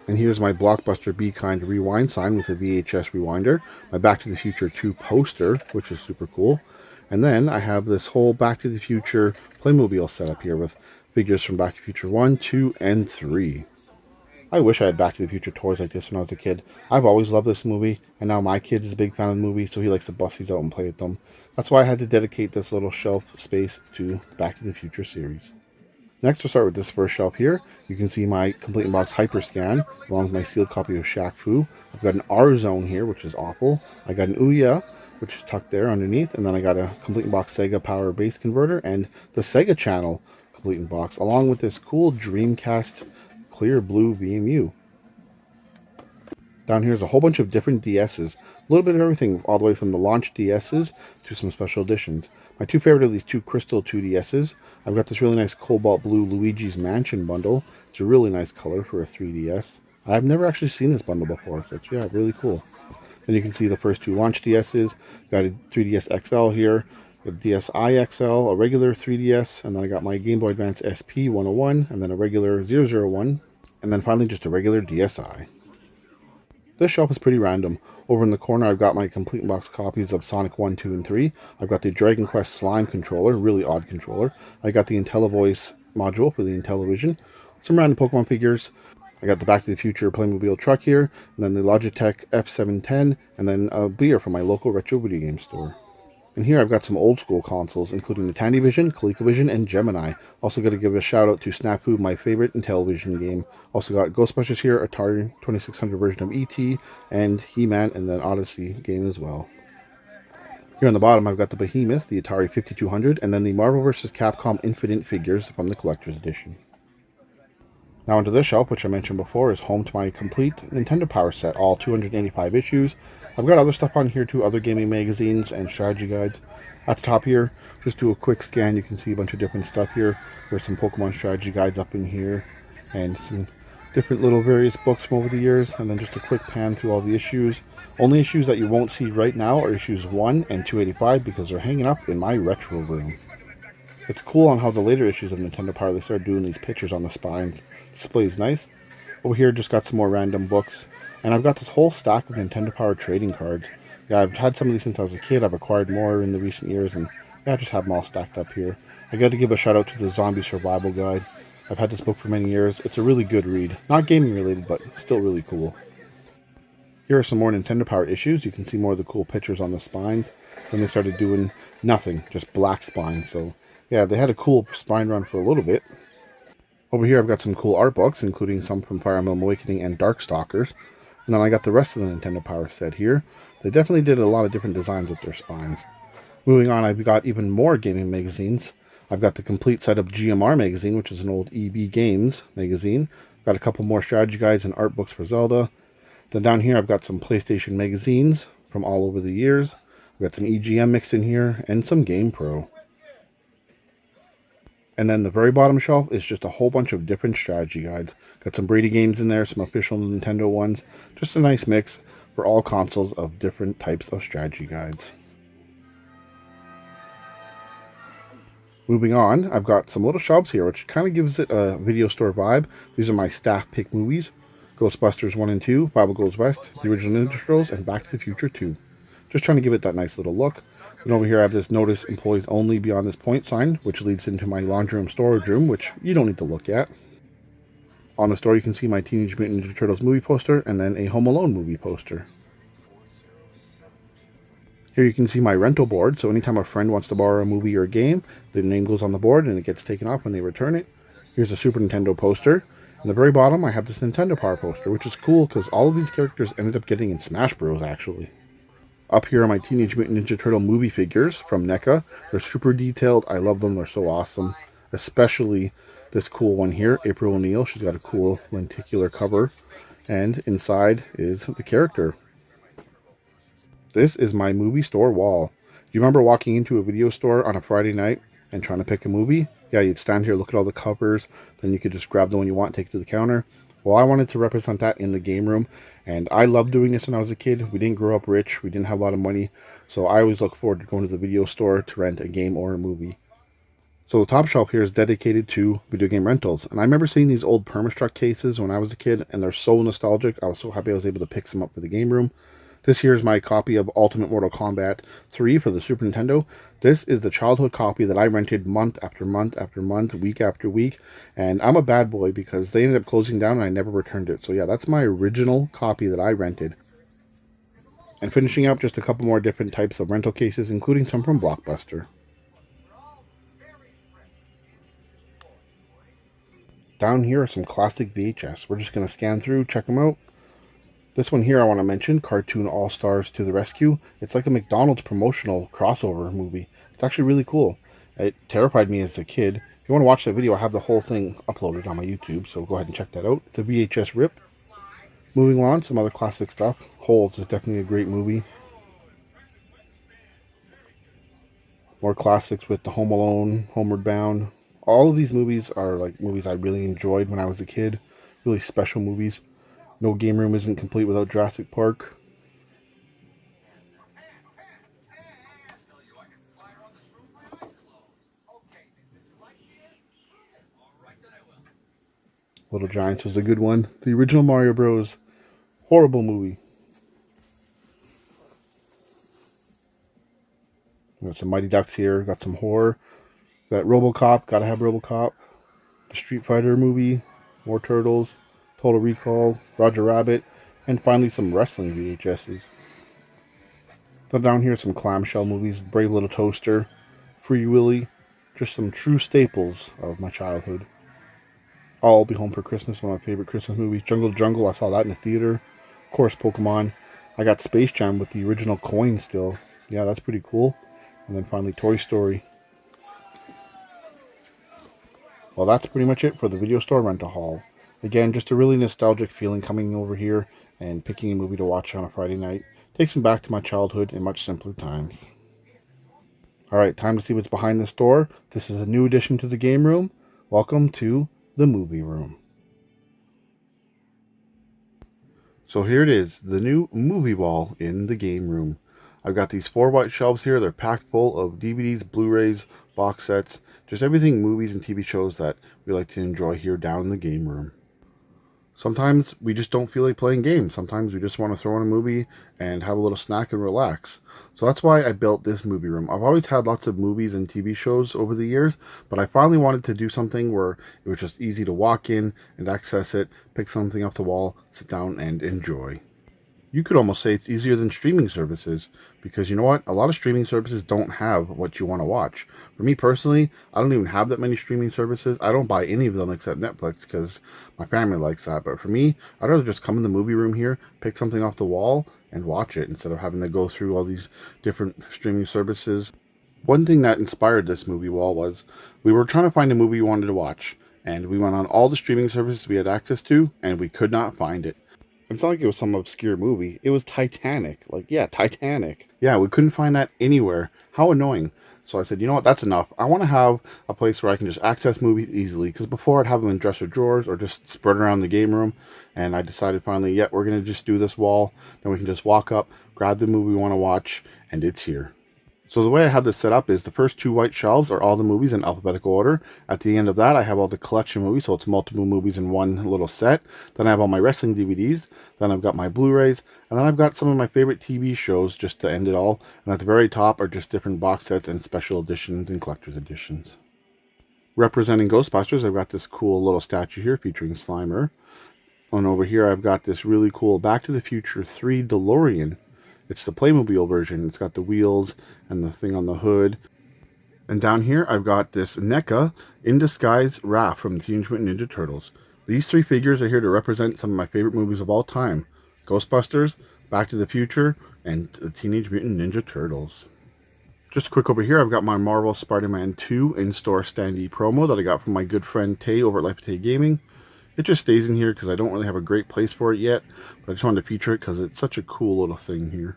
And here's my Blockbuster Be Kind rewind sign with a VHS rewinder. My Back to the Future 2 poster, which is super cool. And then I have this whole Back to the Future Playmobil setup here with figures from Back to the Future 1, 2, and 3. I wish I had Back to the Future toys like this when I was a kid. I've always loved this movie, and now my kid is a big fan of the movie, so he likes to bust these out and play with them. That's why I had to dedicate this little shelf space to the Back to the Future series. Next, we'll start with this first shelf here. You can see my Complete in Box Hyperscan, along with my sealed copy of Shaq Fu. I've got an R-Zone here, which is awful. I got an Ouya, which is tucked there underneath, and then I got a Complete in Box Sega Power Base Converter, and the Sega Channel Complete in Box, along with this cool Dreamcast clear blue VMU. Down here is a whole bunch of different DSs, a little bit of everything, all the way from the launch DSs to some special editions. My two favorite are these two Crystal 2DSs. I've got this really nice Cobalt Blue Luigi's Mansion bundle. It's a really nice color for a 3DS. I've never actually seen this bundle before, so it's, yeah, really cool. Then you can see the first two launch DSs. Got a 3DS XL here, a DSi XL, a regular 3DS, and then I got my Game Boy Advance SP 101, and then a regular 001, and then finally just a regular DSi. This shelf is pretty random. Over in the corner I've got my Complete in Box copies of Sonic 1, 2, and 3. I've got the Dragon Quest Slime controller, really odd controller. I got the IntelliVoice module for the Intellivision. Some random Pokemon figures. I got the Back to the Future Playmobil truck here, and then the Logitech F710, and then a beer from my local retro video game store. And here I've got some old school consoles, including the Tandyvision, ColecoVision, and Gemini. Also got to give a shout out to Snafu, my favorite Intellivision game. Also got Ghostbusters here, Atari 2600 version of E.T., and He-Man, and then Odyssey game as well. Here on the bottom I've got the Behemoth, the Atari 5200, and then the Marvel vs. Capcom Infinite figures from the Collector's Edition. Now onto this shelf, which I mentioned before, is home to my complete Nintendo Power set, all 285 issues. I've got other stuff on here too, other gaming magazines and strategy guides. At the top here, just do a quick scan, you can see a bunch of different stuff here. There's some Pokemon strategy guides up in here, and some different little various books from over the years, and then just a quick pan through all the issues. Only issues that you won't see right now are issues 1 and 285 because they're hanging up in my retro room. It's cool on how the later issues of Nintendo Power, they started doing these pictures on the spines. Display's nice. Over here, just got some more random books. And I've got this whole stack of Nintendo Power trading cards. Yeah, I've had some of these since I was a kid. I've acquired more in the recent years. And yeah, I just have them all stacked up here. I got to give a shout out to the Zombie Survival Guide. I've had this book for many years. It's a really good read. Not gaming related, but still really cool. Here are some more Nintendo Power issues. You can see more of the cool pictures on the spines. Then they started doing nothing, just black spines. So yeah, they had a cool spine run for a little bit. Over here I've got some cool art books, including some from Fire Emblem Awakening and Darkstalkers. And then I got the rest of the Nintendo Power set here. They definitely did a lot of different designs with their spines. Moving on, I've got even more gaming magazines. I've got the complete set of GMR magazine, which is an old EB Games magazine. Got a couple more strategy guides and art books for Zelda. Then down here I've got some PlayStation magazines from all over the years. I've got some EGM mixed in here and some GamePro. And then the very bottom shelf is just a whole bunch of different strategy guides. Got some Brady games in there, some official Nintendo ones. Just a nice mix for all consoles of different types of strategy guides. Moving on, I've got some little shelves here, which kind of gives it a video store vibe. These are my staff pick movies. Ghostbusters 1 and 2, Bible Goes West, the original Ninja Turtles, and Back to the Future 2. Just trying to give it that nice little look. And over here I have this notice employees only beyond this point sign, which leads into my laundry room storage room, which you don't need to look at. On the store you can see my Teenage Mutant Ninja Turtles movie poster, and then a Home Alone movie poster. Here you can see my rental board, so anytime a friend wants to borrow a movie or a game, the name goes on the board and it gets taken off when they return it. Here's a Super Nintendo poster. On the very bottom I have this Nintendo Power poster, which is cool because all of these characters ended up getting in Smash Bros. Actually. Up here are my Teenage Mutant Ninja Turtle movie figures from NECA. They're super detailed. I love them. They're so awesome. Especially this cool one here, April O'Neil. She's got a cool lenticular cover. And inside is the character. This is my movie store wall. Do you remember walking into a video store on a Friday night and trying to pick a movie? Yeah, you'd stand here, look at all the covers, then you could just grab the one you want, take it to the counter. Well, I wanted to represent that in the game room, and I loved doing this when I was a kid. We didn't grow up rich, we didn't have a lot of money, so I always look forward to going to the video store to rent a game or a movie. So the top shelf here is dedicated to video game rentals, and I remember seeing these old Permastruck cases when I was a kid, and they're so nostalgic. I was so happy I was able to pick some up for the game room. This here is my copy of Ultimate Mortal Kombat 3 for the Super Nintendo. This is the childhood copy that I rented month after month after month, week after week. And I'm a bad boy because they ended up closing down and I never returned it. So yeah, that's my original copy that I rented. And finishing up, just a couple more different types of rental cases, including some from Blockbuster. Down here are some classic VHS. We're just going to scan through, check them out. This one here I want to mention, Cartoon All-Stars to the Rescue. It's like a McDonald's promotional crossover movie. It's actually really cool. It terrified me as a kid. If you want to watch that video, I have the whole thing uploaded on my YouTube, so go ahead and check that out. It's a VHS rip. Moving on, some other classic stuff. Holes is definitely a great movie. More classics with the Home Alone, Homeward Bound. All of these movies are like movies I really enjoyed when I was a kid. Really special movies. No game room isn't complete without Jurassic Park. Little Giants was a good one. The original Mario Bros. Horrible movie. Got some Mighty Ducks here. Got some horror. Got RoboCop. Gotta have RoboCop. The Street Fighter movie. More Turtles. Total Recall, Roger Rabbit, and finally some wrestling VHSs. Then down here some clamshell movies, Brave Little Toaster, Free Willy, just some true staples of my childhood. I'll Be Home for Christmas, one of my favorite Christmas movies. Jungle Jungle, I saw that in the theater. Of course, Pokemon. I got Space Jam with the original coin still. Yeah, that's pretty cool. And then finally Toy Story. Well, that's pretty much it for the video store rental haul. Again, just a really nostalgic feeling coming over here and picking a movie to watch on a Friday night. Takes me back to my childhood in much simpler times. Alright, time to see what's behind the store. This is a new addition to the game room. Welcome to the movie room. So here it is, the new movie wall in the game room. I've got these 4 white shelves here. They're packed full of DVDs, Blu-rays, box sets, just everything movies and TV shows that we like to enjoy here down in the game room. Sometimes we just don't feel like playing games. Sometimes we just want to throw on a movie and have a little snack and relax. So that's why I built this movie room. I've always had lots of movies and TV shows over the years, but I finally wanted to do something where it was just easy to walk in and access it, pick something off the wall, sit down and enjoy. You could almost say it's easier than streaming services, because you know what? A lot of streaming services don't have what you want to watch. For me personally, I don't even have that many streaming services. I don't buy any of them except Netflix because my family likes that. But for me, I'd rather just come in the movie room here, pick something off the wall, and watch it instead of having to go through all these different streaming services. One thing that inspired this movie wall was we were trying to find a movie we wanted to watch, and we went on all the streaming services we had access to, and we could not find it. It's not like it was some obscure movie. It was Titanic. Like, yeah, Titanic. Yeah, we couldn't find that anywhere. How annoying. So I said, you know what, that's enough. I want to have a place where I can just access movies easily. Because before I'd have them in dresser drawers or just spread around the game room. And I decided finally, yeah, we're going to just do this wall. Then we can just walk up, grab the movie we want to watch, and it's here. So the way I have this set up is the first two white shelves are all the movies in alphabetical order. At the end of that, I have all the collection movies, so it's multiple movies in one little set. Then I have all my wrestling DVDs. Then I've got my Blu-rays. And then I've got some of my favorite TV shows just to end it all. And at the very top are just different box sets and special editions and collector's editions. Representing Ghostbusters, I've got this cool little statue here featuring Slimer. And over here, I've got this really cool Back to the Future 3 DeLorean. It's the Playmobil version. It's got the wheels and the thing on the hood. And down here, I've got this NECA In Disguise Raph from the Teenage Mutant Ninja Turtles. These three figures are here to represent some of my favorite movies of all time. Ghostbusters, Back to the Future, and the Teenage Mutant Ninja Turtles. Just quick over here, I've got my Marvel Spider-Man 2 in-store standee promo that I got from my good friend Tay over at Life of Tay Gaming. It just stays in here because I don't really have a great place for it yet, but I just wanted to feature it because it's such a cool little thing here.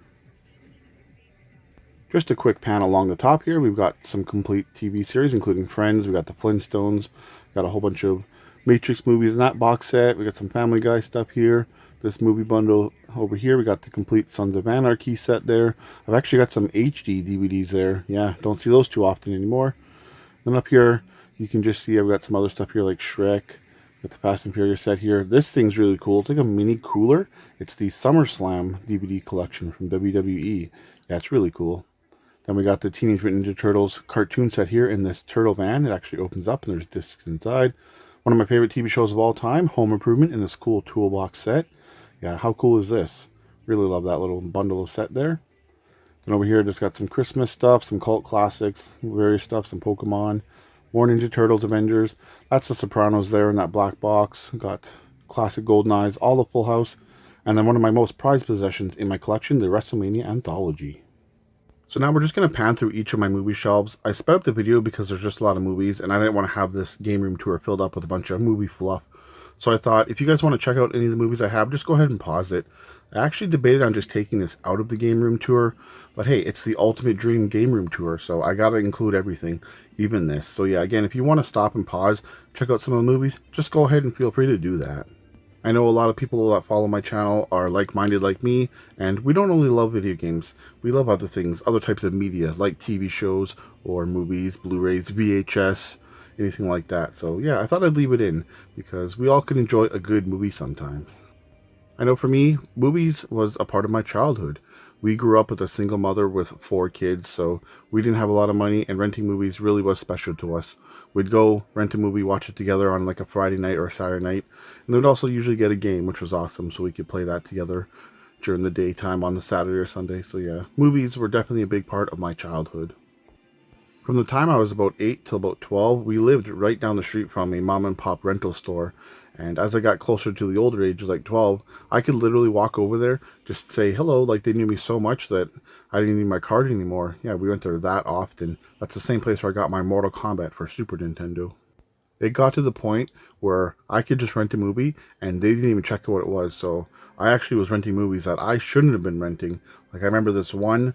Just a quick pan along the top here, we've got some complete TV series, including Friends, we've got the Flintstones, got a whole bunch of Matrix movies in that box set, we got some Family Guy stuff here, this movie bundle over here, we got the complete Sons of Anarchy set there. I've actually got some HD DVDs there, yeah, don't see those too often anymore. Then up here, you can just see I've got some other stuff here like Shrek. Got the Fast and Furious set here. This thing's really cool. It's like a mini cooler. It's the SummerSlam DVD collection from WWE. Yeah, it's really cool. Then we got the Teenage Mutant Ninja Turtles cartoon set here in this turtle van. It actually opens up and there's discs inside. One of my favorite TV shows of all time, Home Improvement, in this cool toolbox set. Yeah, how cool is this? Really love that little bundle of set there. Then over here, just got some Christmas stuff, some cult classics, various stuff, some Pokemon. More Ninja Turtles, Avengers. That's the Sopranos there in that black box. Got classic GoldenEyes, all the Full House. And then one of my most prized possessions in my collection, the WrestleMania Anthology. So now we're just going to pan through each of my movie shelves. I sped up the video because there's just a lot of movies, and I didn't want to have this game room tour filled up with a bunch of movie fluff. So I thought, if you guys want to check out any of the movies I have, just go ahead and pause it. I actually debated on just taking this out of the game room tour, but hey, it's the Ultimate Dream Gameroom Tour, so I gotta include everything, even this. So yeah, again, if you want to stop and pause, check out some of the movies, just go ahead and feel free to do that. I know a lot of people that follow my channel are like-minded like me, and we don't only love video games, we love other things, other types of media, like TV shows, or movies, Blu-rays, VHS, anything like that. So yeah, I thought I'd leave it in, because we all can enjoy a good movie sometimes. I know for me, movies was a part of my childhood. We grew up with a single mother with 4 kids, so we didn't have a lot of money, and renting movies really was special to us. We'd go rent a movie, watch it together on like a Friday night or a Saturday night, and we'd also usually get a game, which was awesome, so we could play that together during the daytime on the Saturday or Sunday. So yeah, movies were definitely a big part of my childhood. From the time I was about 8 till about 12, we lived right down the street from a mom and pop rental store. And as I got closer to the older ages, like 12, I could literally walk over there, just say hello, like they knew me so much that I didn't need my card anymore. Yeah, we went there that often. That's the same place where I got my Mortal Kombat for Super Nintendo. It got to the point where I could just rent a movie and they didn't even check what it was. So I actually was renting movies that I shouldn't have been renting. Like I remember this one.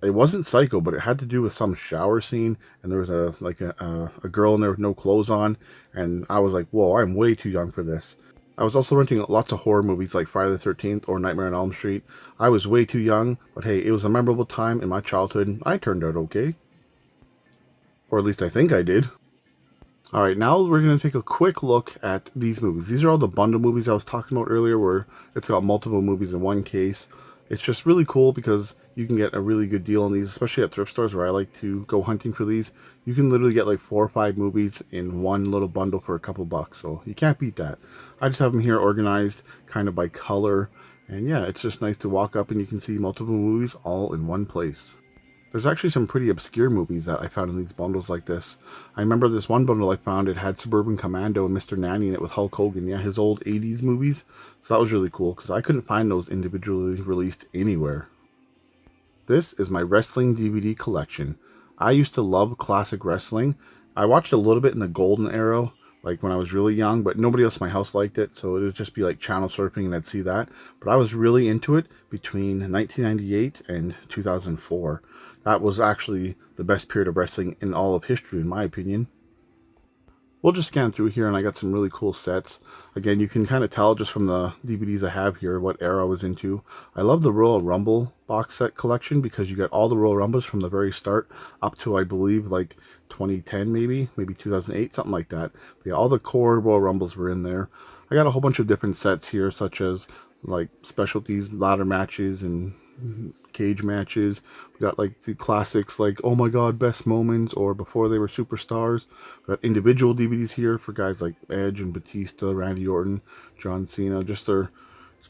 It wasn't Psycho, but it had to do with some shower scene, and there was a girl in there with no clothes on, and I was like, whoa, I'm way too young for this. I was also renting lots of horror movies like Friday the 13th or Nightmare on Elm Street. I was way too young, but hey, it was a memorable time in my childhood, and I turned out okay. Or at least I think I did. Alright, now we're going to take a quick look at these movies. These are all the bundle movies I was talking about earlier, where it's got multiple movies in one case. It's just really cool because you can get a really good deal on these, especially at thrift stores where I like to go hunting for these. You can literally get like 4 or 5 movies in one little bundle for a couple bucks, so you can't beat that. I just have them here organized kind of by color, and yeah, it's just nice to walk up and you can see multiple movies all in one place. There's actually some pretty obscure movies that I found in these bundles like this. I remember this one bundle I found, it had Suburban Commando and Mr. Nanny in it with Hulk Hogan. Yeah, his old 80s movies. So that was really cool because I couldn't find those individually released anywhere. This is my wrestling DVD collection. I used to love classic wrestling. I watched a little bit in the golden era, like when I was really young, but nobody else in my house liked it, so it would just be like channel surfing and I'd see that. But I was really into it between 1998 and 2004. That was actually the best period of wrestling in all of history, in my opinion. we'll just scan through here, and I got some really cool sets. Again, you can kind of tell just from the DVDs I have here what era I was into. I love the Royal Rumble box set collection because you get all the Royal Rumbles from the very start up to, I believe, like 2010 maybe 2008, something like that. But yeah, all the core Royal Rumbles were in there. I got a whole bunch of different sets here, such as like specialties, ladder matches, and cage matches. We got like the classics like Oh My God Best Moments or Before They Were Superstars. We got individual DVDs here for guys like Edge and Batista, Randy Orton, John Cena, just their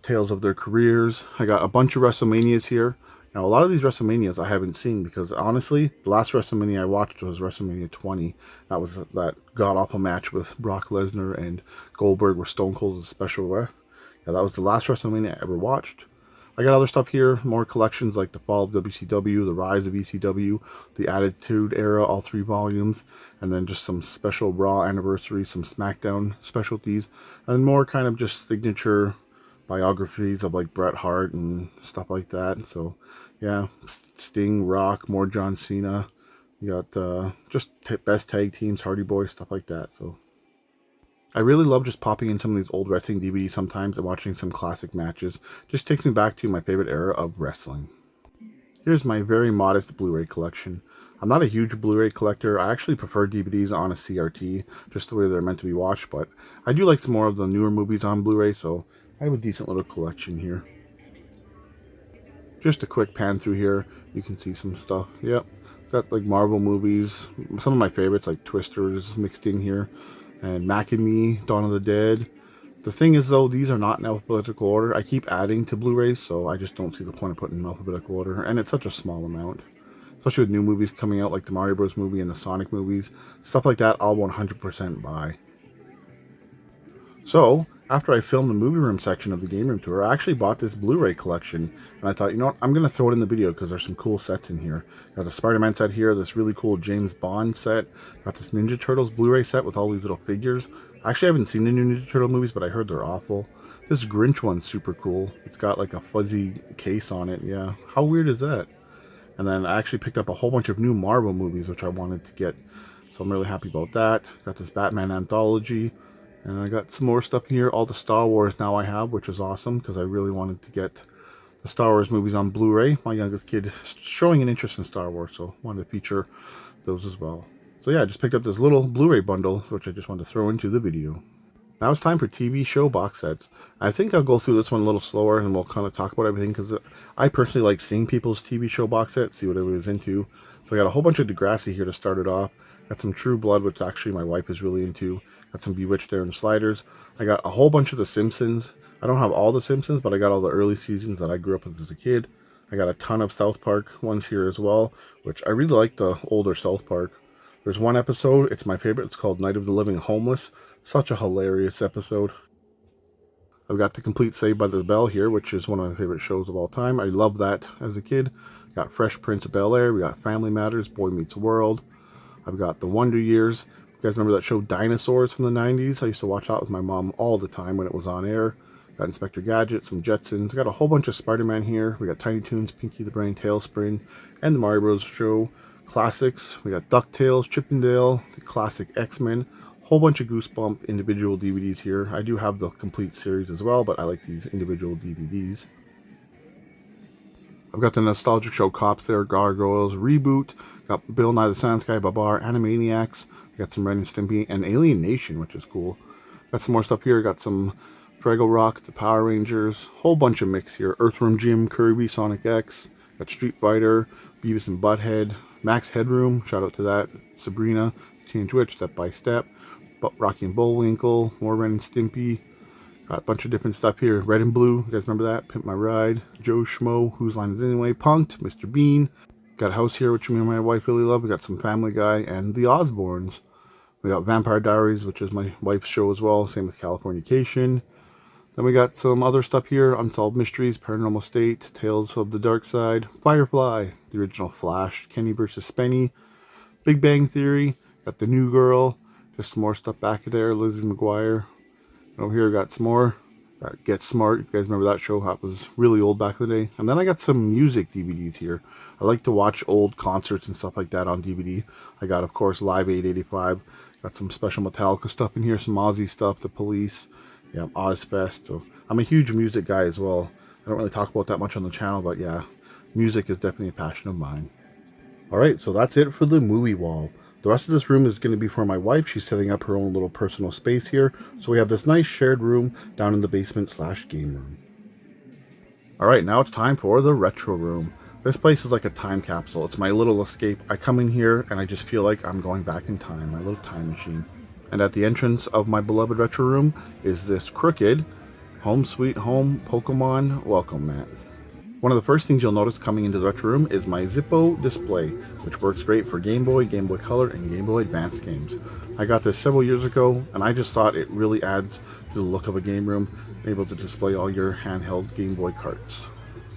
tales of their careers. I got a bunch of WrestleManias here. Now, a lot of these WrestleManias I haven't seen because, honestly, the last WrestleMania I watched was WrestleMania 20. That was that god-awful match with Brock Lesnar and Goldberg where Stone Cold was a special ref. Yeah, that was the last WrestleMania I ever watched. I got other stuff here, more collections like the Fall of WCW, the Rise of ECW, the Attitude Era, all 3 volumes, and then just some special Raw anniversaries, some SmackDown specialties, and more kind of just signature biographies of like Bret Hart and stuff like that. So yeah, Sting, Rock, more John Cena. You got just best tag teams, Hardy Boys, stuff like that. So I really love just popping in some of these old wrestling DVDs sometimes and watching some classic matches. Just takes me back to my favorite era of wrestling. Here's my very modest Blu-ray collection. I'm not a huge Blu-ray collector. I actually prefer DVDs on a CRT, just the way they're meant to be watched, but I do like some more of the newer movies on Blu-ray, so I have a decent little collection here. Just a quick pan through here, you can see some stuff. Yep, got like Marvel movies, some of my favorites like Twister is mixed in here, and Mac and Me, Dawn of the Dead. The thing is though, these are not in alphabetical order. I keep adding to Blu-rays, so I just don't see the point of putting them in alphabetical order, and it's such a small amount. Especially with new movies coming out like the Mario Bros. Movie and the Sonic movies. Stuff like that I'll 100% buy. So, after I filmed the movie room section of the Game Room Tour, I actually bought this Blu-ray collection, and I thought, you know what, I'm going to throw it in the video because there's some cool sets in here. Got a Spider-Man set here, this really cool James Bond set, got this Ninja Turtles Blu-ray set with all these little figures. I actually haven't seen the new Ninja Turtle movies, but I heard they're awful. This Grinch one's super cool. It's got like a fuzzy case on it, yeah. How weird is that? And then I actually picked up a whole bunch of new Marvel movies, which I wanted to get, so I'm really happy about that. Got this Batman anthology. And I got some more stuff here. All the Star Wars now I have, which is awesome because I really wanted to get the Star Wars movies on Blu-ray. My youngest kid showing an interest in Star Wars, so I wanted to feature those as well. So yeah, I just picked up this little Blu-ray bundle, which I just wanted to throw into the video. Now it's time for TV show box sets. I think I'll go through this one a little slower and we'll kind of talk about everything because I personally like seeing people's TV show box sets, see what everybody's into. So I got a whole bunch of Degrassi here to start it off. Got some True Blood, which actually my wife is really into. Got some Bewitched there and Sliders. I got a whole bunch of The Simpsons. I don't have all The Simpsons, but I got all the early seasons that I grew up with as a kid. I got a ton of South Park ones here as well, which I really like the older South Park. There's one episode, it's my favorite, it's called Night of the Living Homeless. Such a hilarious episode. I've got the complete Saved by the Bell here, which is one of my favorite shows of all time. I loved that as a kid. Got Fresh Prince of Bel-Air, we got Family Matters, Boy Meets World. I've got The Wonder Years. You guys remember that show Dinosaurs from the 90s? I used to watch that with my mom all the time when it was on air. Got Inspector Gadget, some Jetsons. I got a whole bunch of Spider-Man here. We got Tiny Toons, Pinky the Brain, Tailspin, and the Mario Bros. Show classics. We got DuckTales, Chippendale, the classic X-Men. Whole bunch of Goosebump individual DVDs here. I do have the complete series as well, but I like these individual DVDs. I've got the nostalgic show Cops there, Gargoyles, Reboot, got Bill Nye the Science Guy, Babar, Animaniacs, got some Ren and Stimpy, and Alien Nation, which is cool. Got some more stuff here, got some Fraggle Rock, the Power Rangers, whole bunch of mix here, Earthworm Jim, Kirby, Sonic X, got Street Fighter, Beavis and Butthead, Max Headroom, shout out to that, Sabrina, Teenage Witch, Step by Step, Rocky and Bullwinkle, more Ren and Stimpy. Got a bunch of different stuff here. Red and Blue, you guys remember that? Pimp My Ride, Joe Schmo, Whose Line Is It Anyway, Punk'd, Mr. Bean. Got a house here, which me and my wife really love. We got some Family Guy and The Osbournes. We got Vampire Diaries, which is my wife's show as well. Same with Californication. Then we got some other stuff here. Unsolved Mysteries, Paranormal State, Tales of the Dark Side, Firefly, the original Flash, Kenny vs. Spenny, Big Bang Theory, got The New Girl, just some more stuff back there, Lizzie McGuire. Over here got some more. Get Smart. You guys remember that show? That was really old back in the day. And then I got some music DVDs here. I like to watch old concerts and stuff like that on DVD. I got, of course, Live 885. Got some special Metallica stuff in here, some Ozzy stuff, The Police, yeah, Ozfest. So I'm a huge music guy as well. I don't really talk about that much on the channel, but yeah, music is definitely a passion of mine. Alright, so that's it for the movie wall. The rest of this room is going to be for my wife. She's setting up her own little personal space here. So we have this nice shared room down in the basement / game room. Alright, now it's time for the retro room. This place is like a time capsule. It's my little escape. I come in here and I just feel like I'm going back in time, my little time machine. And at the entrance of my beloved retro room is this crooked Home Sweet Home Pokemon welcome mat. One of the first things you'll notice coming into the retro room is my Zippo display, which works great for Game Boy, Game Boy Color, and Game Boy Advance games. I got this several years ago, and I just thought it really adds to the look of a game room, able to display all your handheld Game Boy carts.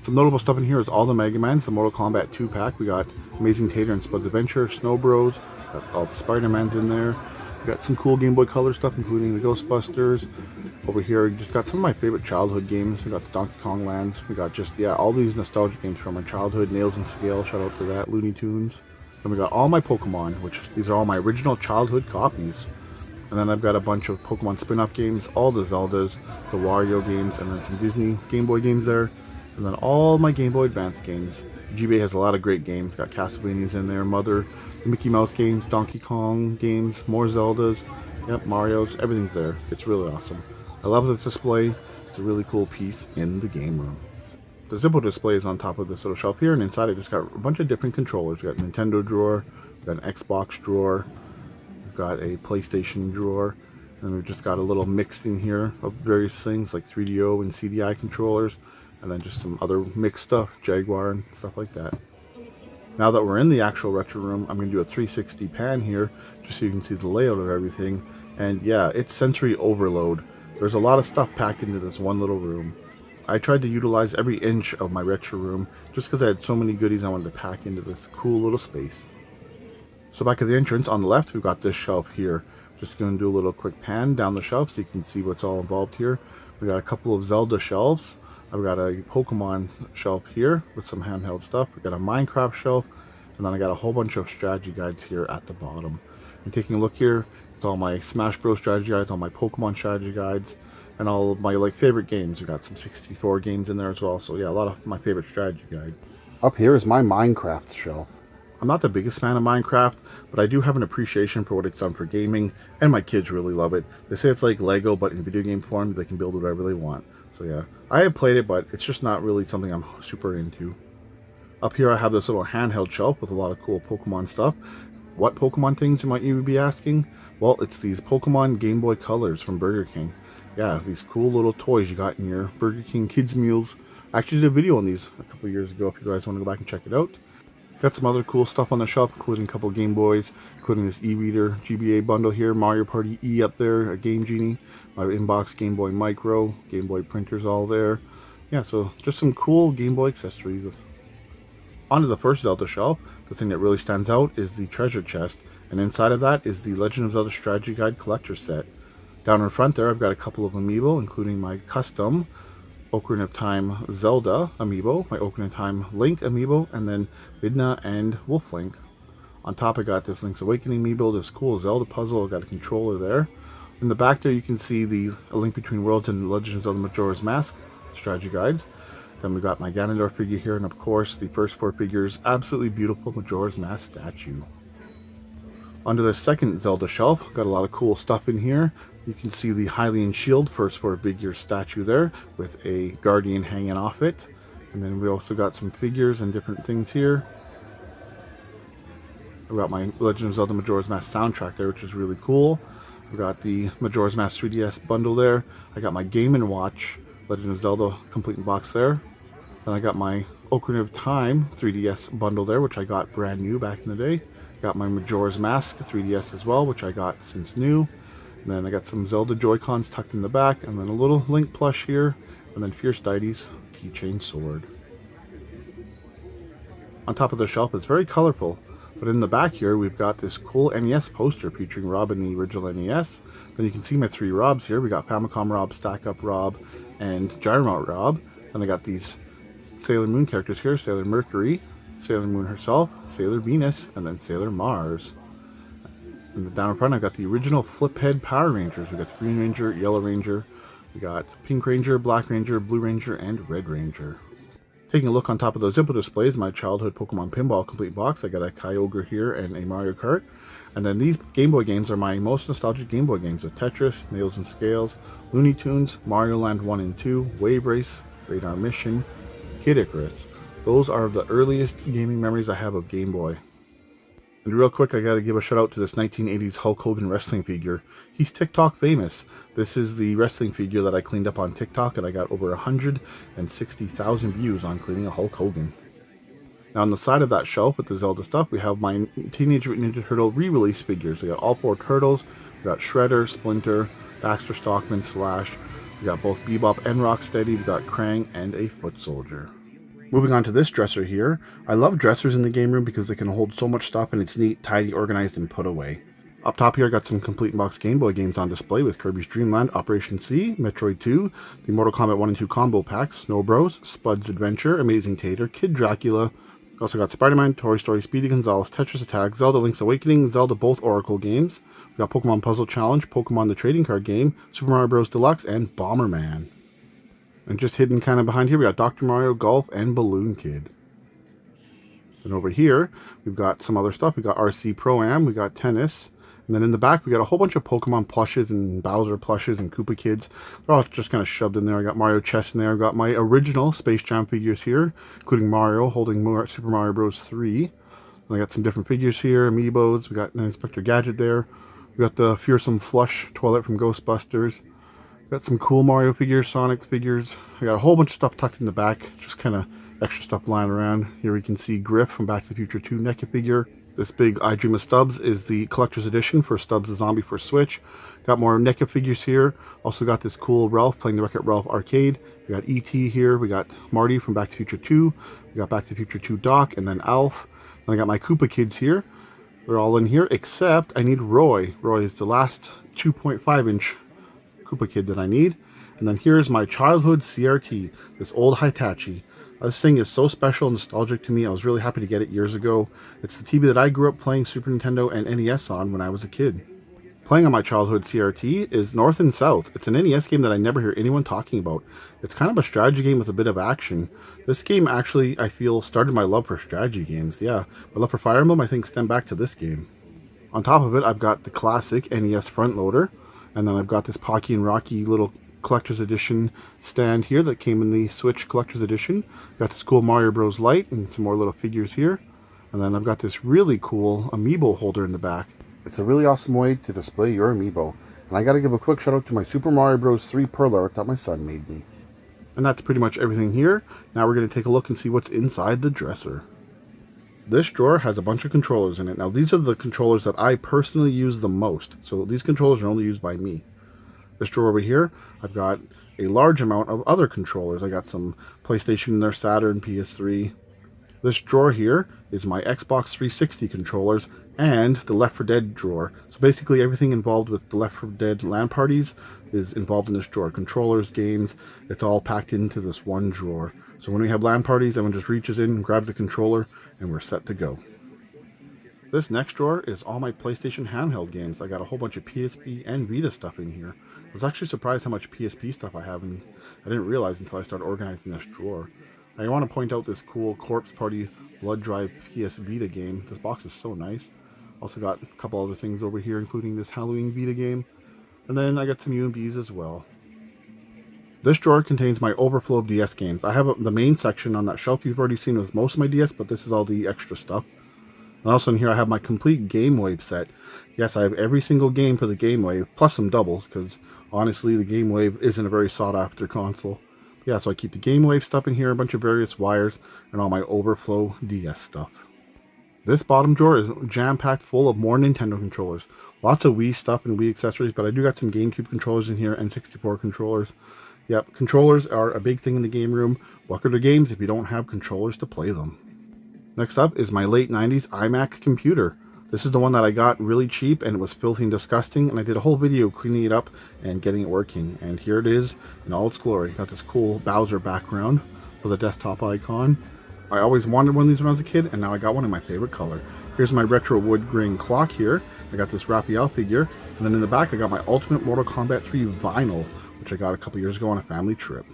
Some notable stuff in here is all the Mega Mans, the Mortal Kombat 2-pack. We got Amazing Tater and Spud's Adventure, Snow Bros, got all the Spider-Mans in there. We got some cool Game Boy Color stuff, including the Ghostbusters. Over here, we just got some of my favorite childhood games. We got the Donkey Kong Lands. We got just, yeah, all these nostalgic games from my childhood. Nails and Scale, shout out to that. Looney Tunes. Then we got all my Pokemon, which these are all my original childhood copies. And then I've got a bunch of Pokemon spin-off games, all the Zeldas, the Wario games, and then some Disney Game Boy games there. And then all my Game Boy Advance games. GBA has a lot of great games. Got Castlevanias in there, Mother, the Mickey Mouse games, Donkey Kong games, more Zeldas, yep, Mario's, everything's there. It's really awesome. I love the display. It's a really cool piece in the game room. The Zippo display is on top of this little shelf here, and inside it just got a bunch of different controllers. We've got a Nintendo drawer, we've got an Xbox drawer, we've got a PlayStation drawer, and we've just got a little mix in here of various things like 3DO and CDI controllers, and then just some other mixed stuff, Jaguar and stuff like that. Now that we're in the actual retro room, I'm going to do a 360 pan here, just so you can see the layout of everything. And yeah, it's sensory overload. There's a lot of stuff packed into this one little room. I tried to utilize every inch of my retro room, just because I had so many goodies I wanted to pack into this cool little space. So back at the entrance on the left, we've got this shelf here. Just going to do a little quick pan down the shelf so you can see what's all involved here. We got a couple of Zelda shelves. I've got a Pokemon shelf here with some handheld stuff. We've got a Minecraft shelf, and then I got a whole bunch of strategy guides here at the bottom. And taking a look here, it's all my Smash Bros strategy guides, all my Pokemon strategy guides, and all of my favorite games. We've got some 64 games in there as well. So yeah, a lot of my favorite strategy guide. Up here is my Minecraft shelf. I'm not the biggest fan of Minecraft, but I do have an appreciation for what it's done for gaming, and my kids really love it. They say it's like Lego, but in video game form. They can build whatever they want. So yeah, I have played it, but it's just not really something I'm super into. Up here I have this little handheld shelf with a lot of cool Pokemon stuff. What Pokemon things might you be asking? Well, it's these Pokemon Game Boy Colors from Burger King. Yeah, these cool little toys you got in your Burger King kids meals. I actually did a video on these a couple years ago if you guys want to go back and check it out. Got some other cool stuff on the shelf, including a couple Game Boys, including this e-reader GBA bundle here, Mario Party E up there, a Game Genie, my inbox Game Boy Micro, Game Boy printers all there. Yeah, so just some cool Game Boy accessories. Onto the first Zelda shelf, the thing that really stands out is the treasure chest, and inside of that is the Legend of Zelda Strategy Guide collector set. Down in front there, I've got a couple of amiibo, including my custom Ocarina of Time Zelda amiibo, my Ocarina of Time Link amiibo, and then Midna and Wolf Link. On top I got this Link's Awakening amiibo, this cool Zelda puzzle, I got a controller there. In the back there you can see the A Link Between Worlds and Legend of Zelda Majora's Mask strategy guides. Then we got my Ganondorf figure here, and of course the first four figures, absolutely beautiful Majora's Mask statue. Under the second Zelda shelf, got a lot of cool stuff in here. You can see the Hylian Shield first four figure statue there with a Guardian hanging off it. And then we also got some figures and different things here. I've got my Legend of Zelda Majora's Mask soundtrack there, which is really cool. I've got the Majora's Mask 3DS bundle there. I got my Game & Watch Legend of Zelda complete in box there. Then I got my Ocarina of Time 3DS bundle there, which I got brand new back in the day. Got my Majora's Mask 3DS as well, which I got since new. And then I got some Zelda Joy-Cons tucked in the back, and then a little Link plush here, and then Fierce Deity's keychain sword. On top of the shelf, it's very colorful. But in the back here, we've got this cool NES poster featuring Rob in the original NES. Then you can see my 3 Robs here. We got Famicom Rob, Stack Up Rob, and Gyromout Rob. Then I got these Sailor Moon characters here, Sailor Mercury, Sailor Moon herself, Sailor Venus, and then Sailor Mars. In the down front, I've got the original Fliphead Power Rangers. We got the Green Ranger, Yellow Ranger, we got Pink Ranger, Black Ranger, Blue Ranger, and Red Ranger. Taking a look on top of those Zippo displays, my childhood Pokemon Pinball complete box. I got a Kyogre here and a Mario Kart. And then these Game Boy games are my most nostalgic Game Boy games with Tetris, Nails and Scales, Looney Tunes, Mario Land 1 and 2, Wave Race, Radar Mission, Kid Icarus. Those are the earliest gaming memories I have of Game Boy. And real quick, I gotta give a shout out to this 1980s Hulk Hogan wrestling figure. He's TikTok famous. This is the wrestling figure that I cleaned up on TikTok, and I got over 160,000 views on cleaning a Hulk Hogan. Now on the side of that shelf with the Zelda stuff, we have my Teenage Mutant Ninja Turtle re-release figures. We got all 4 Turtles, we got Shredder, Splinter, Baxter Stockman, Slash, we got both Bebop and Rocksteady, we got Krang, and a Foot Soldier. Moving on to this dresser here. I love dressers in the game room because they can hold so much stuff and it's neat, tidy, organized, and put away. Up top here, I got some complete box Game Boy games on display with Kirby's Dream Land, Operation C, Metroid 2, the Mortal Kombat 1 and 2 combo packs, Snow Bros, Spud's Adventure, Amazing Tater, Kid Dracula. We also got Spider-Man, Toy Story, Speedy Gonzales, Tetris Attack, Zelda Link's Awakening, Zelda both Oracle games. We got Pokemon Puzzle Challenge, Pokemon the Trading Card Game, Super Mario Bros. Deluxe, and Bomberman. And just hidden kind of behind here, we got Dr. Mario, Golf, and Balloon Kid. And over here, we've got some other stuff. We got RC Pro-Am, we got tennis. And then in the back, we got a whole bunch of Pokemon plushes and Bowser plushes and Koopa Kids. They're all just kind of shoved in there. I got Mario Chess in there. I've got my original Space Jam figures here, including Mario holding Super Mario Bros. 3. And I got some different figures here, Amiibos. We got an Inspector Gadget there. We got the Fearsome Flush toilet from Ghostbusters. Got some cool Mario figures, Sonic figures. I got a whole bunch of stuff tucked in the back, just kind of extra stuff lying around. Here we can see Griff from Back to the Future 2 NECA figure. This big I Dream of Stubbs is the collector's edition for Stubbs the Zombie for Switch. Got more NECA figures here. Also got this cool Ralph playing the Wreck-It Ralph arcade. We got E.T. here. We got Marty from Back to the Future 2. We got Back to the Future 2 Doc, and then Alf. Then I got my Koopa Kids here. They're all in here, except I need Roy. Roy is the last 2.5-inch Koopa Kid that I need. And then here's my childhood CRT, this old Hitachi. This thing is so special and nostalgic to me. I was really happy to get it years ago. It's the TV that I grew up playing Super Nintendo and NES on when I was a kid. Playing on my childhood CRT is North and South. It's an NES game that I never hear anyone talking about. It's kind of a strategy game with a bit of action. This game actually, I feel, started my love for strategy games. Yeah, my love for Fire Emblem, I think, stemmed back to this game. On top of it, I've got the classic NES front loader. And then I've got this Pocky and Rocky little collector's edition stand here that came in the Switch collector's edition. Got this cool Mario Bros. Light and some more little figures here. And then I've got this really cool Amiibo holder in the back. It's a really awesome way to display your Amiibo. And I gotta give a quick shout out to my Super Mario Bros. 3 Pearl art that my son made me. And that's pretty much everything here. Now we're gonna take a look and see what's inside the dresser. This drawer has a bunch of controllers in it. Now these are the controllers that I personally use the most. So these controllers are only used by me. This drawer over here, I've got a large amount of other controllers. I got some PlayStation in there, Saturn, PS3. This drawer here is my Xbox 360 controllers and the Left 4 Dead drawer. So basically everything involved with the Left 4 Dead LAN parties is involved in this drawer. Controllers, games, it's all packed into this one drawer. So when we have LAN parties, everyone just reaches in and grabs the controller and we're set to go. This next drawer is all my PlayStation handheld games. I got a whole bunch of PSP and Vita stuff in here. I was actually surprised how much PSP stuff I have, and I didn't realize until I started organizing this drawer. I want to point out this cool Corpse Party Blood Drive PS Vita game. This box is so nice. Also got a couple other things over here, including this Halloween Vita game. And then I got some UMBs as well. This drawer contains my overflow of DS games. I have the main section on that shelf you've already seen with most of my DS, but this is all the extra stuff. And also in here I have my complete Game Wave set. Yes, I have every single game for the Game Wave, plus some doubles, because honestly the Game Wave isn't a very sought after console. But yeah, so I keep the Game Wave stuff in here, a bunch of various wires, and all my overflow DS stuff. This bottom drawer is jam-packed full of more Nintendo controllers. Lots of Wii stuff and Wii accessories, but I do got some GameCube controllers in here and 64 controllers. Yep, controllers are a big thing in the game room. What are the games if you don't have controllers to play them? Next up is my late 90s iMac computer. This is the one that I got really cheap, and it was filthy and disgusting, and I did a whole video cleaning it up and getting it working. And here it is in all its glory. Got this cool Bowser background with a desktop icon. I always wanted one of these when I was a kid, and now I got one in my favorite color. Here's my retro wood grain clock here. I got this Raphael figure, and then in the back I got my Ultimate Mortal Kombat 3 vinyl, which I got a couple years ago on a family trip.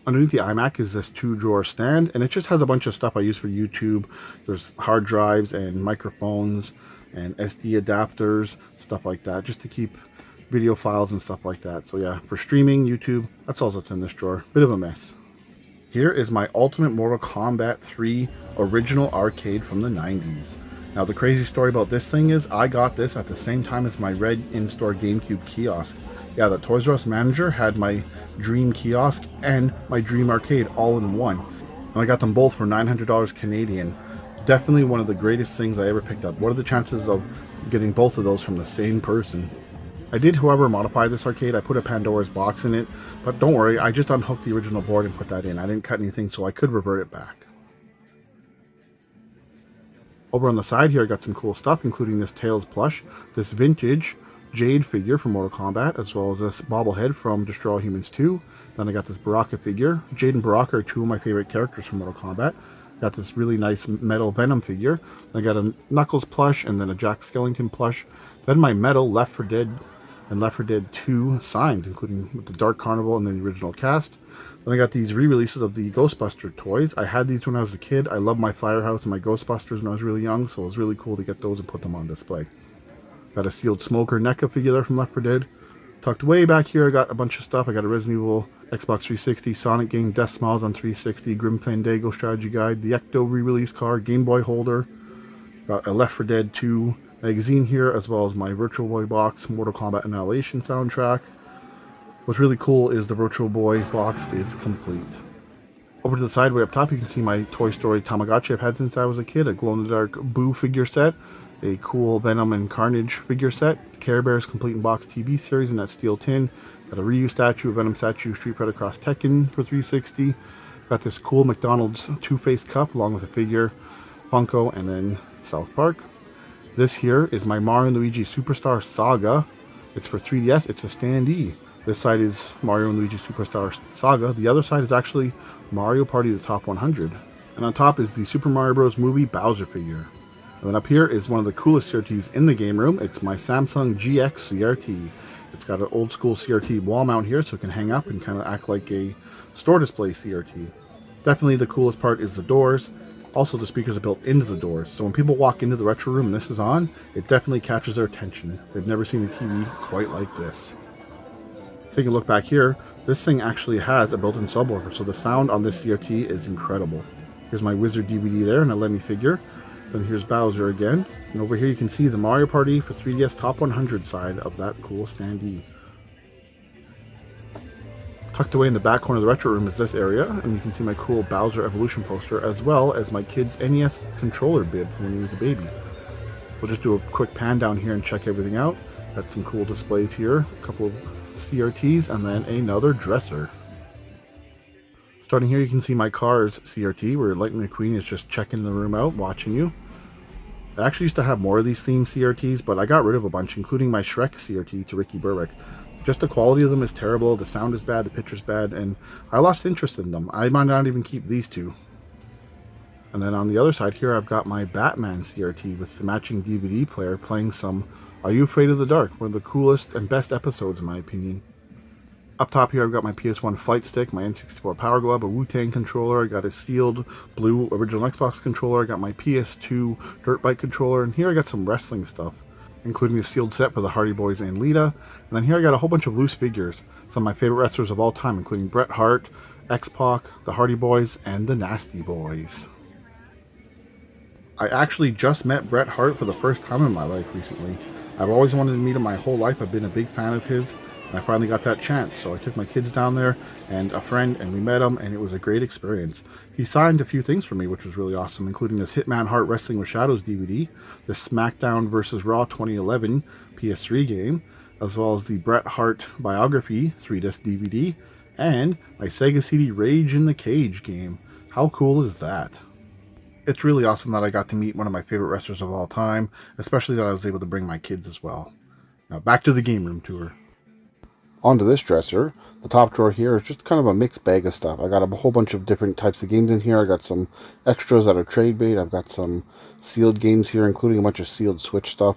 Underneath the iMac is this 2-drawer stand, and it just has a bunch of stuff I use for YouTube. There's hard drives and microphones and SD adapters, stuff like that, just to keep video files and stuff like that. So yeah, for streaming, YouTube, that's all that's in this drawer. Bit of a mess. Here is my Ultimate Mortal Kombat 3 original arcade from the 90s. Now the crazy story about this thing is I got this at the same time as my red in-store GameCube kiosk. Yeah, the Toys R Us manager had my Dream kiosk and my Dream arcade all in one. And I got them both for $900 Canadian. Definitely one of the greatest things I ever picked up. What are the chances of getting both of those from the same person? I did, however, modify this arcade. I put a Pandora's box in it, but don't worry, I just unhooked the original board and put that in. I didn't cut anything, so I could revert it back. Over on the side here, I got some cool stuff, including this Tails plush, this vintage Jade figure from Mortal Kombat, as well as this bobblehead from Destroy All Humans 2. Then I got this Baraka figure. Jade and Baraka are two of my favorite characters from Mortal Kombat. Got this really nice metal Venom figure. I got a Knuckles plush and then a Jack Skellington plush. Then my metal Left 4 Dead and Left 4 Dead 2 signs, including with the Dark Carnival and then the original cast. Then I got these re-releases of the Ghostbuster toys. I had these when I was a kid. I loved my Firehouse and my Ghostbusters when I was really young, so it was really cool to get those and put them on display. Got a sealed Smoker NECA figure there from Left 4 Dead. Tucked way back here, I got a bunch of stuff. I got a Resident Evil Xbox 360, Sonic game, Death Smiles on 360, Grim Fandango Strategy Guide, the Ecto re-release card, Game Boy holder. Got a Left 4 Dead 2 magazine here, as well as my Virtual Boy box, Mortal Kombat Annihilation soundtrack. What's really cool is the Virtual Boy box is complete. Over to the side way up top, you can see my Toy Story Tamagotchi I've had since I was a kid, a glow-in-the-dark Boo figure set, a cool Venom and Carnage figure set, Care Bears Complete in Box TV series in that steel tin, got a Ryu statue, a Venom statue, Street Fighter Cross Tekken for 360, got this cool McDonald's Two-Face cup along with a figure, Funko, and then South Park. This here is my Mario & Luigi Superstar Saga. It's for 3DS, it's a standee. This side is Mario & Luigi Superstar Saga. The other side is actually Mario Party The Top 100. And on top is the Super Mario Bros. Movie Bowser figure. And then up here is one of the coolest CRTs in the game room. It's my Samsung GX CRT. It's got an old school CRT wall mount here so it can hang up and kind of act like a store display CRT. Definitely the coolest part is the doors. Also, the speakers are built into the doors, so when people walk into the retro room and this is on, it definitely catches their attention. They've never seen a TV quite like this. Taking a look back here, this thing actually has a built-in subwoofer, so the sound on this CRT is incredible. Here's my Wizard DVD there and a Lemmy figure. Then here's Bowser again. And over here you can see the Mario Party for 3DS Top 100 side of that cool standee. Tucked away in the back corner of the retro room is this area, and you can see my cool Bowser Evolution poster, as well as my kid's NES controller bib from when he was a baby. We'll just do a quick pan down here and check everything out. Got some cool displays here, a couple of CRTs, and then another dresser. Starting here, you can see my Cars CRT, where Lightning McQueen is just checking the room out, watching you. I actually used to have more of these themed CRTs, but I got rid of a bunch, including my Shrek CRT to Ricky Berwick. Just the quality of them is terrible, the sound is bad, the picture's bad, and I lost interest in them. I might not even keep these two. And then on the other side here, I've got my Batman CRT with the matching DVD player playing some Are You Afraid of the Dark? One of the coolest and best episodes in my opinion. Up top here, I've got my PS1 Flight Stick, my N64 Power Glove, a Wu-Tang controller, I got a sealed blue original Xbox controller, I got my PS2 Dirt Bike controller, and here I got some wrestling stuff, including the sealed set for the Hardy Boys and Lita. And then here I got a whole bunch of loose figures, some of my favorite wrestlers of all time, including Bret Hart, X-Pac, the Hardy Boys, and the Nasty Boys. I actually just met Bret Hart for the first time in my life recently. I've always wanted to meet him my whole life. I've been a big fan of his, and I finally got that chance. So I took my kids down there and a friend, and we met him, and it was a great experience. He signed a few things for me, which was really awesome, including this Hitman Hart Wrestling with Shadows DVD, the SmackDown vs. Raw 2011 PS3 game, as well as the Bret Hart Biography 3-disc DVD, and my Sega CD Rage in the Cage game. How cool is that? It's really awesome that I got to meet one of my favorite wrestlers of all time, especially that I was able to bring my kids as well. Now back to the game room tour. Onto this dresser. The top drawer here is just kind of a mixed bag of stuff. I got a whole bunch of different types of games in here. I got some extras that are trade bait. I've got some sealed games here, including a bunch of sealed Switch stuff.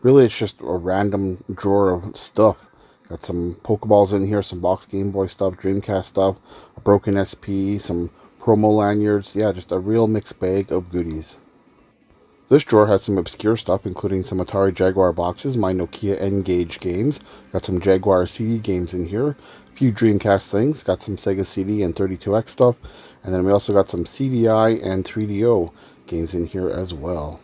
Really, it's just a random drawer of stuff. Got some Pokeballs in here, some box Game Boy stuff, Dreamcast stuff, a broken SP, some promo lanyards. Yeah, just a real mixed bag of goodies. This drawer has some obscure stuff, including some Atari Jaguar boxes, my Nokia N-Gage games, got some Jaguar CD games in here, a few Dreamcast things, got some Sega CD and 32X stuff, and then we also got some CDI and 3DO games in here as well.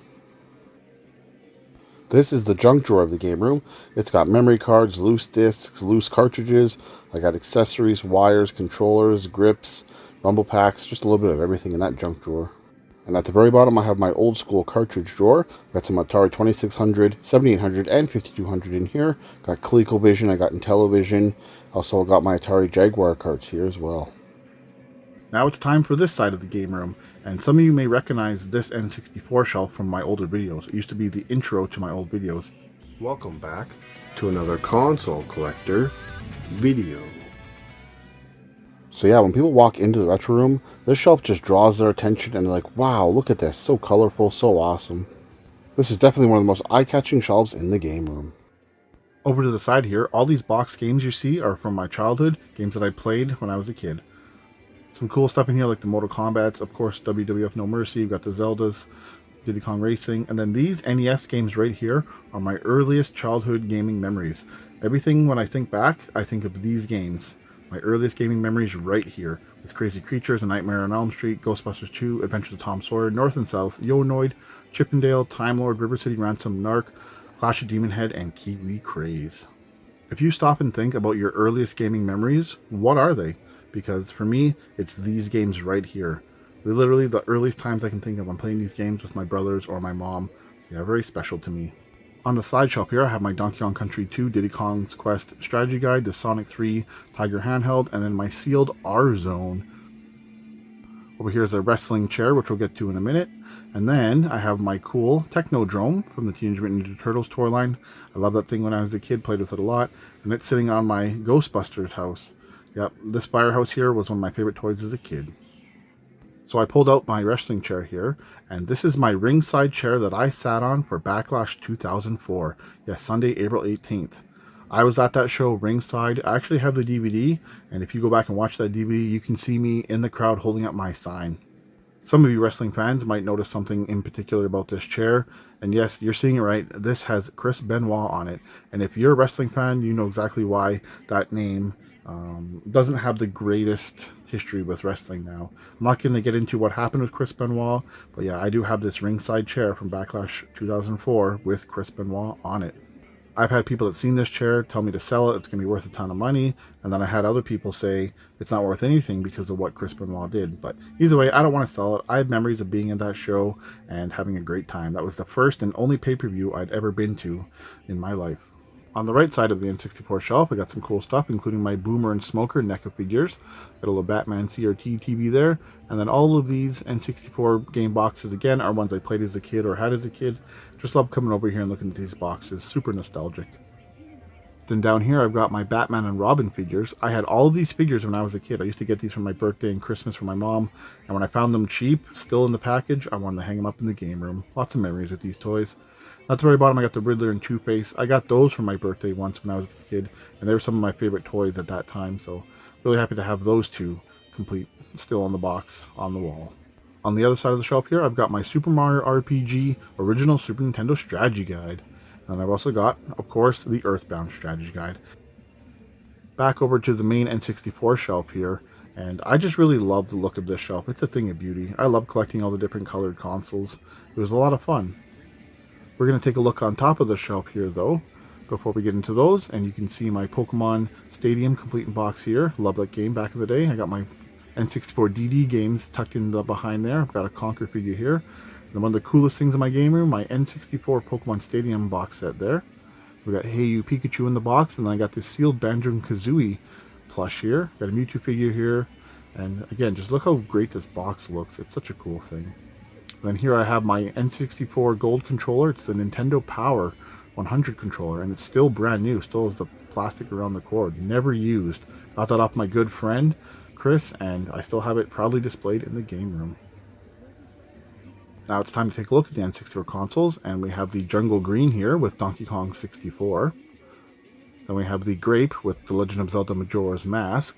This is the junk drawer of the game room. It's got memory cards, loose discs, loose cartridges. I got accessories, wires, controllers, grips, rumble packs, just a little bit of everything in that junk drawer. And at the very bottom, I have my old school cartridge drawer. Got some Atari 2600, 7800, and 5200 in here. Got ColecoVision, I got Intellivision. Also got my Atari Jaguar carts here as well. Now it's time for this side of the game room. And some of you may recognize this N64 shelf from my older videos. It used to be the intro to my old videos. Welcome back to another Console Collector video. So yeah, when people walk into the retro room, this shelf just draws their attention and they're like, wow, look at this, so colorful, so awesome. This is definitely one of the most eye-catching shelves in the game room. Over to the side here, all these box games you see are from my childhood, games that I played when I was a kid. Some cool stuff in here like the Mortal Kombats, of course WWF No Mercy, you've got the Zeldas, Diddy Kong Racing, and then these NES games right here are my earliest childhood gaming memories. Everything when I think back, I think of these games. My earliest gaming memories right here, with Crazy Creatures, A Nightmare on Elm Street, Ghostbusters 2, Adventures of Tom Sawyer, North and South, Yo-Noid, Chippendale, Time Lord, River City Ransom, Narc, Clash of Demon Head, and Kiwi Craze. If you stop and think about your earliest gaming memories, what are they? Because for me, it's these games right here. They're literally the earliest times I can think of. I'm playing these games with my brothers or my mom. They're very special to me. On the side shelf here, I have my Donkey Kong Country 2 Diddy Kong's Quest Strategy Guide, the Sonic 3 Tiger Handheld, and then my sealed R-Zone. Over here is a wrestling chair, which we'll get to in a minute. And then I have my cool Technodrome from the Teenage Mutant Ninja Turtles toy line. I love that thing when I was a kid, played with it a lot. And it's sitting on my Ghostbusters house. Yep, this firehouse here was one of my favorite toys as a kid. So I pulled out my wrestling chair here, and this is my ringside chair that I sat on for Backlash 2004. Yes, Sunday, April 18th. I was at that show ringside. I actually have the DVD, and if you go back and watch that DVD, you can see me in the crowd holding up my sign. Some of you wrestling fans might notice something in particular about this chair, and yes, you're seeing it right. This has Chris Benoit on it, and if you're a wrestling fan, you know exactly why that name doesn't have the greatest history with wrestling now. I'm not going to get into what happened with Chris Benoit, but yeah, I do have this ringside chair from Backlash 2004 with Chris Benoit on it. I've had people that seen this chair tell me to sell it, it's going to be worth a ton of money, and then I had other people say it's not worth anything because of what Chris Benoit did. But either way, I don't want to sell it. I have memories of being in that show and having a great time. That was the first and only pay-per-view I'd ever been to in my life. On the right side of the N64 shelf, I got some cool stuff, including my Boomer and Smoker NECA figures. Got a little Batman CRT TV there. And then all of these N64 game boxes, again, are ones I played as a kid or had as a kid. Just love coming over here and looking at these boxes. Super nostalgic. Then down here, I've got my Batman and Robin figures. I had all of these figures when I was a kid. I used to get these for my birthday and Christmas for my mom. And when I found them cheap, still in the package, I wanted to hang them up in the game room. Lots of memories with these toys. At the very bottom, I got the Riddler and Two-Face. I got those for my birthday once when I was a kid, and they were some of my favorite toys at that time, so really happy to have those two complete, still on the box, on the wall. On the other side of the shelf here, I've got my Super Mario RPG Original Super Nintendo Strategy Guide. And I've also got, of course, the Earthbound Strategy Guide. Back over to the main N64 shelf here, and I just really love the look of this shelf. It's a thing of beauty. I love collecting all the different colored consoles. It was a lot of fun. We're going to take a look on top of the shelf here, though, before we get into those. And you can see my Pokemon Stadium complete in box here. Love that game back in the day. I got my N64 DD games tucked in the behind there. I've got a Conquer figure here. And one of the coolest things in my game room, my N64 Pokemon Stadium box set there. We got Hey You Pikachu in the box, and then I got this sealed Banjo-Kazooie plush here. Got a Mewtwo figure here. And again, just look how great this box looks. It's such a cool thing. And then here I have my N64 Gold controller. It's the Nintendo Power 100 controller, and it's still brand new. Still has the plastic around the cord. Never used. Got that off my good friend, Chris, and I still have it proudly displayed in the game room. Now it's time to take a look at the N64 consoles, and we have the Jungle Green here with Donkey Kong 64. Then we have the Grape with The Legend of Zelda Majora's Mask.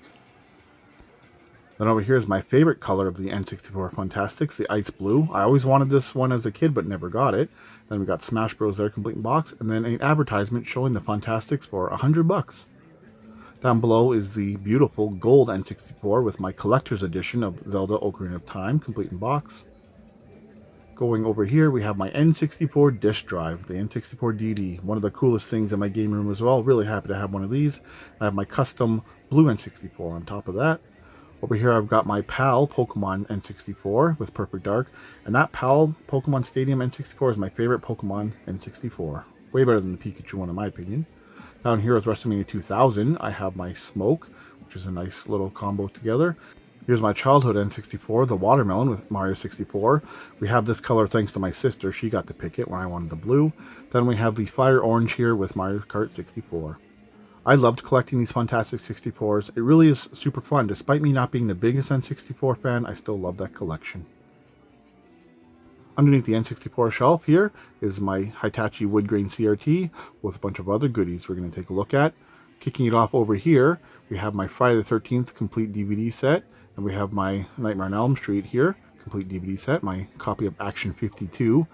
Then over here is my favorite color of the N64 Funtastics, the Ice Blue. I always wanted this one as a kid, but never got it. Then we got Smash Bros. There, complete in box, and then an advertisement showing the Funtastics for $100. Down below is the beautiful gold N64 with my collector's edition of Zelda Ocarina of Time, complete in box. Going over here, we have my N64 disk drive, the N64 DD, one of the coolest things in my game room as well. Really happy to have one of these. I have my custom blue N64 on top of that. Over here, I've got my PAL Pokemon N64 with Perfect Dark, and that PAL Pokemon Stadium N64 is my favorite Pokemon N64. Way better than the Pikachu one, in my opinion. Down here with WrestleMania 2000, I have my Smoke, which is a nice little combo together. Here's my childhood N64, the Watermelon with Mario 64. We have this color thanks to my sister. She got to pick it when I wanted the blue. Then we have the Fire Orange here with Mario Kart 64. I loved collecting these Fantastic 64s. It really is super fun. Despite me not being the biggest N64 fan, I still love that collection. Underneath the N64 shelf here is my Hitachi wood grain CRT with a bunch of other goodies we're going to take a look at. Kicking it off over here, we have my Friday the 13th complete DVD set. And we have my Nightmare on Elm Street here, complete DVD set, my copy of Action 52.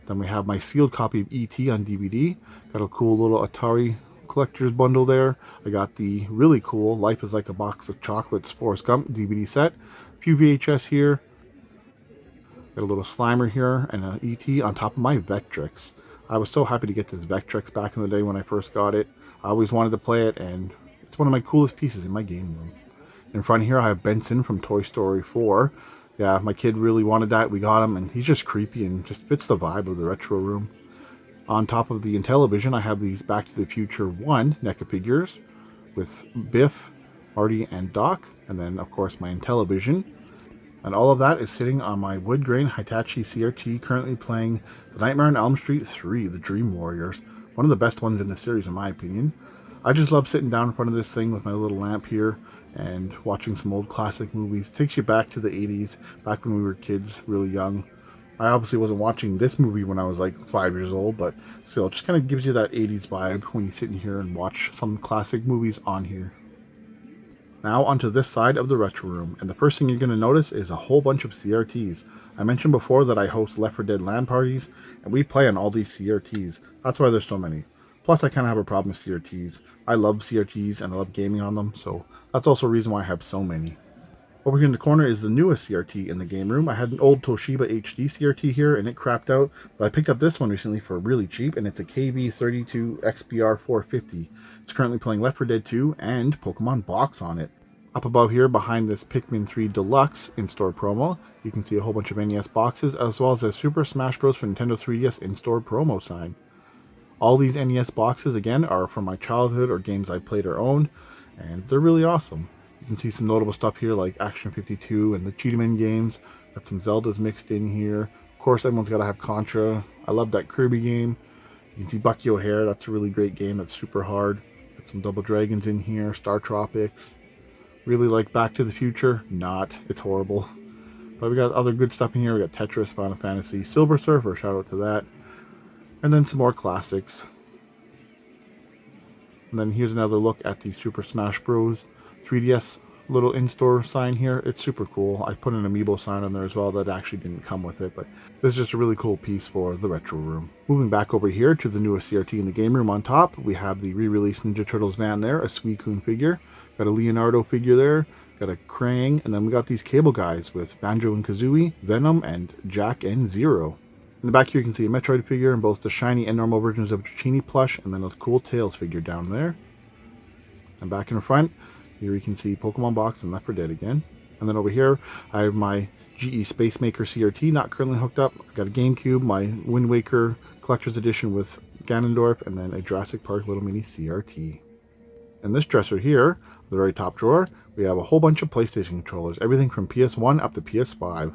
Then we have my sealed copy of E.T. on DVD. Got a cool little Atari collector's bundle there. I got the really cool Life is Like a Box of Chocolates Forrest Gump DVD set. A few VHS here. Got a little Slimer here and an E.T. on top of my Vectrex. I was so happy to get this Vectrex back in the day when I first got it. I always wanted to play it, and it's one of my coolest pieces in my game room. In front here, I have Benson from Toy Story 4. Yeah, my kid really wanted that. We got him, and he's just creepy and just fits the vibe of the retro room. On top of the Intellivision, I have these Back to the Future 1 NECA figures with Biff, Marty, and Doc. And then, of course, my Intellivision. And all of that is sitting on my wood grain Hitachi CRT, currently playing The Nightmare on Elm Street 3, The Dream Warriors. One of the best ones in the series, in my opinion. I just love sitting down in front of this thing with my little lamp here and watching some old classic movies. Takes you back to the 80s, back when we were kids, really young. I obviously wasn't watching this movie when I was like 5 years old, but still, it just kind of gives you that 80s vibe when you sit in here and watch some classic movies on here. Now onto this side of the retro room, and the first thing you're going to notice is a whole bunch of CRTs. I mentioned before that I host Left 4 Dead LAN parties, and we play on all these CRTs. That's why there's so many. Plus, I kind of have a problem with CRTs. I love CRTs and I love gaming on them, so that's also a reason why I have so many. Over here in the corner is the newest CRT in the game room. I had an old Toshiba HD CRT here, and it crapped out, but I picked up this one recently for really cheap, and it's a KB32XBR450. It's currently playing Left 4 Dead 2 and Pokemon Box on it. Up above here, behind this Pikmin 3 Deluxe in-store promo, you can see a whole bunch of NES boxes, as well as a Super Smash Bros. For Nintendo 3DS in-store promo sign. All these NES boxes, again, are from my childhood or games I played or owned, and they're really awesome. You can see some notable stuff here like Action 52 and the Cheetah games. Got some Zeldas mixed in here. Of course, everyone's got to have Contra. I love that Kirby game. You can see Bucky O'Hare. That's a really great game. That's super hard. Got some Double Dragons in here. Star Tropics. Really like Back to the Future. Not. It's horrible. But we got other good stuff in here. We got Tetris, Final Fantasy, Silver Surfer. Shout out to that. And then some more classics. And then here's another look at the Super Smash Bros. 3DS little in-store sign here. It's super cool. I put an amiibo sign on there as well that actually didn't come with it, but this is just a really cool piece for the retro room. Moving back over here to the newest CRT in the game room on top, we have the re-released Ninja Turtles van there, a Suicune figure. Got a Leonardo figure there. Got a Krang, and then we got these cable guys with Banjo and Kazooie, Venom, and Jack and Zero. In the back here you can see a Metroid figure and both the shiny and normal versions of Dratini plush, and then a cool Tails figure down there. And back in the front, here you can see Pokemon Box and Left 4 Dead again. And then over here, I have my GE Space Maker CRT, not currently hooked up. I've got a GameCube, my Wind Waker Collector's Edition with Ganondorf, and then a Jurassic Park Little Mini CRT. In this dresser here, the very top drawer, we have a whole bunch of PlayStation controllers, everything from PS1 up to PS5.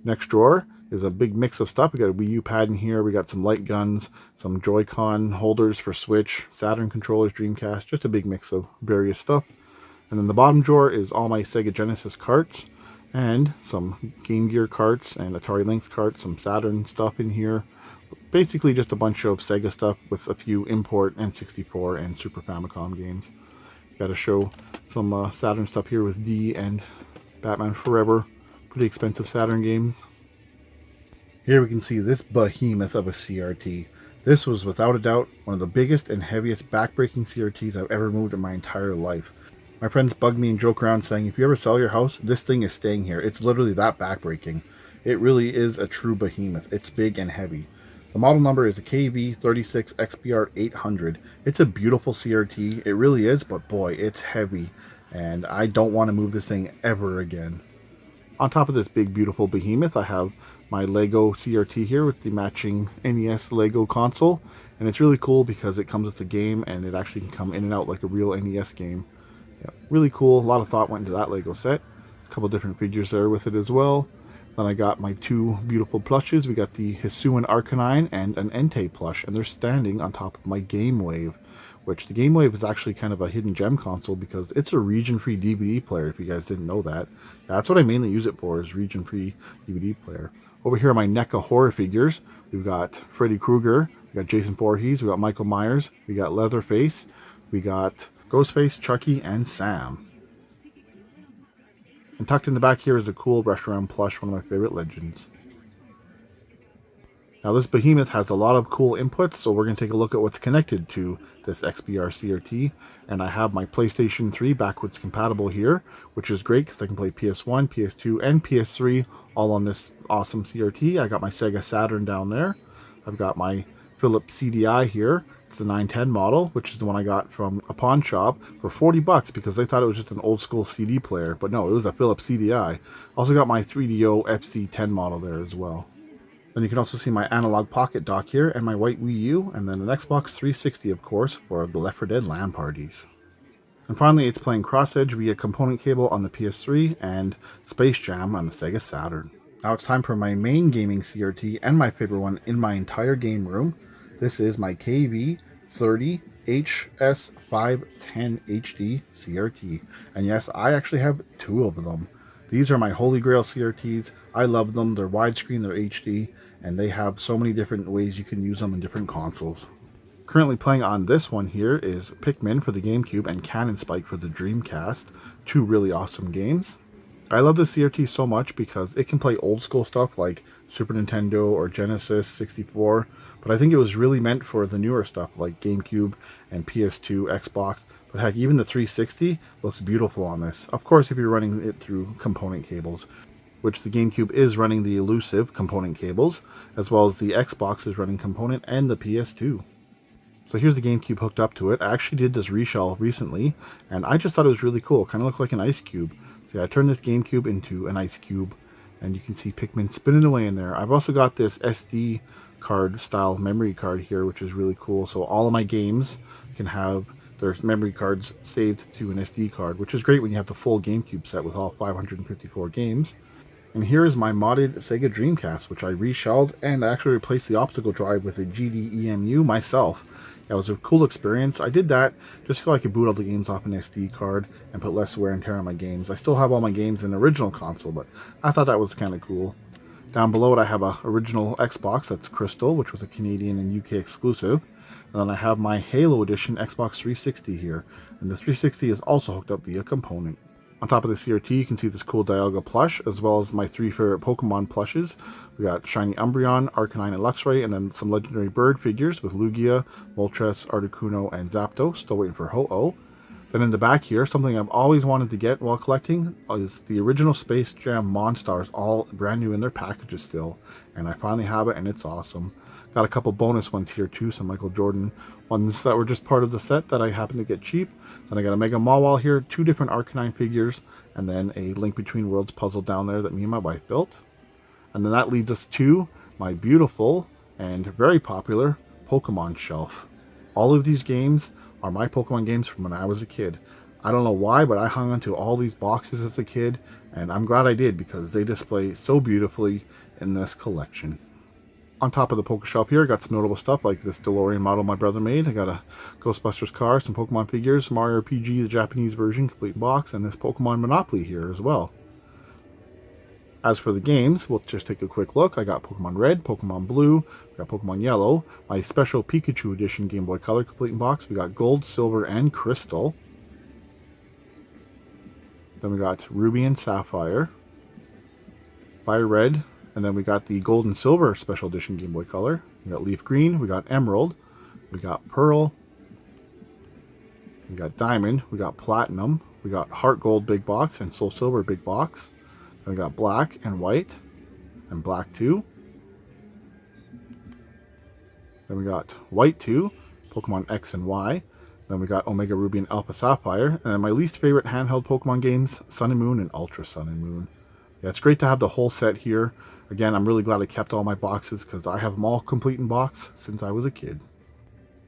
Next drawer is a big mix of stuff. We got a Wii U pad in here. We got some light guns, some Joy-Con holders for Switch, Saturn controllers, Dreamcast, just a big mix of various stuff. And then the bottom drawer is all my Sega Genesis carts and some Game Gear carts and Atari Lynx carts, some Saturn stuff in here. Basically just a bunch of Sega stuff with a few import N64 and Super Famicom games. Got to show some Saturn stuff here with D and Batman Forever. Pretty expensive Saturn games. Here we can see this behemoth of a CRT. This was without a doubt one of the biggest and heaviest backbreaking CRTs I've ever moved in my entire life. My friends bug me and joke around saying, if you ever sell your house, this thing is staying here. It's literally that backbreaking. It really is a true behemoth. It's big and heavy. The model number is a KV36XBR800. It's a beautiful CRT. It really is, but boy, it's heavy. And I don't want to move this thing ever again. On top of this big, beautiful behemoth, I have my Lego CRT here with the matching NES Lego console. And it's really cool because it comes with the game and it actually can come in and out like a real NES game. Yeah, really cool. A lot of thought went into that Lego set. A couple different figures there with it as well. Then I got my two beautiful plushes. We got the Hisuian Arcanine and an Entei plush, and they're standing on top of my Game Wave, which the Game Wave is actually kind of a hidden gem console because it's a region-free DVD player, if you guys didn't know that. That's what I mainly use it for, is region-free DVD player. Over here are my NECA horror figures. We've got Freddy Krueger, we got Jason Voorhees, we got Michael Myers, we got Leatherface, we got Ghostface, Chucky, and Sam. And tucked in the back here is a cool Reshiram plush, one of my favorite legends. Now this behemoth has a lot of cool inputs, so we're going to take a look at what's connected to this XBR CRT. And I have my PlayStation 3 backwards compatible here, which is great because I can play PS1, PS2, and PS3 all on this awesome CRT. I got my Sega Saturn down there. I've got my Philips CDI here. It's the 910 model, which is the one I got from a pawn shop for 40 bucks because they thought it was just an old school CD player. But no, it was a Philips CDI. Also got my 3DO FC10 model there as well. Then you can also see my analog pocket dock here and my white Wii U, and then an Xbox 360 of course for the Left 4 Dead LAN parties. And finally it's playing cross-edge via component cable on the PS3 and Space Jam on the Sega Saturn. Now it's time for my main gaming CRT and my favorite one in my entire game room. This is my KV30HS510HD CRT. And yes, I actually have two of them. These are my holy grail CRTs. I love them. They're widescreen, they're HD, and they have so many different ways you can use them in different consoles. Currently playing on this one here is Pikmin for the GameCube and Cannon Spike for the Dreamcast. Two really awesome games. I love this CRT so much because it can play old school stuff like Super Nintendo or Genesis 64, but I think it was really meant for the newer stuff like GameCube and PS2, Xbox. But heck, even the 360 looks beautiful on this. Of course, if you're running it through component cables, which the GameCube is running the elusive component cables, as well as the Xbox is running component and the PS2. So here's the GameCube hooked up to it. I actually did this reshell recently, and I just thought it was really cool. It kind of looked like an ice cube. So I turned this GameCube into an ice cube, and you can see Pikmin spinning away in there. I've also got this SD card style memory card here, which is really cool. So all of my games can have their memory cards saved to an SD card, which is great when you have the full GameCube set with all 554 games. And here is my modded Sega Dreamcast, which I reshelled, and I actually replaced the optical drive with a GDEMU myself. It was a cool experience. I did that just so I could boot all the games off an SD card and put less wear and tear on my games. I still have all my games in the original console, but I thought that was kind of cool. Down below it I have a original Xbox, that's Crystal, which was a Canadian and UK exclusive. And then I have my Halo Edition Xbox 360 here, and the 360 is also hooked up via component. On top of the CRT, you can see this cool Dialga plush, as well as my three favorite Pokemon plushes. We got Shiny Umbreon, Arcanine, and Luxray, and then some legendary bird figures with Lugia, Moltres, Articuno, and Zapdos. Still waiting for Ho-Oh. Then in the back here, something I've always wanted to get while collecting is the original Space Jam Monstars, all brand new in their packages still. And I finally have it, and it's awesome. Got a couple bonus ones here too, some Michael Jordan ones that were just part of the set that I happened to get cheap. Then I got a Mega Mawile here, two different Arcanine figures, and then a Link Between Worlds puzzle down there that me and my wife built. And then that leads us to my beautiful and very popular Pokemon shelf. All of these games are my Pokemon games from when I was a kid. I don't know why, but I hung onto all these boxes as a kid, and I'm glad I did because they display so beautifully in this collection. On top of the Poké Shelf here, I got some notable stuff like this DeLorean model my brother made. I got a Ghostbusters car, some Pokemon figures, Mario RPG, the Japanese version, complete box, and this Pokemon Monopoly here as well. As for the games, we'll just take a quick look. I got Pokemon Red, Pokemon Blue, we got Pokemon Yellow, my special Pikachu edition Game Boy Color complete in box. We got Gold, Silver, and Crystal. Then we got Ruby and Sapphire, Fire Red, and then we got the Gold and Silver Special Edition Game Boy Color. We got Leaf Green, we got Emerald, we got Pearl, we got Diamond, we got Platinum, we got Heart Gold Big Box and Soul Silver Big Box. Then we got Black and White, and Black 2. Then we got White 2, Pokemon X and Y. Then we got Omega Ruby and Alpha Sapphire. And then my least favorite handheld Pokemon games, Sun and Moon and Ultra Sun and Moon. Yeah, it's great to have the whole set here. Again, I'm really glad I kept all my boxes because I have them all complete in box since I was a kid.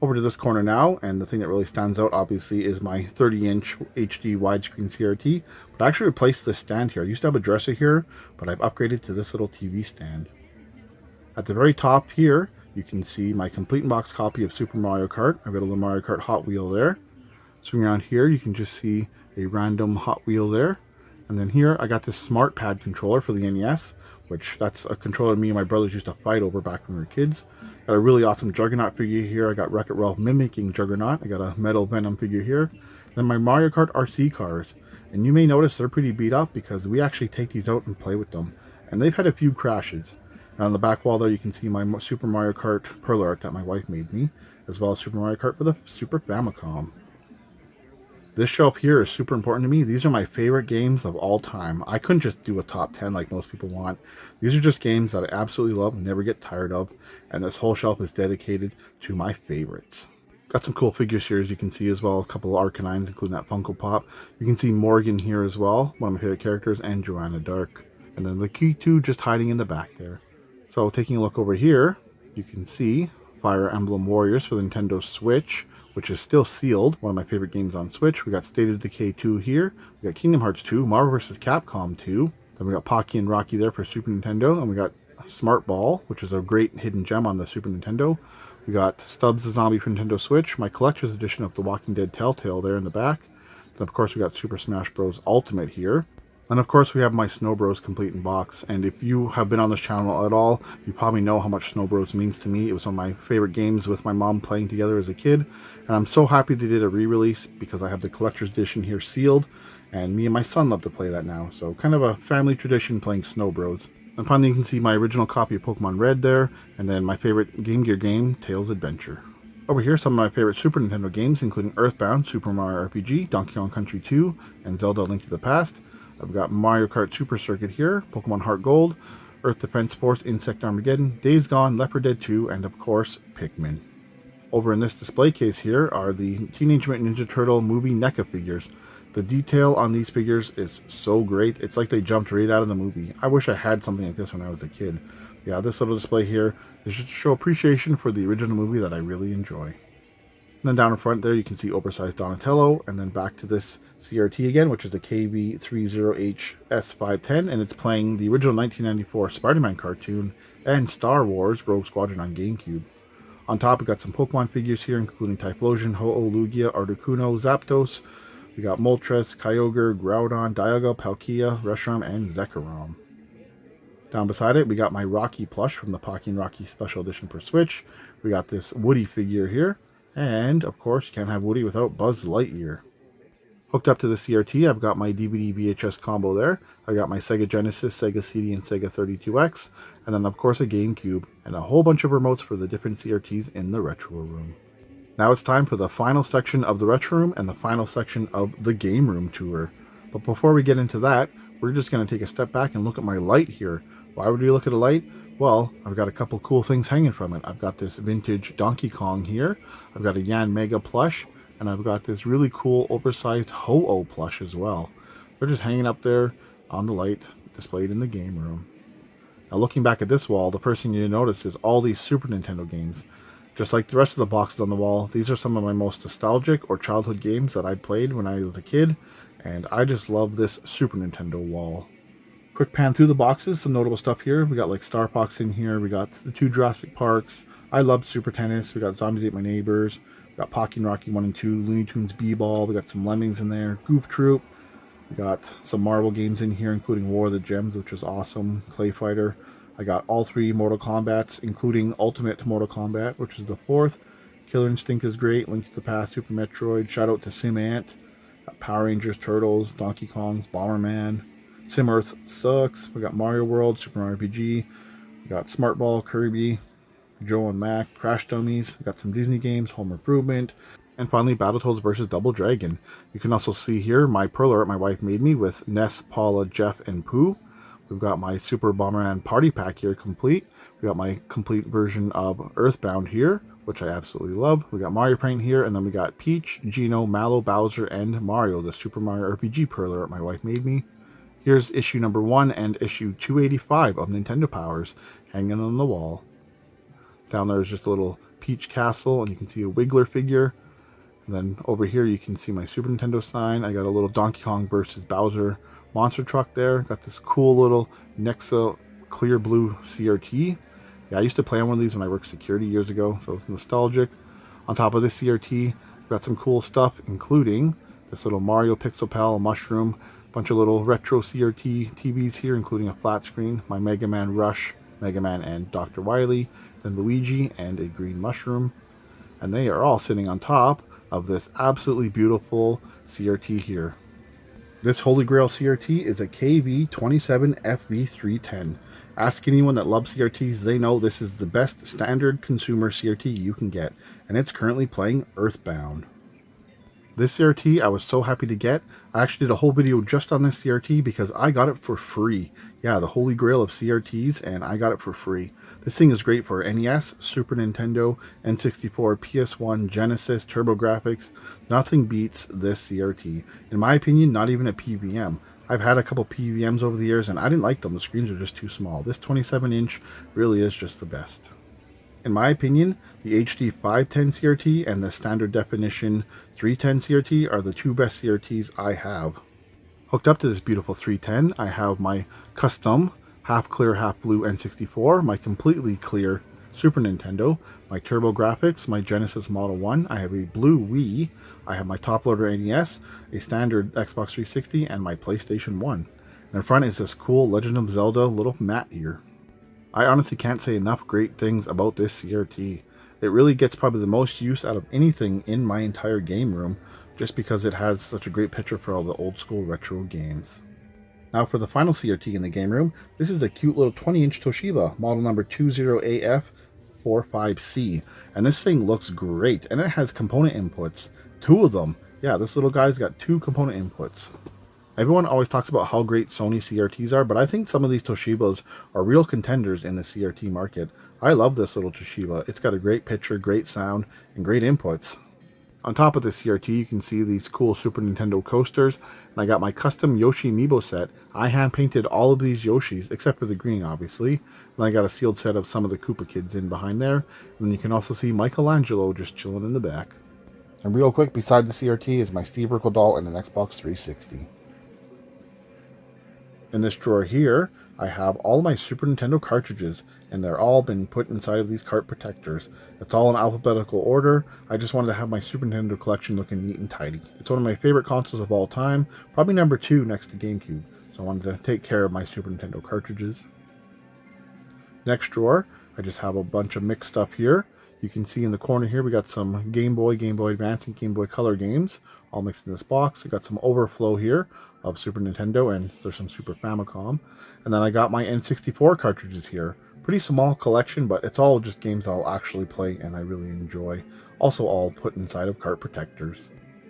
Over to this corner now, and the thing that really stands out obviously is my 30-inch HD widescreen CRT. But I actually replaced this stand here. I used to have a dresser here, but I've upgraded to this little TV stand. At the very top here, you can see my complete in box copy of Super Mario Kart. I've got a little Mario Kart Hot Wheel there. Swing around here, you can just see a random Hot Wheel there. And then here, I got this Smart Pad controller for the NES, which that's a controller me and my brothers used to fight over back when we were kids. Got a really awesome Juggernaut figure here. I got Wreck-It Ralph mimicking Juggernaut. I got a Metal Venom figure here. Then my Mario Kart RC cars. And you may notice they're pretty beat up because we actually take these out and play with them. And they've had a few crashes. And on the back wall there, you can see my Super Mario Kart Pearl art that my wife made me, as well as Super Mario Kart for the Super Famicom. This shelf here is super important to me. These are my favorite games of all time. I couldn't just do a top 10 like most people want. These are just games that I absolutely love and never get tired of. And this whole shelf is dedicated to my favorites. Got some cool figures here as you can see as well. A couple of Arcanines, including that Funko Pop. You can see Morgan here as well, one of my favorite characters, and Joanna Dark. And then the Key2 just hiding in the back there. So taking a look over here, you can see Fire Emblem Warriors for the Nintendo Switch, which is still sealed. One of my favorite games on Switch. We got State of Decay 2 here. We got Kingdom Hearts 2, Marvel vs. Capcom 2. Then we got Pocky and Rocky there for Super Nintendo. And we got Smart Ball, which is a great hidden gem on the Super Nintendo. We got Stubbs the Zombie for Nintendo Switch, my collector's edition of The Walking Dead Telltale there in the back. Then of course we got Super Smash Bros. Ultimate here. And of course we have my Snow Bros complete in box. And if you have been on this channel at all, you probably know how much Snow Bros means to me. It was one of my favorite games with my mom playing together as a kid. And I'm so happy they did a re-release because I have the collector's edition here sealed. And me and my son love to play that now. So kind of a family tradition playing Snow Bros. And finally you can see my original copy of Pokemon Red there. And then my favorite Game Gear game, Tails Adventure. Over here, some of my favorite Super Nintendo games, including Earthbound, Super Mario RPG, Donkey Kong Country 2, and Zelda Link to the Past. I've got Mario Kart Super Circuit here, Pokemon Heart Gold, Earth Defense Force, Insect Armageddon, Days Gone, Left 4 Dead 2, and of course, Pikmin. Over in this display case here are the Teenage Mutant Ninja Turtle movie NECA figures. The detail on these figures is so great. It's like they jumped right out of the movie. I wish I had something like this when I was a kid. Yeah, this little display here is just to show appreciation for the original movie that I really enjoy. And then down in front there, you can see oversized Donatello, and then back to this CRT again, which is a KB30HS510, and it's playing the original 1994 Spider-Man cartoon and Star Wars Rogue Squadron on GameCube. On top, we got some Pokemon figures here, including Typhlosion, Ho-Oh, Lugia, Articuno, Zapdos. We got Moltres, Kyogre, Groudon, Dialga, Palkia, Reshiram, and Zekrom. Down beside it, we got my Rocky plush from the Pocky and Rocky Special Edition for Switch. We got this Woody figure here. And, of course, you can't have Woody without Buzz Lightyear. Hooked up to the CRT, I've got my DVD VHS combo there. I've got my Sega Genesis, Sega CD, and Sega 32X. And then, of course, a GameCube. And a whole bunch of remotes for the different CRTs in the Retro Room. Now it's time for the final section of the Retro Room and the final section of the Game Room Tour. But before we get into that, we're just going to take a step back and look at my light here. Why would we look at a light? Well, I've got a couple cool things hanging from it. I've got this vintage Donkey Kong here. I've got a Yan Mega plush. And I've got this really cool oversized Ho-Oh plush as well. They're just hanging up there on the light, displayed in the game room. Now looking back at this wall, the first thing you notice is all these Super Nintendo games. Just like the rest of the boxes on the wall, these are some of my most nostalgic or childhood games that I played when I was a kid, and I just love this Super Nintendo wall. Quick pan through the boxes, some notable stuff here. We got like Star Fox in here, we got the 2 Jurassic Parks, I love Super Tennis, we got Zombies Ate My Neighbors, we got Pocky and Rocky 1 and 2, Looney Tunes B-Ball, we got some Lemmings in there, Goof Troop, we got some Marvel games in here, including War of the Gems, which is awesome, Clay Fighter. I got all 3 Mortal Kombats, including Ultimate Mortal Kombat, which is the 4th. Killer Instinct is great, Link to the Past, Super Metroid, shout out to Sim Ant. Got Power Rangers, Turtles, Donkey Kong's, Bomberman. Sim Earth sucks. We got Mario World, Super Mario RPG. We got Smart Ball, Kirby, Joe and Mac, Crash Dummies. We got some Disney games, Home Improvement. And finally, Battletoads vs. Double Dragon. You can also see here my Pearl art my wife made me with Ness, Paula, Jeff, and Pooh. We've got my Super Bomberman Party Pack here complete. We got my complete version of Earthbound here, which I absolutely love. We got Mario Paint here, and then we got Peach, Geno, Mallow, Bowser, and Mario, the Super Mario RPG Pearl art my wife made me. Here's issue number 1 and issue 285 of Nintendo Powers hanging on the wall. Down there is just a little Peach Castle, and you can see a Wiggler figure. And then over here you can see my Super Nintendo sign. I got a little Donkey Kong versus Bowser monster truck there. Got this cool little Nexa clear blue CRT. Yeah, I used to play on one of these when I worked security years ago, so it's nostalgic. On top of this CRT, we've got some cool stuff, including this little Mario Pixel Pal, a mushroom, bunch of little retro CRT TVs here, including a flat screen, my Mega Man Rush, Mega Man and Dr. Wily, then Luigi, and a green mushroom. And they are all sitting on top of this absolutely beautiful CRT here. This Holy Grail CRT is a KV27FV310. Ask anyone that loves CRTs, they know this is the best standard consumer CRT you can get, and it's currently playing Earthbound. This CRT I was so happy to get. I actually did a whole video just on this CRT because I got it for free. Yeah, the Holy Grail of CRTs, and I got it for free. This thing is great for NES, Super Nintendo, N64, PS1, Genesis, TurboGrafx. Nothing beats this CRT. In my opinion, not even a PVM. I've had a couple PVMs over the years and I didn't like them. The screens are just too small. This 27-inch really is just the best. In my opinion, the HD 510 CRT and the standard definition 310 CRT are the 2 best CRTs I have. Hooked up to this beautiful 310, I have my custom half clear, half blue N64, my completely clear Super Nintendo, my TurboGrafx, my Genesis Model 1, I have a blue Wii, I have my top loader NES, a standard Xbox 360, and my PlayStation 1. And in front is this cool Legend of Zelda little mat here. I honestly can't say enough great things about this CRT. It really gets probably the most use out of anything in my entire game room, just because it has such a great picture for all the old school retro games. Now for the final CRT in the game room, this is a cute little 20-inch Toshiba, model number 20AF45C. And this thing looks great, and it has component inputs. 2 of them. Yeah, this little guy's got 2 component inputs. Everyone always talks about how great Sony CRTs are, but I think some of these Toshibas are real contenders in the CRT market. I love this little Toshiba. It's got a great picture, great sound, and great inputs. On top of the CRT, you can see these cool Super Nintendo coasters, and I got my custom Yoshi Amiibo set. I hand painted all of these Yoshis, except for the green, obviously. And I got a sealed set of some of the Koopa Kids in behind there. And then you can also see Michelangelo just chilling in the back. And real quick, beside the CRT is my Steve Urkel doll and an Xbox 360. In this drawer here, I have all my Super Nintendo cartridges, and they're all been put inside of these cart protectors. It's all in alphabetical order. I just wanted to have my Super Nintendo collection looking neat and tidy. It's one of my favorite consoles of all time, probably number 2 next to GameCube, so I wanted to take care of my Super Nintendo cartridges. Next drawer, I just have a bunch of mixed stuff here. You can see in the corner here we got some Game Boy, Game Boy Advance, and Game Boy Color games, all mixed in this box. We got some overflow here of Super Nintendo, and there's some Super Famicom. And then I got my N64 cartridges here. Pretty small collection, but it's all just games I'll actually play and I really enjoy. Also all put inside of cart protectors.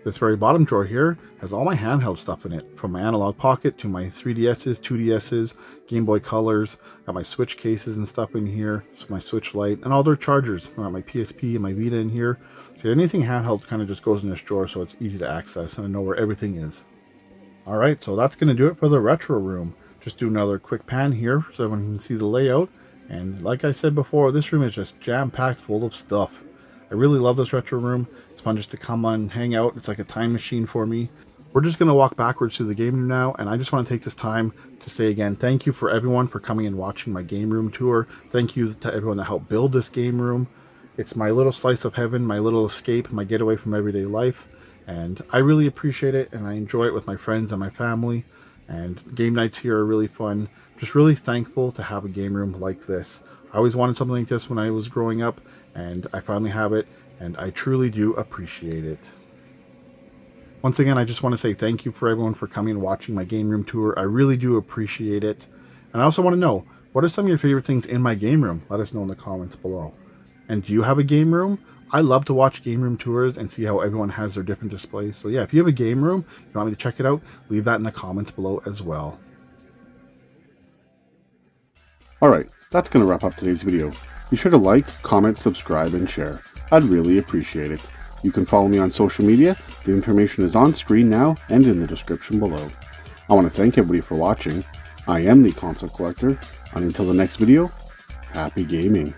This very bottom drawer here has all my handheld stuff in it, from my Analog Pocket to my 3DSs, 2DSs, Game Boy Colors. Got my Switch cases and stuff in here, so my Switch Lite, and all their chargers. I got my PSP and my Vita in here. So anything handheld kind of just goes in this drawer, so it's easy to access and I know where everything is. Alright, so that's going to do it for the retro room. Just do another quick pan here so everyone can see the layout. And like I said before, this room is just jam-packed full of stuff. I really love this retro room. It's fun just to come on and hang out. It's like a time machine for me. We're just going to walk backwards through the game room now, and I just want to take this time to say again, thank you for everyone for coming and watching my game room tour. Thank you to everyone that helped build this game room. It's my little slice of heaven, my little escape, my getaway from everyday life, and I really appreciate it, and I enjoy it with my friends and my family, and game nights here are really fun. Just really thankful to have a game room like this. I always wanted something like this when I was growing up, and I finally have it, and I truly do appreciate it. Once again, I just want to say thank you for everyone for coming and watching my game room tour. I really do appreciate it. And I also want to know, what are some of your favorite things in my game room? Let us know in the comments below. And do you have a game room? I love to watch game room tours and see how everyone has their different displays. So yeah, if you have a game room, you want me to check it out, leave that in the comments below as well. Alright, that's going to wrap up today's video. Be sure to like, comment, subscribe, and share. I'd really appreciate it. You can follow me on social media. The information is on screen now and in the description below. I want to thank everybody for watching. I am the Console Collector, and until the next video, happy gaming.